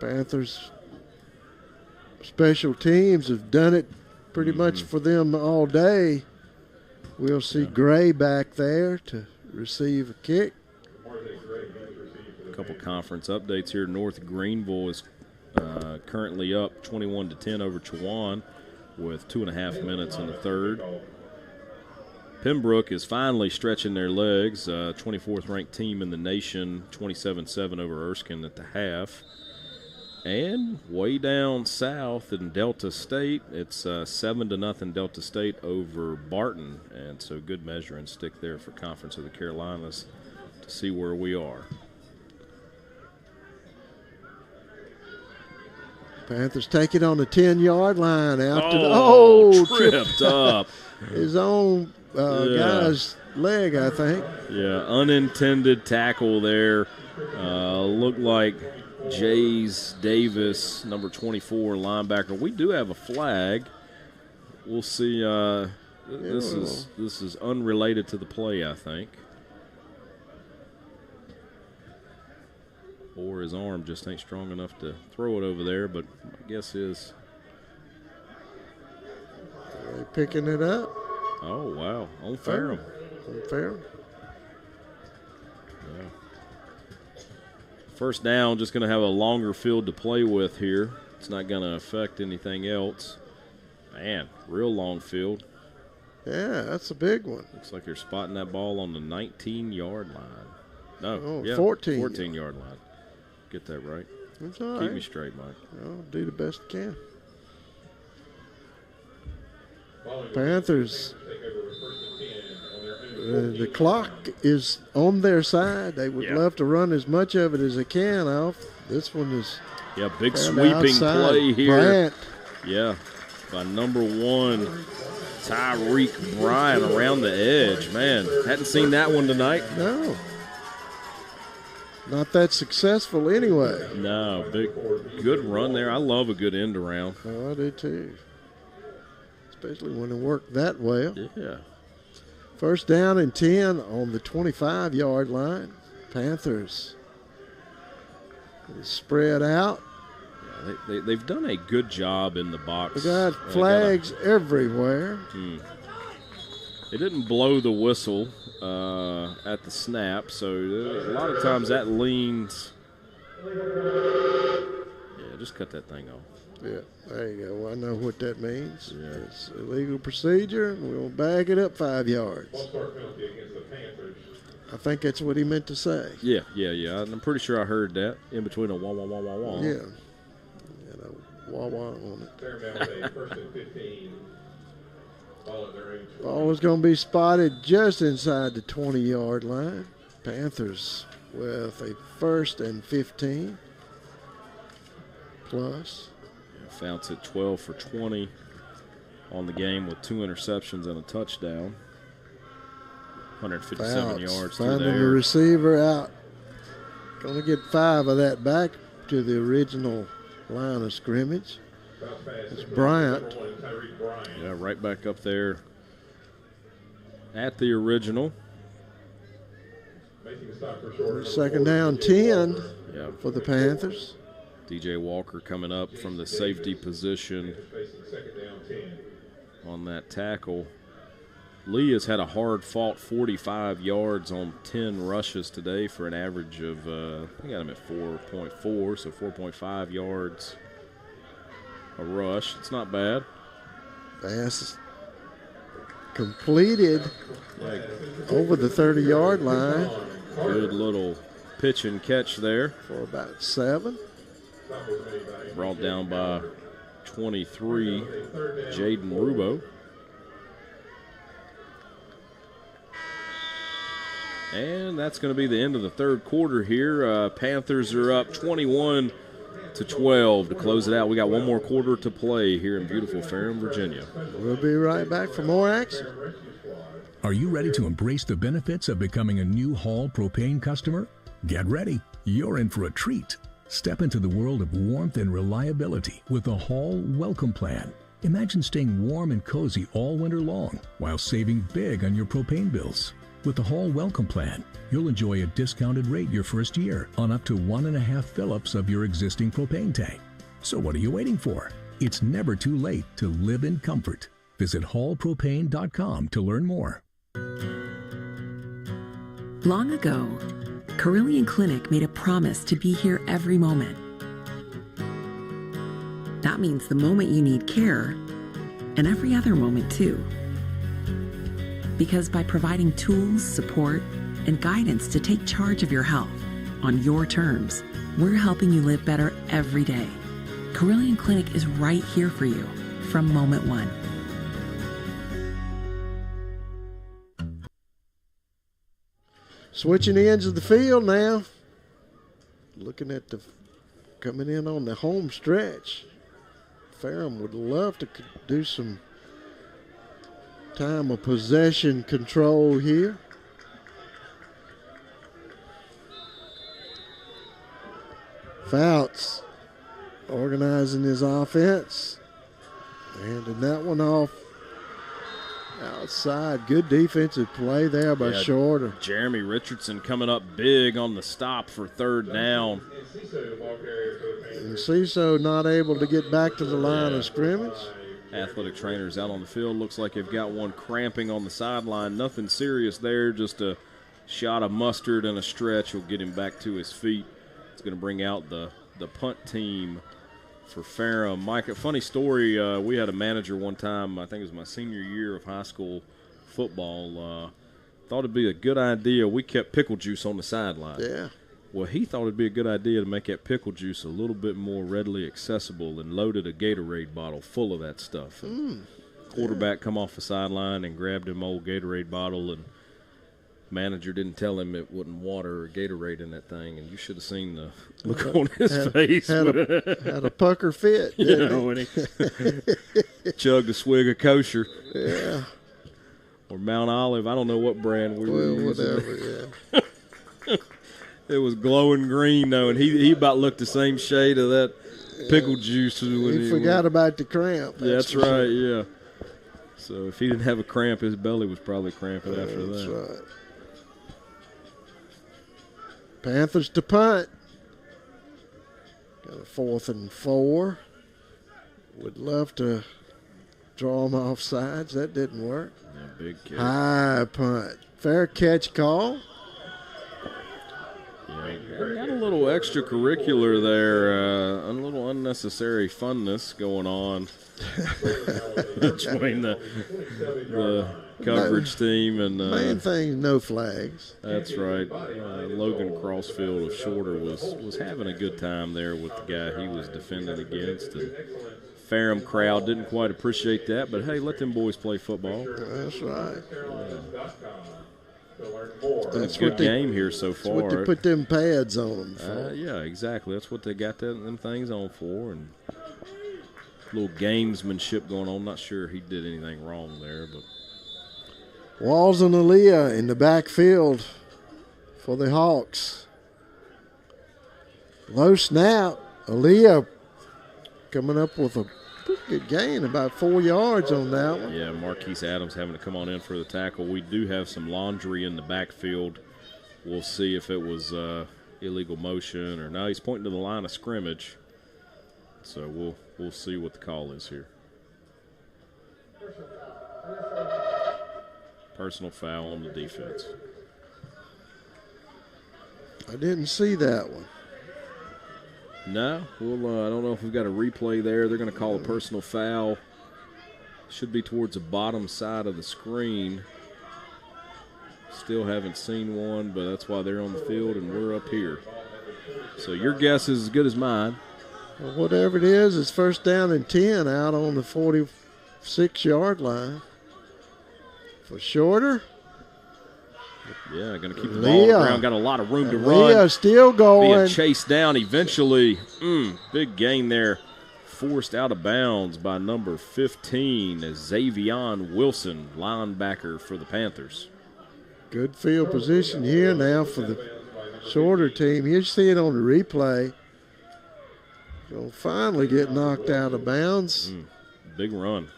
Panthers special teams have done it pretty much for them all day. We'll see Gray back there to receive a kick. A couple conference updates here. North Greenville is currently up 21-10 over Chowan with 2.5 minutes in the third. Pembroke is finally stretching their legs. 24th ranked team in the nation, 27-7 over Erskine at the half. And way down south in Delta State, it's 7-0 Delta State over Barton. And so good measuring stick there for Conference of the Carolinas to see where we are. Panthers take it on the 10-yard line after tripped up. His own guy's leg, I think. Yeah, unintended tackle there. Looked like Jays Davis, number 24 linebacker. We do have a flag. We'll see. This is unrelated to the play, I think. Or his arm just ain't strong enough to throw it over there, but my guess is. Are they picking it up? Oh, wow. On Ferrum. On Ferrum. Yeah. First down, just going to have a longer field to play with here. It's not going to affect anything else. Man, real long field. Yeah, that's a big one. Looks like they're spotting that ball on the 19-yard line. No, 14-yard line. Get that right. That's all right. Keep me straight, Mike. I'll do the best I can. Panthers, the clock is on their side. They would love to run as much of it as they can off. This one is big sweeping play here. Bryant. Yeah, by number 1, Tyreek Bryant around the edge. Man, hadn't seen that one tonight. No. Not that successful anyway. No, good run there. I love a good end around. Oh, I do too. Especially when it worked that well. Yeah. First down and 10 on the 25-yard line. Panthers spread out. Yeah, they've done a good job in the box. They got flags everywhere. They didn't blow the whistle at the snap, so a lot of times that leans. Yeah, just cut that thing off. Yeah, there you go. I know what that means. Yeah. It's a legal procedure. We'll bag it up 5 yards. I think that's what he meant to say. Yeah. I'm pretty sure I heard that in between a wah, wah, wah, wah, wah. Yeah. And a wah, wah on it. Ball is going to be spotted just inside the 20-yard line. Panthers with a 1st and 15 plus. Founts at 12 for 20 on the game with 2 interceptions and a touchdown. 157 yards through finding there. the receiver out. Going to get 5 of that back to the original line of scrimmage. It's Bryant. Yeah, right back up there at the original. Second down 10 for the Panthers. DJ Walker coming up from the safety position on that tackle. Lee has had a hard-fought 45 yards on 10 rushes today for an average of, I got him at 4.4, so 4.5 yards a rush. It's not bad. Pass completed over the 30-yard line. Good little pitch and catch there. For about 7. Brought down by 23, Jaden Rubo. And that's going to be the end of the third quarter here. Panthers are up 21 12 to close it out. We got one more quarter to play here in beautiful Ferrum, Virginia. We'll be right back for more action. Are you ready to embrace the benefits of becoming a new Hall propane customer? Get ready. You're in for a treat. Step into the world of warmth and reliability with the Hall Welcome Plan. Imagine staying warm and cozy all winter long while saving big on your propane bills. With the Hall Welcome Plan, you'll enjoy a discounted rate your first year on up to 1.5 fill-ups of your existing propane tank. So what are you waiting for? It's never too late to live in comfort. Visit hallpropane.com to learn more. Long ago, Carillion Clinic made a promise to be here every moment. That means the moment you need care, and every other moment too. Because by providing tools, support, and guidance to take charge of your health on your terms, we're helping you live better every day. Carillion Clinic is right here for you from moment one. Switching ends of the field now. Looking at the coming in on the home stretch. Ferrum would love to do some time of possession control here. Fouts organizing his offense. Handing that one off outside. Good defensive play there by Shorter. Jeremy Richardson coming up big on the stop for third down. And Ciso not able to get back to the line of scrimmage. Athletic trainers out on the field. Looks like they've got one cramping on the sideline. Nothing serious there, just a shot of mustard and a stretch will get him back to his feet. It's going to bring out the punt team for Ferrum. Mike, a funny story, we had a manager one time, I think it was my senior year of high school football, thought it'd be a good idea. We kept pickle juice on the sideline. Yeah. Well, he thought it'd be a good idea to make that pickle juice a little bit more readily accessible and loaded a Gatorade bottle full of that stuff. Quarterback come off the sideline and grabbed him old Gatorade bottle, and manager didn't tell him it wasn't water or Gatorade in that thing, and you should have seen the look on his face. Had a pucker fit. You know, when he chugged a swig of kosher. Yeah. Or Mount Olive. I don't know what brand we were using. Whatever, yeah. It was glowing green, though, and he about looked the same shade of that pickle juice. When he forgot about the cramp. That's right, yeah. So if he didn't have a cramp, his belly was probably cramping after that. That's right. Panthers to punt. Got a 4th and 4. Would love to draw them off sides. That didn't work. Yeah, big kick. High punt. Fair catch call. Yeah, got a little extracurricular there, a little unnecessary funness going on between the coverage team and main thing, no flags. That's right. Logan Crossfield of Shorter was having a good time there with the guy he was defending against, and Ferrum crowd didn't quite appreciate that, but hey, let them boys play football. That's right. It's been a good game here so far. That's what they put them pads on them for. Yeah, exactly. That's what they got them things on for, and a little gamesmanship going on. Not sure he did anything wrong there, but Walls and Aaliyah in the backfield for the Hawks. Low snap. Aaliyah coming up with a pretty good gain, about 4 yards on that one. Yeah, Marquise Adams having to come on in for the tackle. We do have some laundry in the backfield. We'll see if it was illegal motion or no. He's pointing to the line of scrimmage, so we'll see what the call is here. Personal foul on the defense. I didn't see that one. No, I don't know if we've got a replay there. They're going to call a personal foul. Should be towards the bottom side of the screen. Still haven't seen one, but that's why they're on the field and we're up here. So your guess is as good as mine. Well, whatever it is, it's 1st down and 10 out on the 46-yard line. For Shorter, Yeah, going to keep the ball on the ground. Got a lot of room to run. Leah still going. Being chased down eventually. Big gain there. Forced out of bounds by number 15, Xavion Wilson, linebacker for the Panthers. Good field position here now for the shorter team. You see it on the replay. He'll finally get knocked out of bounds. Big run.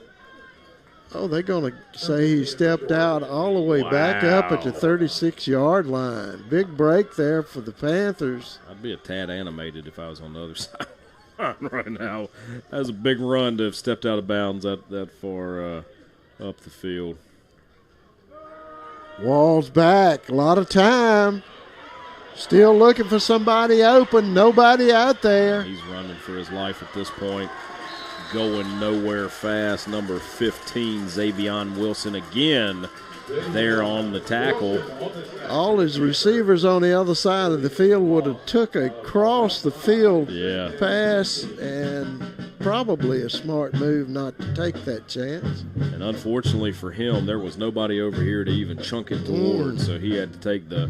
Oh, they're going to say he stepped out all the way back up at the 36-yard line. Big break there for the Panthers. I'd be a tad animated if I was on the other side right now. That was a big run to have stepped out of bounds that far up the field. Walls back. A lot of time. Still looking for somebody open. Nobody out there. He's running for his life at this point. Going nowhere fast. Number 15, Xavion Wilson again there on the tackle. All his receivers on the other side of the field would have took a cross the field pass, and probably a smart move not to take that chance. And unfortunately for him, there was nobody over here to even chunk it toward, so he had to take the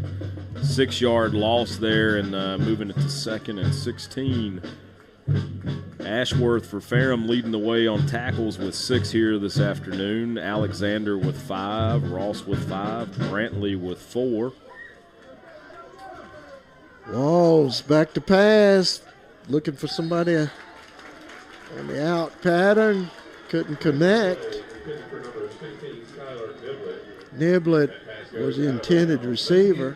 6-yard loss there and moving it to 2nd and 16. Ashworth for Ferrum leading the way on tackles with 6 here this afternoon. Alexander with 5, Ross with 5, Brantley with 4. Walls back to pass. Looking for somebody on the out pattern. Couldn't connect. Niblett was the intended receiver.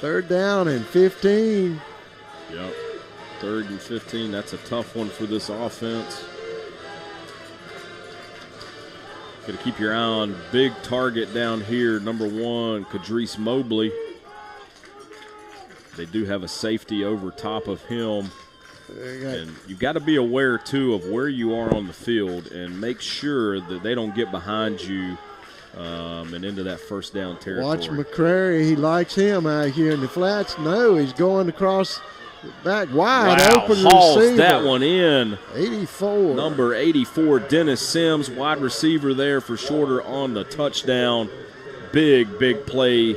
3rd down and 15. Yep, 3rd and 15. That's a tough one for this offense. Got to keep your eye on big target down here. Number 1, Kadreese Mobley. They do have a safety over top of him. And you've got to be aware, too, of where you are on the field and make sure that they don't get behind you and into that 1st down territory. Watch McCrary. He likes him out here in the flats. No, he's going across back wide open hauls receiver. That one in. 84. Number 84, Dennis Sims, wide receiver there for Shorter on the touchdown. Big, big play.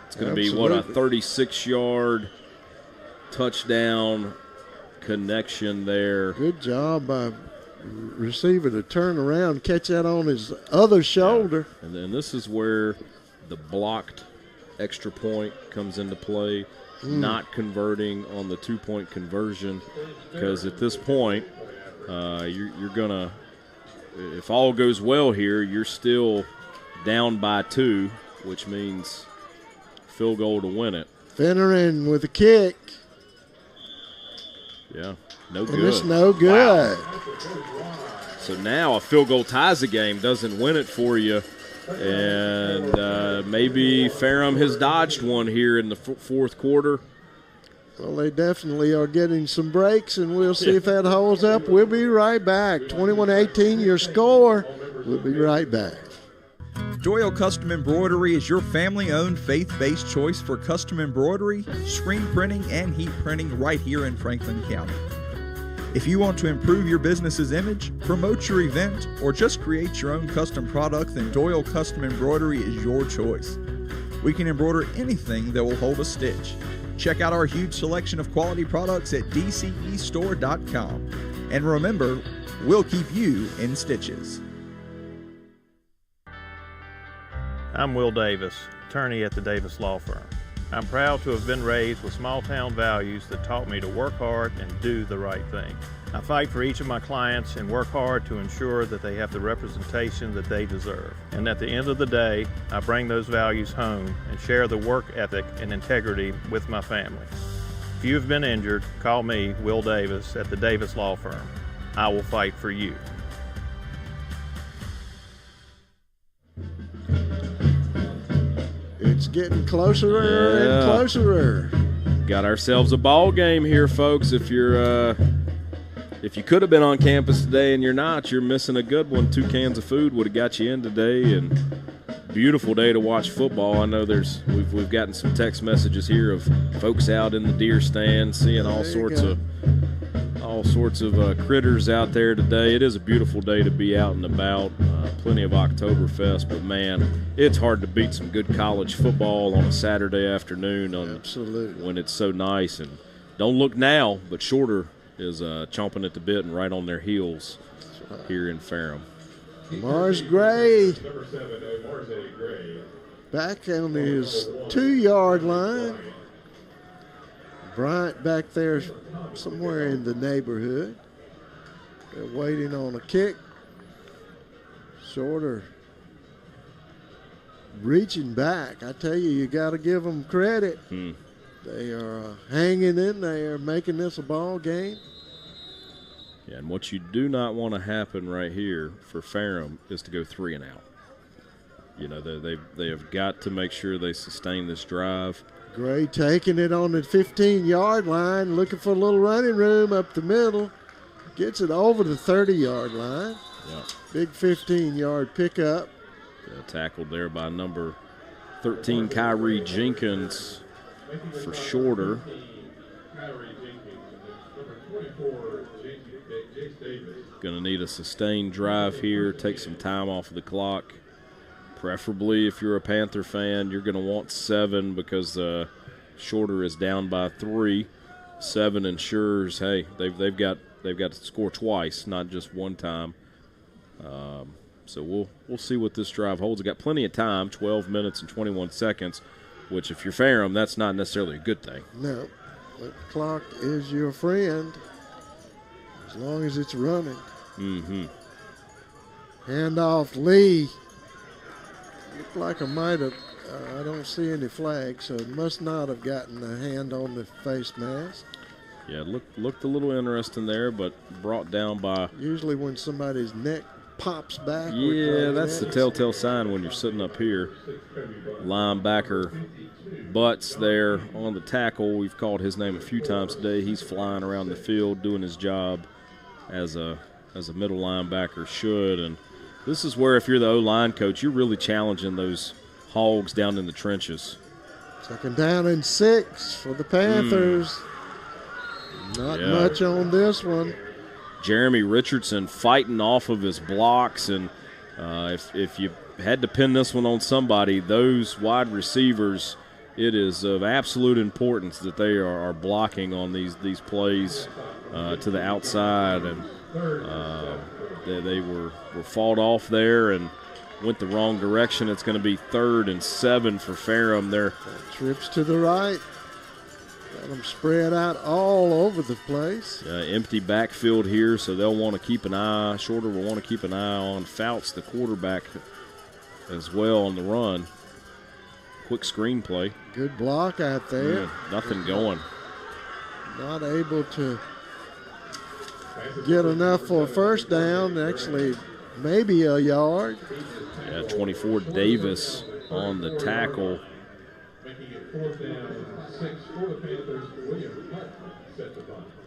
It's going to be, a 36-yard touchdown connection there. Good job by receiver to turn around, catch that on his other shoulder. Yeah. And then this is where the blocked extra point comes into play, not converting on the 2-point conversion, because at this point you're going to, if all goes well here, you're still down by 2, which means field goal to win it. Finneran with a kick. Yeah, no good. And it's no good. Wow. So now a field goal ties the game, doesn't win it for you. And maybe Ferrum has dodged one here in the 4th quarter. Well, they definitely are getting some breaks, and we'll see if that holds up. We'll be right back. 21-18, your score. We'll be right back. Doyle Custom Embroidery is your family-owned, faith-based choice for custom embroidery, screen printing, and heat printing right here in Franklin County. If you want to improve your business's image, promote your event, or just create your own custom product, then Doyle Custom Embroidery is your choice. We can embroider anything that will hold a stitch. Check out our huge selection of quality products at dcestore.com. And remember, we'll keep you in stitches. I'm Will Davis, attorney at the Davis Law Firm. I'm proud to have been raised with small-town values that taught me to work hard and do the right thing. I fight for each of my clients and work hard to ensure that they have the representation that they deserve. And at the end of the day, I bring those values home and share the work ethic and integrity with my family. If you've been injured, call me, Will Davis, at the Davis Law Firm. I will fight for you. It's getting closer and closer. Got ourselves a ball game here, folks. If you could have been on campus today and you're not, you're missing a good one. 2 cans of food would have got you in today, and beautiful day to watch football. I know we've gotten some text messages here of folks out in the deer stand seeing all sorts all sorts of critters out there today. It is a beautiful day to be out and about. Plenty of Oktoberfest, but man, it's hard to beat some good college football on a Saturday afternoon. Absolutely. When it's so nice. And don't look now, but Shorter is chomping at the bit and right on their heels here in Ferrum. Mars Gray back on his 2-yard line. Bryant back there somewhere in the neighborhood. They're waiting on a kick. Shorter reaching back. I tell you, you got to give them credit. They are hanging in there, making this a ball game. Yeah, and what you do not want to happen right here for Ferrum is to go 3 and out. You know, they have got to make sure they sustain this drive. Gray taking it on the 15-yard line, looking for a little running room up the middle. Gets it over the 30-yard line. Yeah. Big 15-yard pickup. Yeah, tackled there by number 13, Kyrie Jenkins, for Shorter. Going to need a sustained drive here, take some time off of the clock. Preferably, if you're a Panther fan, you're going to want 7 because Shorter is down by 3. 7 ensures, hey, they've got to score twice, not just one time. So we'll see what this drive holds. It got plenty of time, 12 minutes and 21 seconds, which if you're Ferrum, that's not necessarily a good thing. No, the clock is your friend as long as it's running. Handoff Lee. Looked like I might have, I don't see any flags, so it must not have gotten a hand on the face mask. Yeah, looked a little interesting there, but brought down by. Usually when somebody's neck pops back. Yeah, that's the telltale sign when you're sitting up here. Linebacker Butts there on the tackle. We've called his name a few times today. He's flying around the field doing his job as a middle linebacker should. And this is where if you're the O-line coach, you're really challenging those hogs down in the trenches. 2nd down and 6 for the Panthers. Not much on this one. Jeremy Richardson fighting off of his blocks, and if you had to pin this one on somebody, those wide receivers, it is of absolute importance that they are blocking on these plays to the outside, and they were fought off there and went the wrong direction. It's going to be 3rd and 7 for Ferrum. They're trips to the right. Got them spread out all over the place. Empty backfield here, so they'll want to keep an eye. Shorter will want to keep an eye on Fouts, the quarterback, as well on the run. Quick screen play. Good block out there. Nothing going. Not able to get enough for a 1st down. Actually, maybe a yard. 24 Davis on the tackle.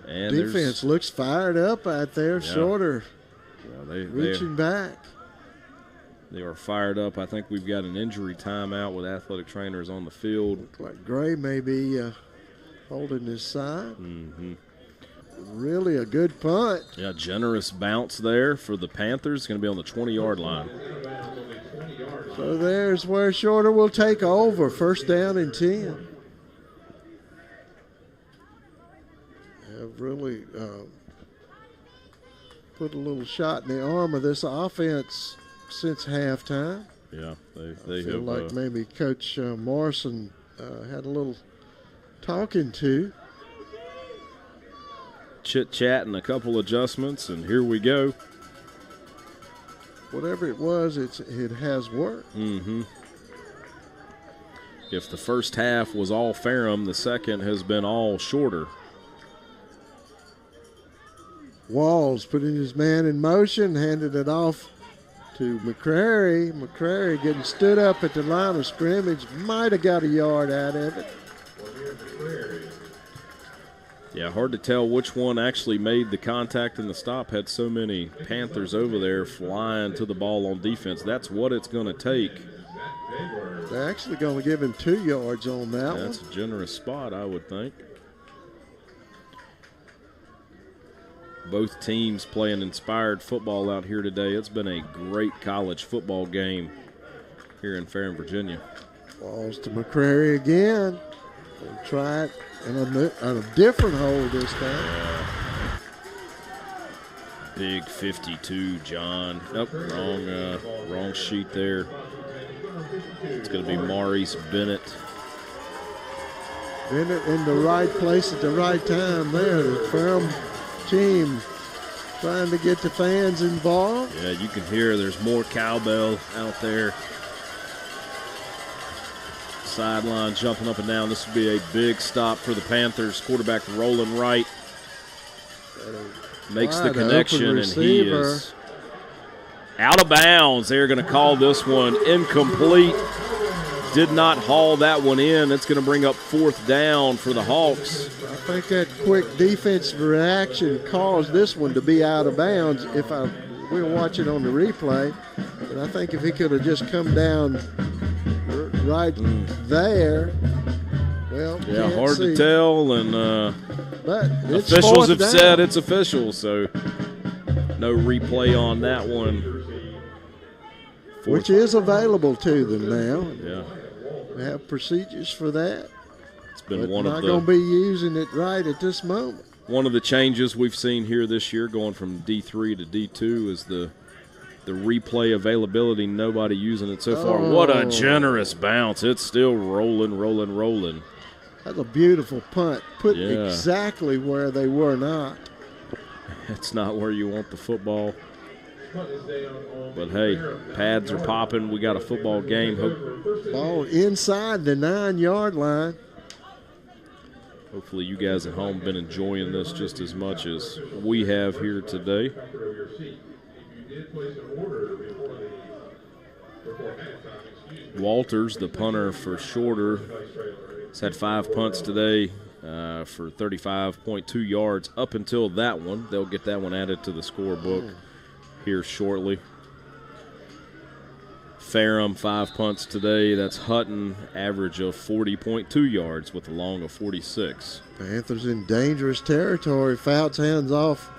And defense looks fired up out there. Shorter reaching back. They are fired up. I think we've got an injury timeout with athletic trainers on the field. Looks like Gray may be holding his side. Really a good punt. Yeah, generous bounce there for the Panthers. It's going to be on the 20-yard line. So there's where Shorter will take over. 1st down and 10. Have really put a little shot in the arm of this offense since halftime. Yeah, they feel like maybe Coach Morrison had a little talking to. Chit-chat and a couple adjustments, and here we go. Whatever it was, it has worked. If the first half was all Ferrum, the second has been all Shorter. Walls putting his man in motion, handed it off to McCrary. McCrary getting stood up at the line of scrimmage. Might have got a yard out of it. Yeah, hard to tell which one actually made the contact and the stop. Had so many Panthers over there flying to the ball on defense. That's what it's going to take. They're actually going to give him 2 yards on that one. That's a generous spot, I would think. both teams playing inspired football out here today. It's been a great college football game here in Ferrum, Virginia. Balls to McCrary again. We'll try it in a different hole this time. Yeah. Big 52, John. Nope, wrong sheet there. It's going to be Maurice Bennett. Bennett in the right place at the right time there. The Ferrum team trying to get the fans involved. Yeah, you can hear there's more cowbell out there. Sideline jumping up and down. This will be a big stop for the Panthers. Quarterback rolling right. Makes the connection, and he is out of bounds. They're going to call this one incomplete. Did not haul that one in. It's going to bring up 4th down for the Hawks. I think that quick defensive reaction caused this one to be out of bounds. We'll watch it on the replay, but I think if he could have just come down right there, well, yeah, hard to tell, and but officials have said it's official, so no replay on that one. Which is available to them now. Yeah. We have procedures for that. It's been but one of the. Not going to be using it right at this moment. One of the changes we've seen here this year, going from D3 to D2, is the replay availability. Nobody using it so far. What a generous bounce! It's still rolling. That's a beautiful punt. Put exactly where they were not. It's not where you want the football. But, hey, pads are popping. We got a football game. Ball inside the 9-yard line. Hopefully you guys at home have been enjoying this just as much as we have here today. Walters, the punter for Shorter, has had 5 punts today for 35.2 yards up until that one. They'll get that one added to the scorebook here shortly. Ferrum, 5 punts today. That's Hutton, average of 40.2 yards with a long of 46. Panthers in dangerous territory. Fouts hands off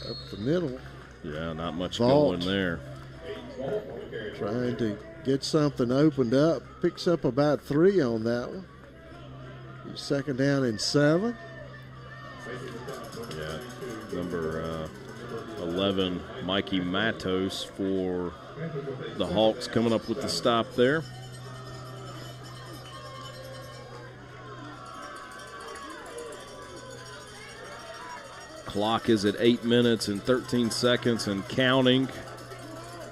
up the middle. Yeah, not much going there. Trying to get something opened up. Picks up about 3 on that one. 2nd down and 7. Yeah, number 11, Mikey Matos for the Hawks coming up with the stop there. Clock is at 8 minutes and 13 seconds and counting.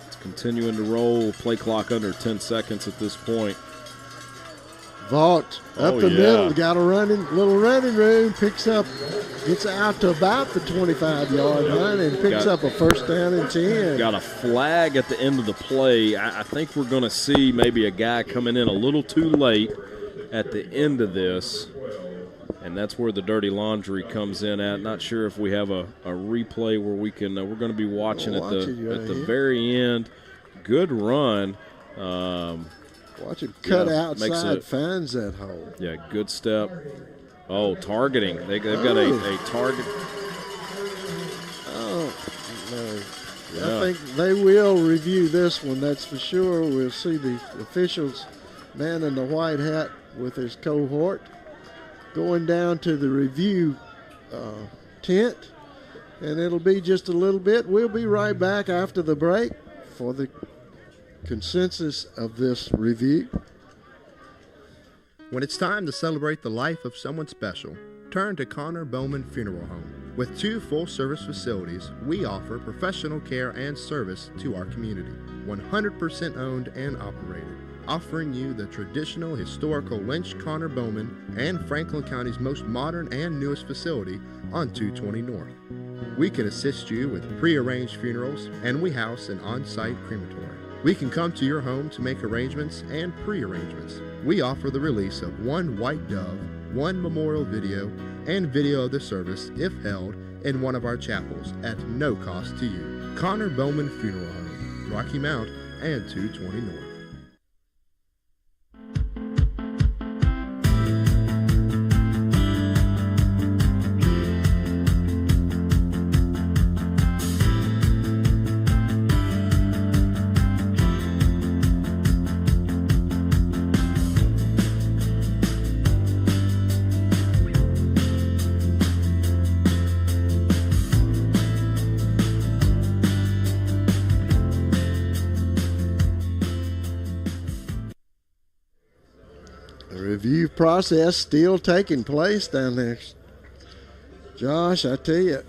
It's continuing to roll. Play clock under 10 seconds at this point. Vault up the middle, got a little running room, gets out to about the 25-yard line and picks up a 1st down and 10. Got a flag at the end of the play. I think we're going to see maybe a guy coming in a little too late at the end of this, and that's where the dirty laundry comes in at. Not sure if we have a replay where we can. We're going to be watching at the very end. Good run. Watch him cut outside, finds that hole. Yeah, good step. Oh, targeting. They've got a target. Oh, no. Yeah. I think they will review this one, that's for sure. We'll see the officials, man in the white hat with his cohort, going down to the review tent, and it'll be just a little bit. We'll be right back after the break for the consensus of this review. When it's time to celebrate the life of someone special, turn to Connor Bowman Funeral Home. With 2 full-service facilities, we offer professional care and service to our community. 100% owned and operated, offering you the traditional historical Lynch Connor Bowman and Franklin County's most modern and newest facility on 220 North. We can assist you with pre-arranged funerals, and we house an on-site crematory. We can come to your home to make arrangements and pre-arrangements. We offer the release of 1 white dove, 1 memorial video, and video of the service if held in one of our chapels at no cost to you. Connor Bowman Funeral Home, Rocky Mount and 220 North. The review process still taking place down there. Josh, I tell you,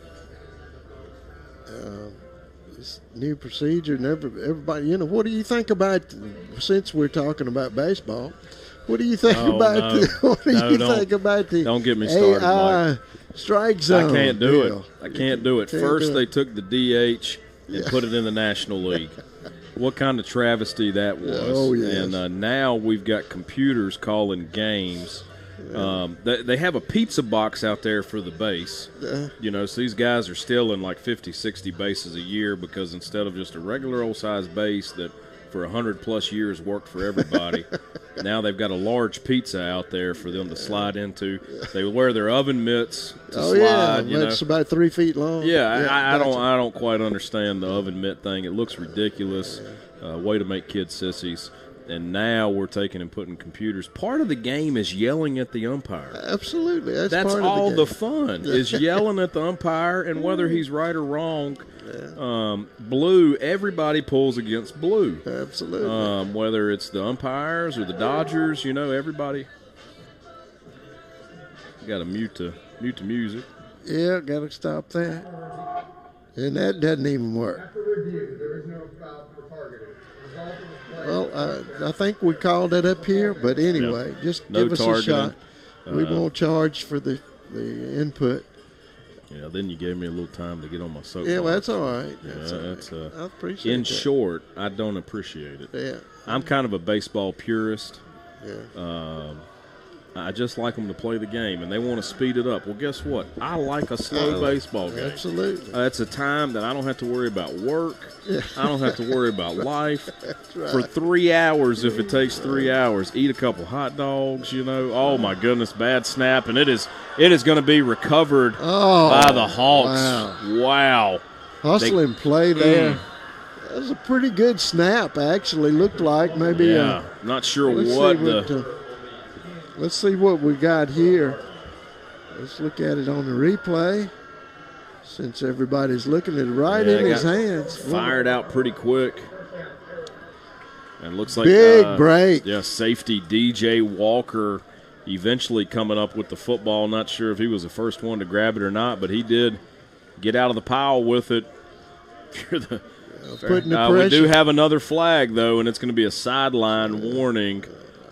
this new procedure, and everybody, what do you think about, since we're talking about baseball, what do you think about the don't get me started, AI Mike. strike zone? I can't do deal? it. I can't do it. First, they took the DH and put it in the National League. What kind of travesty that was. Oh, yes. And now we've got computers calling games. They have a pizza box out there for the base. So these guys are stealing like 50, 60 bases a year because instead of just a regular old-sized base that for 100-plus years worked for everybody, now they've got a large pizza out there for them to slide into. They wear their oven mitts to slide. It's about 3 feet long. I don't quite understand the oven mitt thing. It looks ridiculous. Way to make kids sissies. And now we're taking and putting computers. Part of the game is yelling at the umpire. Absolutely. That's part all of the fun is yelling at the umpire and whether he's right or wrong. Blue, everybody pulls against blue. Absolutely. Whether it's the umpires or the Dodgers, everybody. Got to mute the music. Yeah, got to stop that. And that doesn't even work. Well, I think we called it up here, but anyway, just No give us targeting. a shot. We won't charge for the input. Yeah, then you gave me a little time to get on my soapbox. Yeah, well, that's all right. I appreciate in that. short, I don't appreciate it. Yeah. I'm kind of a baseball purist. Yeah. I just like them to play the game, and they want to speed it up. Well, guess what? I like a slow baseball game. Absolutely. It's a time that I don't have to worry about work. I don't have to worry about life. That's right. For 3 hours, if it takes 3 hours, eat a couple hot dogs, Oh, my goodness, bad snap. And it is going to be recovered by the Hawks. Wow. Hustle and play there. That was a pretty good snap, actually. Looked like maybe. Yeah, not sure what let's see what we got here. Let's look at it on the replay. Since everybody's looking at it in his hands. Fired out pretty quick. And looks like big break. Yeah, safety DJ Walker eventually coming up with the football. Not sure if he was the first one to grab it or not, but he did get out of the pile with it. Putting the pressure. We do have another flag, though, and it's going to be a sideline warning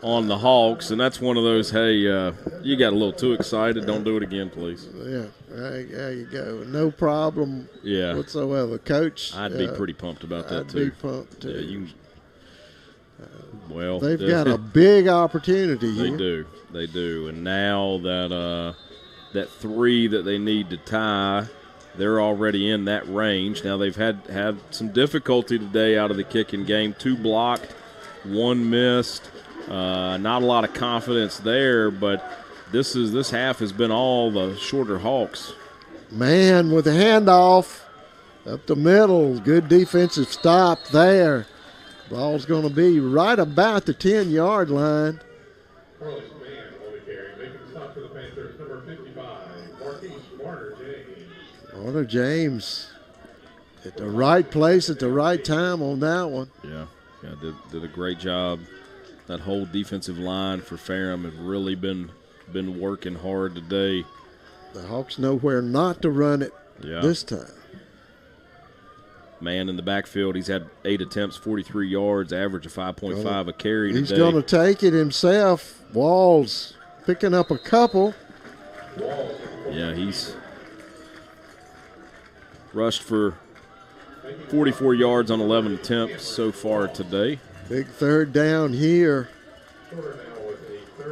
on the Hawks, and that's one of those, hey, you got a little too excited. Don't do it again, please. Yeah, there you go. No problem whatsoever. Coach, I'd be pretty pumped about that, too. I'd be pumped, too. Yeah, they've got a big opportunity here. They do. And now that 3 that they need to tie, they're already in that range. Now they've had some difficulty today out of the kicking game. 2 blocked, 1 missed. Not a lot of confidence there, but this half has been all the shorter Hawks. Man, with the handoff up the middle, good defensive stop there. Ball's going to be right about the 10-yard line. Carlos Mann on the carry, making the stop for the Panthers, number 55, Marquise Warner James at the right place at the right time on that one. Yeah, did a great job. That whole defensive line for Ferrum have really been working hard today. The Hawks know where not to run it this time. Man in the backfield, he's had 8 attempts, 43 yards, average of 5.5 a carry today. He's going to take it himself. Walls picking up a couple. Yeah, he's rushed for 44 yards on 11 attempts so far today. Big third down here.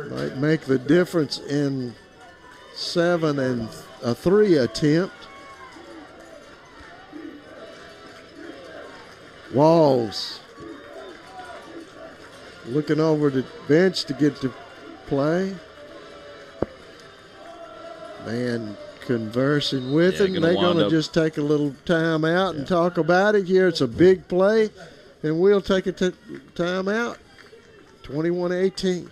Might make the difference in 7 and a 3 attempt. Walls looking over the bench to get to play. Man conversing with him. They're going to just take a little time out and talk about it here. It's a big play, and we'll take a time out. 21-18.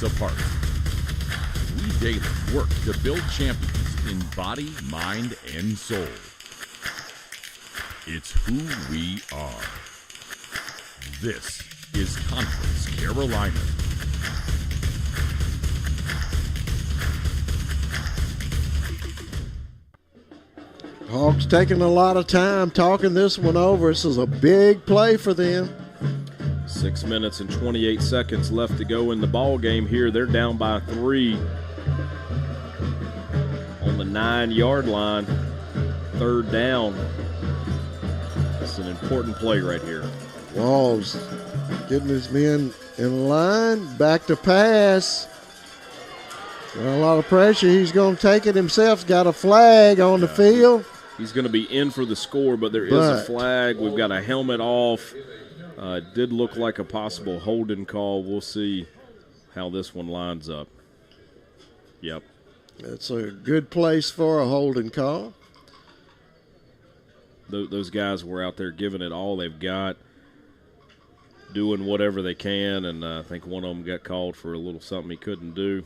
apart. We daily work to build champions in body, mind, and soul. It's who we are. This is Conference Carolina. Hawks taking a lot of time talking this one over. This is a big play for them. 6 minutes and 28 seconds left to go in the ball game here. They're down by 3 on the 9-yard line. 3rd down. It's an important play right here. Walls getting his men in line. Back to pass. Got a lot of pressure. He's going to take it himself. Got a flag on the field. He's going to be in for the score, but there is a flag. We've got a helmet off. It did look like a possible holding call. We'll see how this one lines up. Yep. It's a good place for a holding call. Those guys were out there giving it all they've got, doing whatever they can, and I think one of them got called for a little something he couldn't do.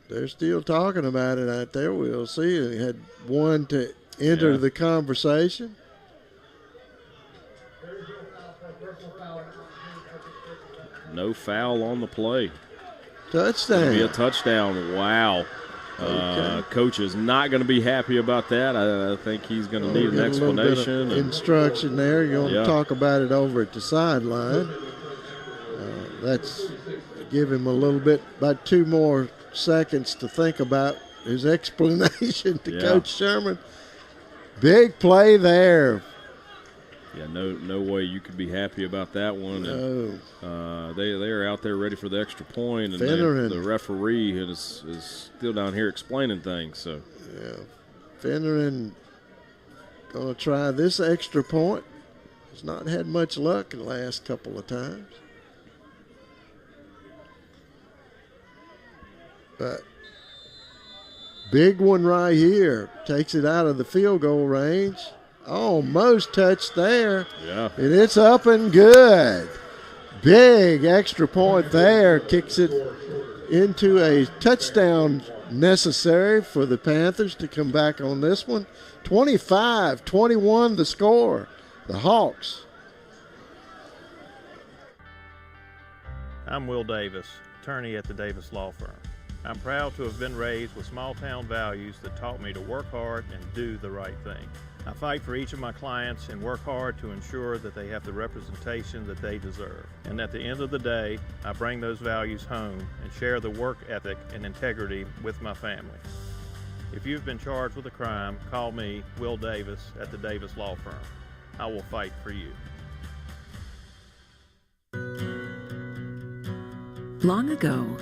They're still talking about it out there. We'll see. They had one to enter the conversation. No foul on the play. Touchdown. It'll be a touchdown. Wow. Okay. Coach is not going to be happy about that. I think he's going to need an explanation. Instruction there. You're going to talk about it over at the sideline. That's give him a little bit, about 2 more seconds to think about his explanation to Coach Sherman. Big play there. Yeah, no way you could be happy about that one. No. And, they are out there ready for the extra point, and the referee is still down here explaining things. So yeah, Finneran going to try this extra point. He's not had much luck in the last couple of times. But big one right here. Takes it out of the field goal range. Almost touched there. Yeah. And it's up and good. Big extra point there. Kicks it into a touchdown necessary for the Panthers to come back on this one. 25-21 the score. The Hawks. I'm Will Davis, attorney at the Davis Law Firm. I'm proud to have been raised with small-town values that taught me to work hard and do the right thing. I fight for each of my clients and work hard to ensure that they have the representation that they deserve. And at the end of the day, I bring those values home and share the work ethic and integrity with my family. If you've been charged with a crime, call me, Will Davis, at the Davis Law Firm. I will fight for you. Long ago,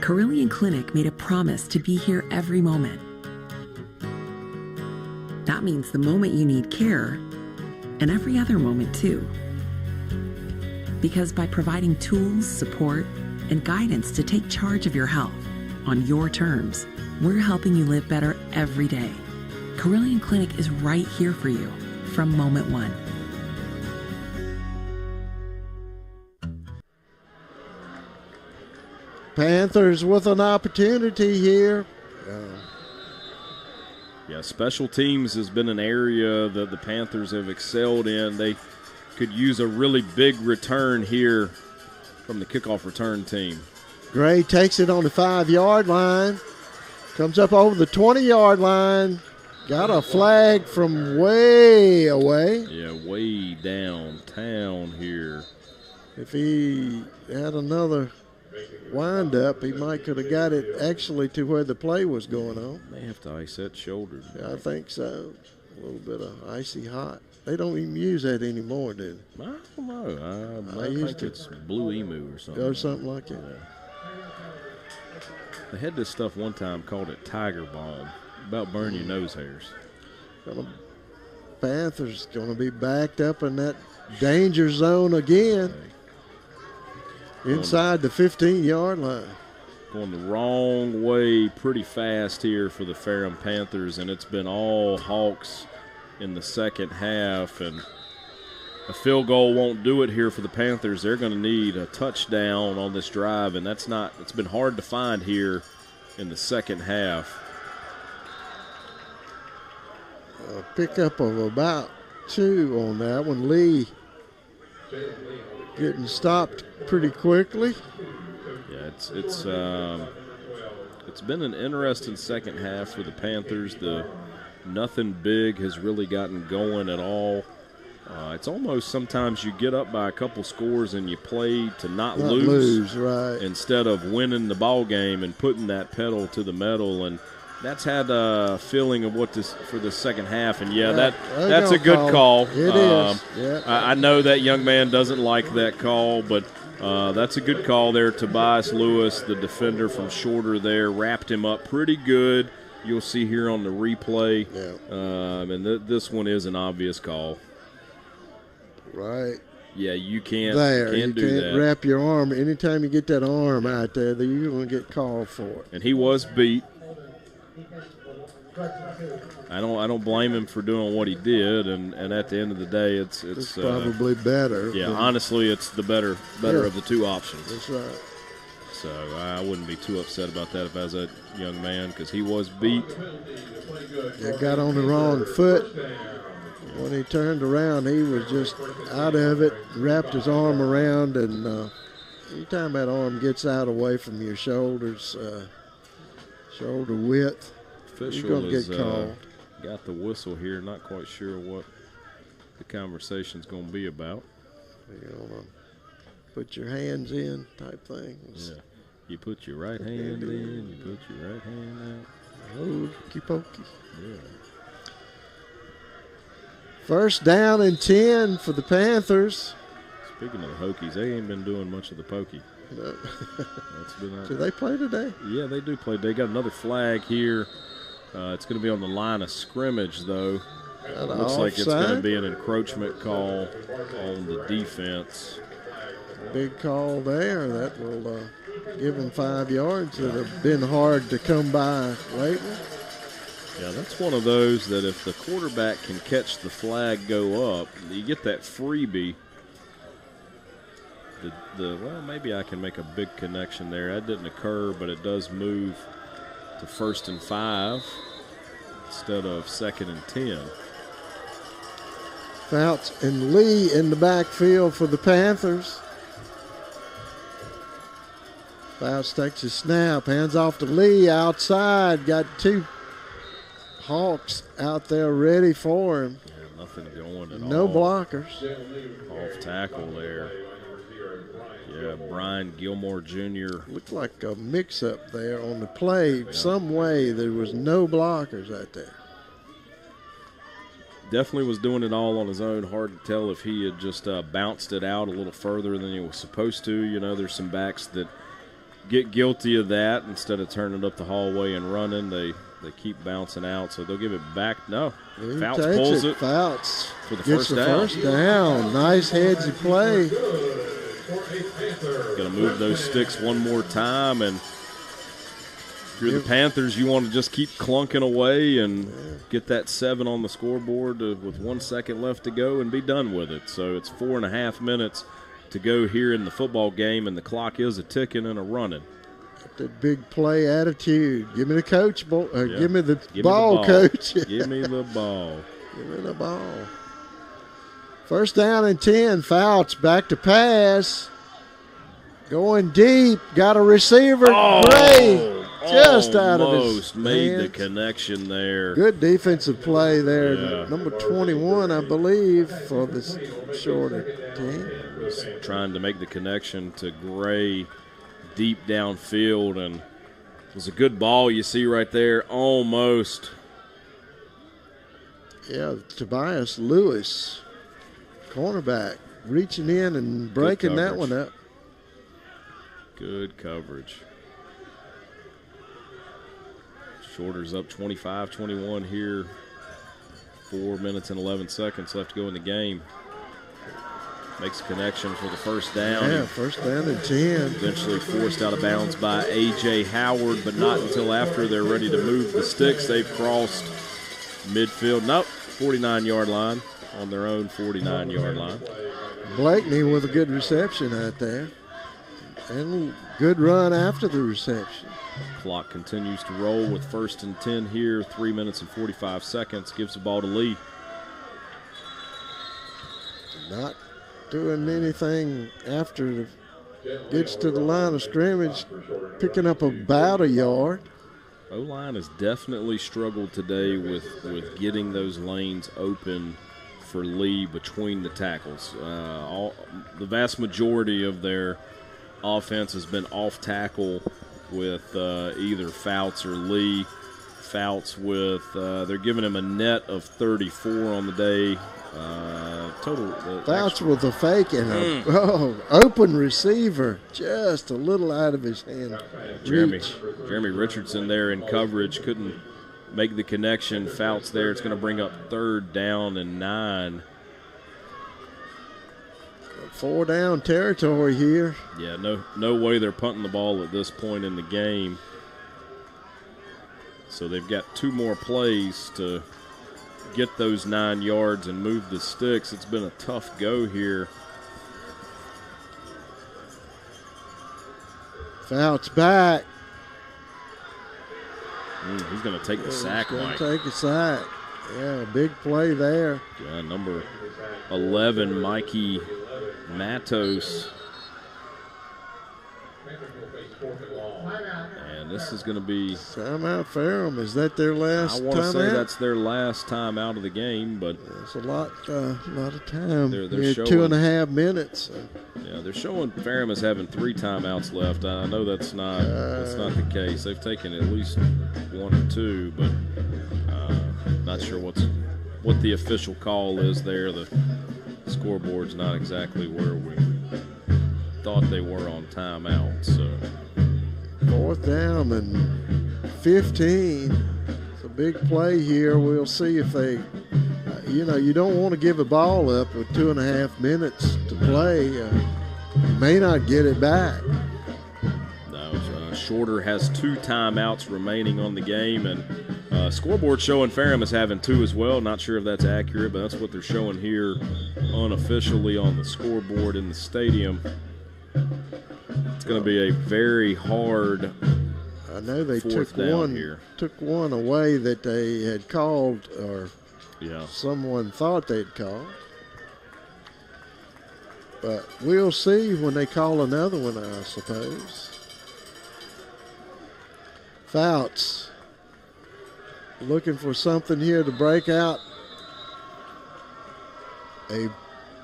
Carillion Clinic made a promise to be here every moment. That means the moment you need care, and every other moment too. Because by providing tools, support, and guidance to take charge of your health on your terms, we're helping you live better every day. Carillion Clinic is right here for you from moment one. Panthers with an opportunity here. Yeah, special teams has been an area that the Panthers have excelled in. They could use a really big return here from the kickoff return team. Gray takes it on the 5-yard line. Comes up over the 20-yard line. Got a flag from way away. Yeah, way downtown here. If he had another wind up, he might could have got it actually to where the play was going on. May have to ice that shoulder. Yeah, I think so. A little bit of icy hot. They don't even use that anymore, do they? I don't know. I think it's Blue Emu or something. Or something like that. Yeah. They had this stuff one time called it Tiger Balm. About burn your nose hairs. Panthers going to be backed up in that danger zone again. Inside the 15-yard line. Going the wrong way pretty fast here for the Ferrum Panthers, and it's been all Hawks in the second half. And a field goal won't do it here for the Panthers. They're going to need a touchdown on this drive, and it's been hard to find here in the second half. A pickup of about 2 on that one. Lee getting stopped pretty quickly. Yeah, it's been an interesting second half for the Panthers. Nothing big has really gotten going at all. It's almost sometimes you get up by a couple scores and you play to not lose, right? Instead of winning the ball game and putting that pedal to the metal. And that's had a feeling of what this for the second half. And that's a good call. It is. Yeah. I know that young man doesn't like that call, but that's a good call there. Tobias Lewis, the defender from Shorter there, wrapped him up pretty good. You'll see here on the replay. Yeah. And this one is an obvious call. Right. Yeah, you can't do that. Wrap your arm. Anytime you get that arm out there, you're going to get called for it. And he was beat. I don't blame him for doing what he did, and at the end of the day, it's probably better. Yeah, honestly, it's the better of the two options. That's right. So I wouldn't be too upset about that if I was that young man, because he was beat. He got on the wrong foot. When he turned around, he was just out of it, wrapped his arm around, and anytime that arm gets out away from your shoulders, shoulder width, you're going to get called. Got the whistle here, not quite sure what the conversation's going to be about. You know, put your hands in type thing. Yeah. You put your right hand in, you put your right hand out. Hokey pokey. Yeah. First down and 10 for the Panthers. Speaking of the Hokies, they ain't been doing much of the pokey. No. That's been Do they play today? Yeah, they do play. They got another flag here. It's going to be on the line of scrimmage, though. Looks like it's going to be an encroachment call on the defense. Big call there. That will give them 5 yards that have been hard to come by lately. Yeah, that's one of those that if the quarterback can catch the flag go up, you get that freebie. Well, maybe I can make a big connection there. That didn't occur, but it does move to 1st and 5 instead of 2nd and 10. Fouts and Lee in the backfield for the Panthers. Fouts takes a snap, hands off to Lee outside. Got 2 Hawks out there ready for him. Yeah, nothing going at all. No blockers. Off tackle there. Yeah, Brian Gilmore Jr. Looked like a mix-up there on the play. Yeah. Some way there was no blockers out there. Definitely was doing it all on his own. Hard to tell if he had just bounced it out a little further than he was supposed to. You know, there's some backs that get guilty of that. Instead of turning up the hallway and running, they keep bouncing out, so they'll give it back. No, Fouts pulls it. Fouts for the gets first down. First down. Nice headsy play. Going to move those sticks one more time, and if you're the Panthers, you want to just keep clunking away and get that 7 on the scoreboard with 1 second left to go and be done with it. So it's 4.5 minutes to go here in the football game, and the clock is a ticking and a running. That big play attitude. Give me the coach, give me the ball, coach. Give me the ball. Give me the ball. First down and 10. Fouts back to pass. Going deep. Got a receiver. Great. Just out of his Almost made hands. the connection there. Good defensive play there. Yeah. Number 21, I believe, for the Shorter team. Yeah, was trying to make the connection to Gray deep downfield, and it was a good ball you see right there. Almost. Yeah, Tobias Lewis, cornerback, reaching in and breaking that one up. Good coverage. Shorter's up 25-21 here. 4 minutes and 11 seconds left to go in the game. Makes a connection for the first down. Yeah, first down and 10. Eventually forced out of bounds by A.J. Howard, but not until after they're ready to move the sticks. They've crossed midfield. Nope, 49-yard line. on their own 49-yard line. Blakeney with a good reception out there. And good run after the reception. Clock continues to roll with 1st and 10 here. 3 minutes and 45 seconds. Gives the ball to Lee. Not doing anything after gets to the line of scrimmage, picking up about a yard. O-line has definitely struggled today with getting those lanes open for Lee between the tackles. The vast majority of their offense has been off tackle with either Fouts or Lee. Fouts with they're giving him a net of 34 on the day. Total. Fouts with a fake and a open receiver, just a little out of his hand. Jeremy Richardson there in coverage couldn't make the connection. Fouts there. It's going to bring up 3rd down and 9. 4 down territory here. Yeah, no way they're punting the ball at this point in the game. So they've got 2 more plays to get those 9 yards and move the sticks. It's been a tough go here. Fouts back. He's going to take the sack, Mike. Take a sack. Yeah, big play there. Yeah, number 11, Mikey Matos. And this is going to be timeout. Ferrum. Is that their last? I want to say that's their last time out of the game, but it's a lot of time. They're showing 2.5 minutes. Yeah, they're showing Ferrum as having 3 timeouts left. I know that's not the case. They've taken at least 1 or 2, but not sure what the official call is there. The scoreboard's not exactly where we thought they were on timeout. So 4th down and 15. It's a big play here. We'll see if they, you don't want to give a ball up with 2.5 minutes to play. You may not get it back. No, Shorter has 2 timeouts remaining on the game, and scoreboard showing Ferrum as having 2 as well. Not sure if that's accurate, but that's what they're showing here unofficially on the scoreboard in the stadium. It's going to be a very hard. I know they took one away that they had called, or someone thought they'd called. But we'll see when they call another one, I suppose. Fouts looking for something here to break out a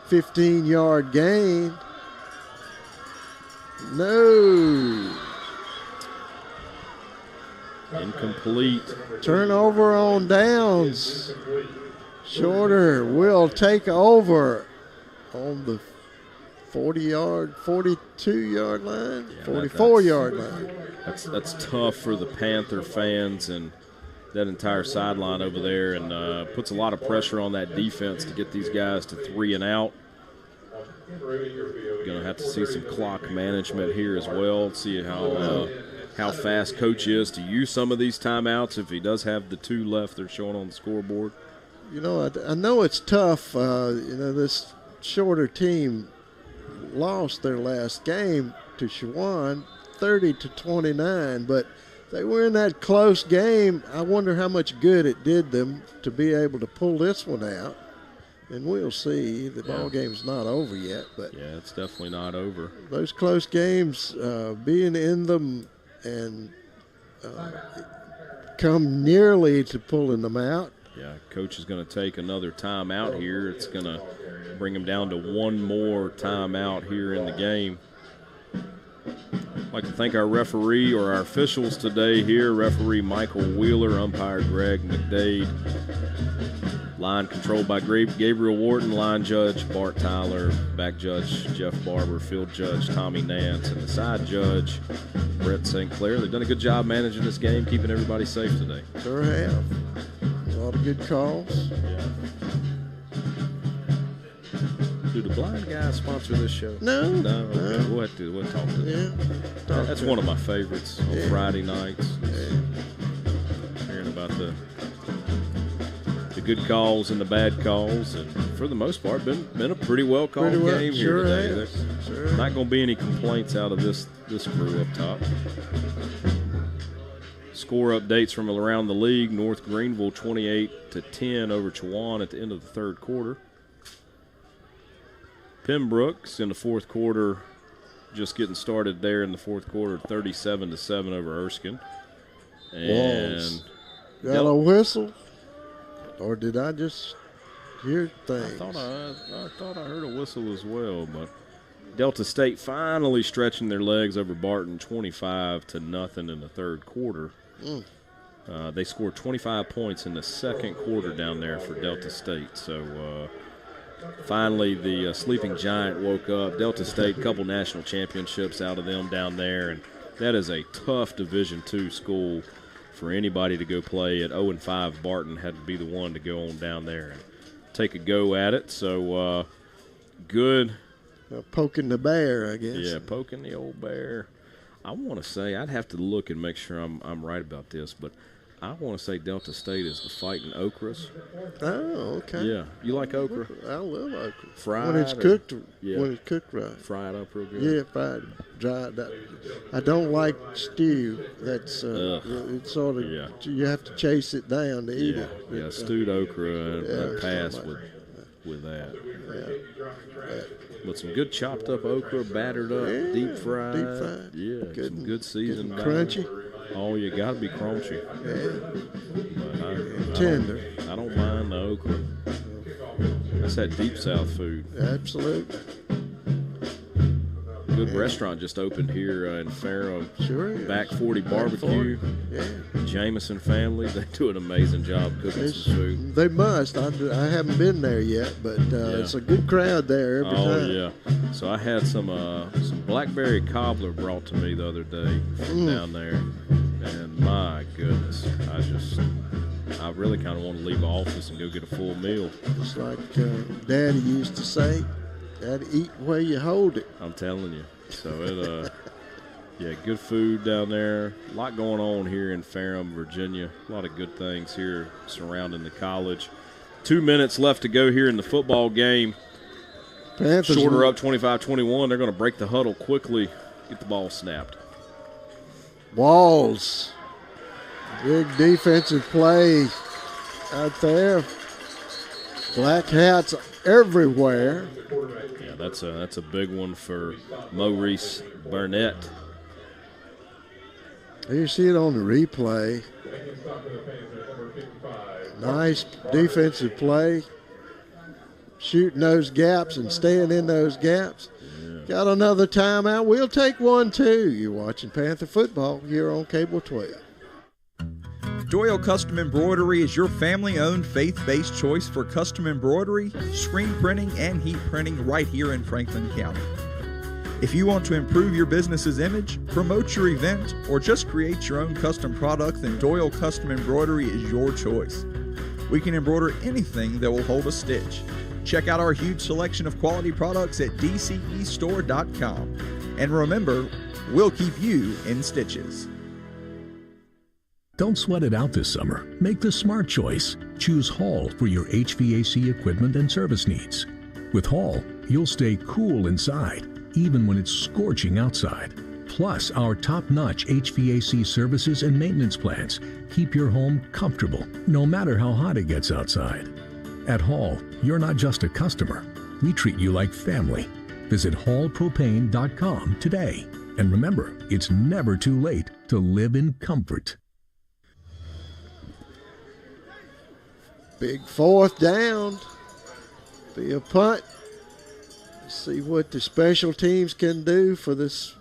15-yard gain. No. Incomplete. Turnover on downs. Shorter will take over on the 42-yard line, 44-yard line. That's tough for the Panther fans and that entire sideline over there, and puts a lot of pressure on that defense to get these guys to 3 and out. Going to have to see some clock management here as well. See how fast coach is to use some of these timeouts if he does have the 2 left they're showing on the scoreboard. I know it's tough. This Shorter team lost their last game to Shawan, 30-29, but they were in that close game. I wonder how much good it did them to be able to pull this one out. And we'll see. The ball game's not over yet, but yeah, it's definitely not over. Those close games, being in them and come nearly to pulling them out. Yeah, coach is going to take another timeout here. It's going to bring him down to 1 more timeout here in the game. I'd like to thank our referee or our officials today here. Referee Michael Wheeler, umpire Greg McDade. Line controlled by Gabriel Wharton, line judge Bart Tyler, back judge Jeff Barber, field judge Tommy Nance, and the side judge Brett St. Clair. They've done a good job managing this game, keeping everybody safe today. Sure have. A lot of good calls. Yeah. Do the blind guys sponsor this show? No. Okay. We'll talk to them. Yeah. That's one of my favorites on Friday nights. Hearing about the good calls and the bad calls, and for the most part, been a pretty well called game here today. There's not going to be any complaints out of this crew up top. Score updates from around the league: North Greenville 28-10 over Chowan at the end of the third quarter. Pembroke's in the fourth quarter, just getting started there in the fourth quarter, 37-7 over Erskine. And Walls. Got a whistle? Or did I just hear things? I thought I heard a whistle as well, but Delta State finally stretching their legs over Barton 25-0 in the third quarter. They scored 25 points in the second quarter down there for Delta State. So finally the sleeping giant woke up. Delta State, a couple national championships out of them down there, and that is a tough Division II school for anybody to go play at 0-5. Barton had to be the one to go on down there and take a go at it. So good. Poking the bear, I guess. Yeah, poking the old bear. I want to say, I'd have to look and make sure I'm right about this, but I want to say Delta State is the Fighting Okras. Oh, okay. Yeah. You like okra? I love okra. Fried? When it's cooked, Yeah. when it's cooked right. Fried up real good? Yeah, fried, dried. I don't like stew. That's it's sort of, you have to chase it down to eat it. Yeah, stewed okra and pass with that. But some good chopped up okra, battered up, deep fried. Deep fried. Yeah, Good, some good seasoned. crunchy. Oh, you got to be crunchy. Yeah. But Tender. I don't mind the okra. That's that deep south food. Absolutely. Good restaurant just opened here in Ferrum. Sure is. Back 40 Barbecue. Yeah. Jameson family, they do an amazing job cooking some food. They must. I haven't been there yet, but it's a good crowd there every time. Oh, yeah. So I had some blackberry cobbler brought to me the other day from down there. And my goodness, I really kind of want to leave the office and go get a full meal. It's like Daddy used to say, gotta eat where you hold it. I'm telling you. So it, yeah, good food down there. A lot going on here in Ferrum, Virginia. A lot of good things here surrounding the college. 2 minutes left to go here in the football game. Panthers Shorter up 25-21. They're going to break the huddle quickly, get the ball snapped. Walls. Big defensive play out there. Black hats everywhere. Yeah, that's a big one for Maurice Burnett. You see it on the replay. Nice defensive play. Shooting those gaps and staying in those gaps. Got another timeout. We'll take one, too. You're watching Panther football here on Cable 12. Doyle Custom Embroidery is your family-owned, faith-based choice for custom embroidery, screen printing, and heat printing right here in Franklin County. If you want to improve your business's image, promote your event, or just create your own custom product, then Doyle Custom Embroidery is your choice. We can embroider anything that will hold a stitch. Check out our huge selection of quality products at dcestore.com. And remember, we'll keep you in stitches. Don't sweat it out this summer. Make the smart choice. Choose Hall for your HVAC equipment and service needs. With Hall, you'll stay cool inside, even when it's scorching outside. Plus, our top-notch HVAC services and maintenance plans keep your home comfortable, no matter how hot it gets outside. At Hall, you're not just a customer. We treat you like family. Visit hallpropane.com today. And remember, it's never too late to live in comfort. Big fourth down. Be a punt. See what the special teams can do for this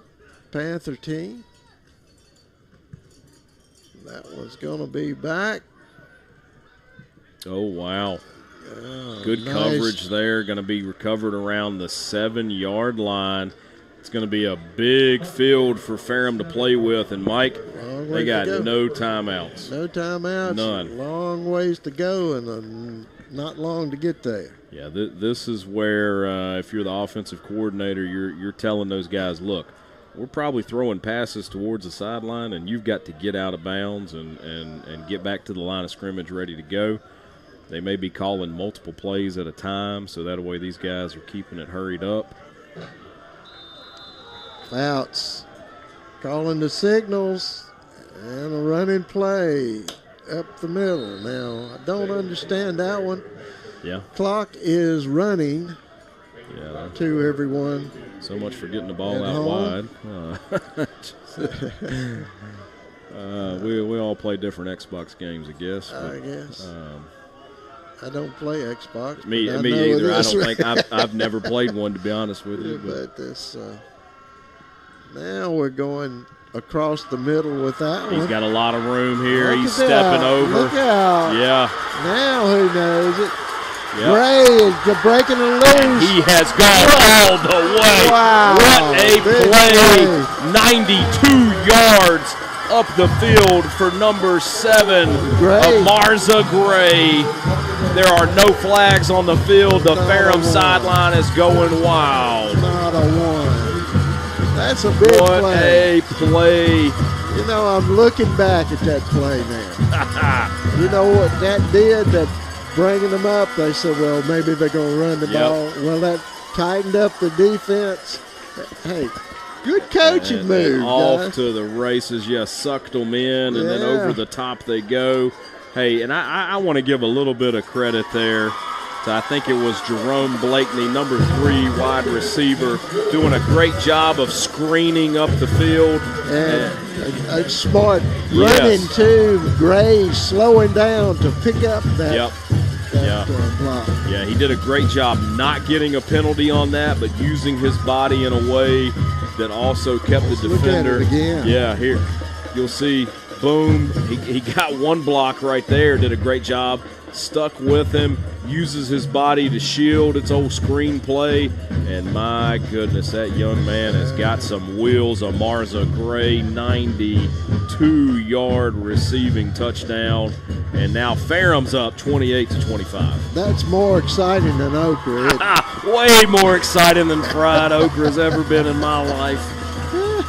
Panther team. That one's going to be back. Oh, wow. Good nice. coverage there. Going to be recovered around the 7-yard line. It's going to be a big field for Ferrum to play with. And, Mike, they got no timeouts. No timeouts. None. Long ways to go and not long to get there. Yeah, this is where if you're the offensive coordinator, you're telling those guys, look, we're probably throwing passes towards the sideline, and you've got to get out of bounds and get back to the line of scrimmage ready to go. They may be calling multiple plays at a time, so that way these guys are keeping it hurried up. Fouts calling the signals and a running play up the middle. Now, I don't understand that one. Yeah. Clock is running to everyone. So much for getting the ball at out home. wide. We all play different Xbox games, I guess. I guess. I don't play Xbox. Me either. I don't think I've never played one, to be honest with you. But this now we're going across the middle with that one. He's got a lot of room here. Look He's at stepping that. over. Look out. Yeah. Now who knows it? Yep. Gray is breaking it loose. And he has gone all the way. Wow. What a Big play. 92 yards up the field for number 7, Marza Gray. There are no flags on the field. The Ferrum sideline is going wild. Not a one. That's a big play. What a play. You know, I'm looking back at that play now. You know what that did? That bringing them up, they said, well, maybe they're going to run the ball. Well, that tightened up the defense. Hey, good coaching move, Off guys. to the races. Sucked them in, and then over the top they go. Hey, and I want to give a little bit of credit there to, I think it was Jerome Blakeney, number 3 wide receiver, doing a great job of screening up the field. And smart running too. Gray slowing down to pick up that. Block. Yeah, he did a great job not getting a penalty on that, but using his body in a way that also kept the defender. Look at it again. Yeah, here you'll see. Boom. He got one block right there. Did a great job. Stuck with him. Uses his body to shield its old screen play. And my goodness, that young man has got some wheels. A Marza Gray 92-yard receiving touchdown. And now Ferrum's up 28-25. That's more exciting than Okra. Way more exciting than fried okra has ever been in my life.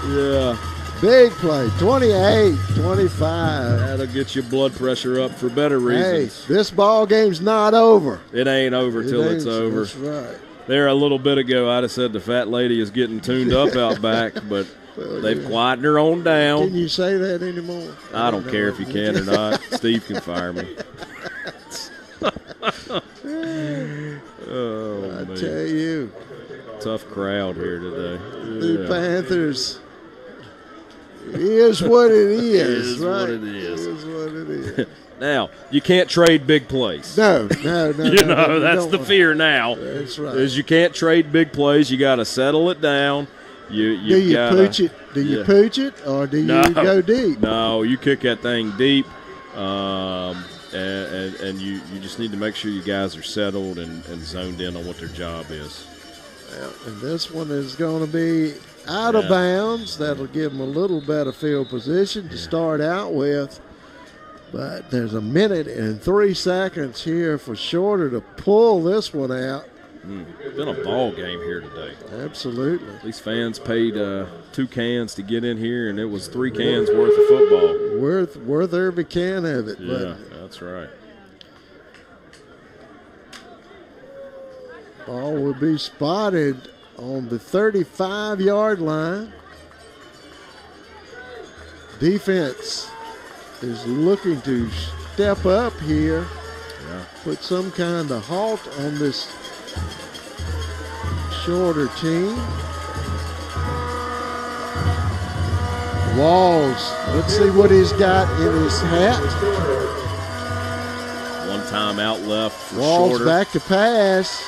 Yeah. Big play, 28-25. That'll get your blood pressure up for better reasons. Hey, this ball game's not over. It ain't over till it's over. That's right. There a little bit ago, I'd have said the fat lady is getting tuned up out back, but they've quietened her on down. Can you say that anymore? I don't care if you can or not. Steve can fire me. I tell you. Tough crowd here today. The Panthers. It is what it is, right? What it is. It is what it is. Now, you can't trade big plays. No. You know, that's the fear now. That's right. Is you can't trade big plays. You got to settle it down. Do you pooch it? Do you pooch it, or do you go deep? No, you kick that thing deep, and you just need to make sure you guys are settled and zoned in on what their job is. Well, and this one is going to be out of bounds. That'll give them a little better field position to start out with. But there's a minute and 3 seconds here for Shorter to pull this one out. It's been a ball game here today. Absolutely. These fans paid 2 cans to get in here, and it was 3 cans worth of football. Worth every can of it. Yeah, that's right. Ball will be spotted on the 35-yard line. Defense is looking to step up here, put some kind of halt on this Shorter team. Walls, let's see what he's got in his hat. 1 timeout left for Walls Shorter. back to pass.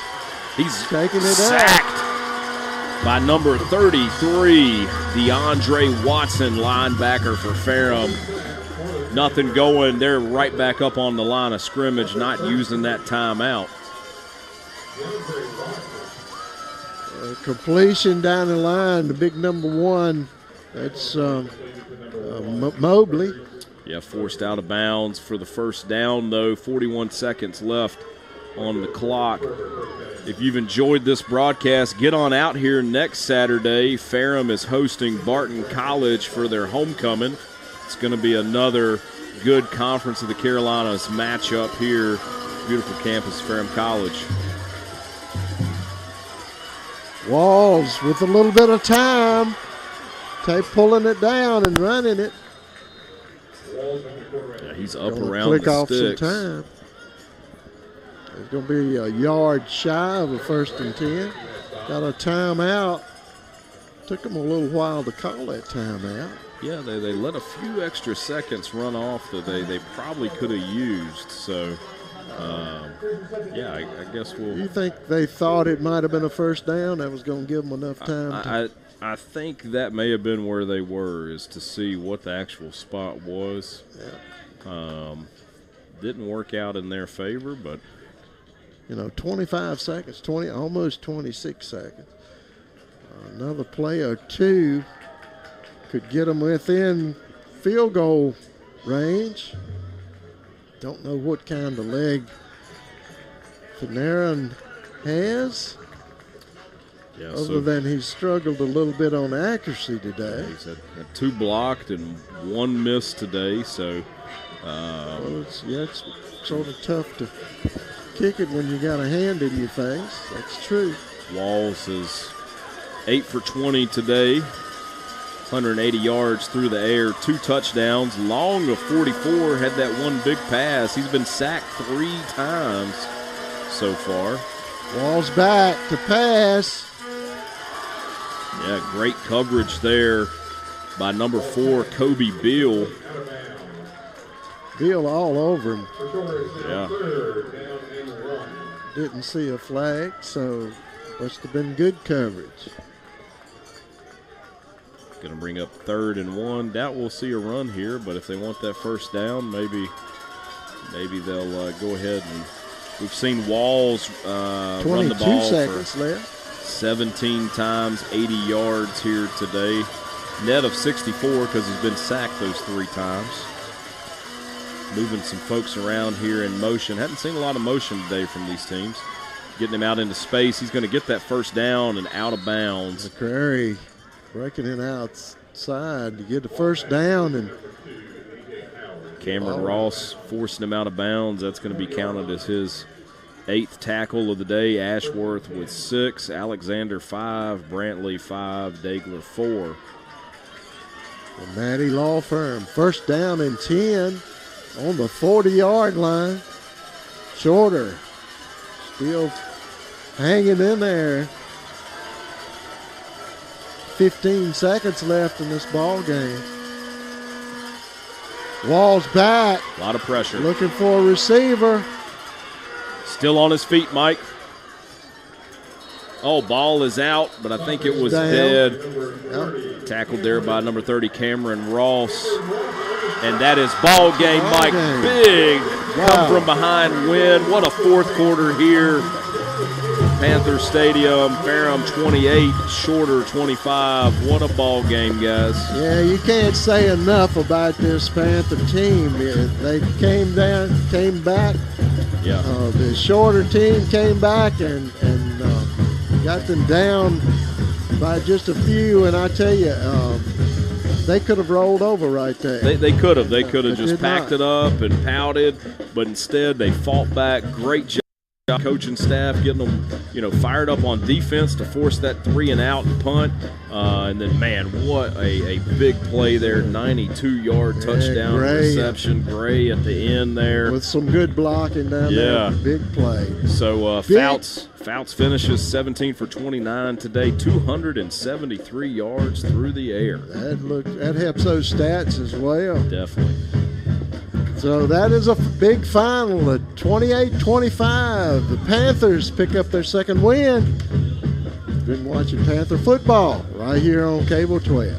He's taking it sacked out by number 33, DeAndre Watson, linebacker for Ferrum. Nothing going. They're right back up on the line of scrimmage, not using that timeout. Completion down the line, the big number 1. That's Mobley. Yeah, forced out of bounds for the first down, though. 41 seconds left on the clock. If you've enjoyed this broadcast, get on out here next Saturday. Ferrum is hosting Barton College for their homecoming. It's going to be another good Conference of the Carolinas matchup here beautiful campus, Ferrum College. Walls with a little bit of time. Pulling it down and running it. Yeah, he's up Gonna around click the off sticks. some time. It's going to be a yard shy of a 1st and 10. Got a timeout. Took them a little while to call that timeout. Yeah, they let a few extra seconds run off that they probably could have used. So, yeah, I guess we'll. You think they thought it might have been a 1st down? That was going to give them enough time I think that may have been where they were, is to see what the actual spot was. Yeah. Didn't work out in their favor, but 25 seconds, almost 26 seconds. Another play or two could get them within field goal range. Don't know what kind of leg Panarin has. Yeah, other than he's struggled a little bit on accuracy today. Yeah, he's had 2 blocked and 1 missed today, so. Well, it's sort of tough to kick it when you got a hand in your face. That's true. Walls is 8 for 20 today, 180 yards through the air, 2 touchdowns, long of 44, had that 1 big pass. He's been sacked 3 times so far. Walls back to pass. Yeah, great coverage there by number 4, Kobe Beal. Beal all over him. Yeah. Didn't see a flag, so must have been good coverage. Going to bring up 3rd and 1. Doubt we'll see a run here, but if they want that 1st down, maybe they'll go ahead and. We've seen Walls run the ball 22 seconds for left. 17 times, 80 yards here today. Net of 64 because he's been sacked those 3 times. Moving some folks around here in motion. Hadn't seen a lot of motion today from these teams. Getting him out into space. He's going to get that 1st down and out of bounds. McCrary breaking it outside to get the 1st down. And Cameron Ross forcing him out of bounds. That's going to be counted as his 8th tackle of the day. Ashworth with 6, Alexander 5, Brantley 5, Dagler 4. The Maddie Law Firm, 1st down and 10 on the 40-yard line. Shorter, still hanging in there. 15 seconds left in this ball game. Walls back. A lot of pressure. Looking for a receiver. Still on his feet, Mike. Oh, ball is out, but I think it was dead. Yep. Tackled there by number 30, Cameron Ross. And that is ball game, Mike. Game. Big come from behind win. What a 4th quarter here. Panther Stadium, Ferrum 28, Shorter 25. What a ball game, guys. Yeah, you can't say enough about this Panther team. They came back. Yeah. The Shorter team came back and got them down by just a few, and I tell you, they could have rolled over right there. They could have. They could have just packed it up and pouted, but instead they fought back. Great job. Coaching staff getting them, fired up on defense to force that 3-and-out and punt. And then, man, what a big play there. 92-yard touchdown reception. Gray at the end there. With some good blocking down there. Big play. So Fouts finishes 17 for 29 today, 273 yards through the air. That helps those stats as well. Definitely. So that is a big final at 28-25. The Panthers pick up their 2nd win. Been watching Panther football right here on Cable 12.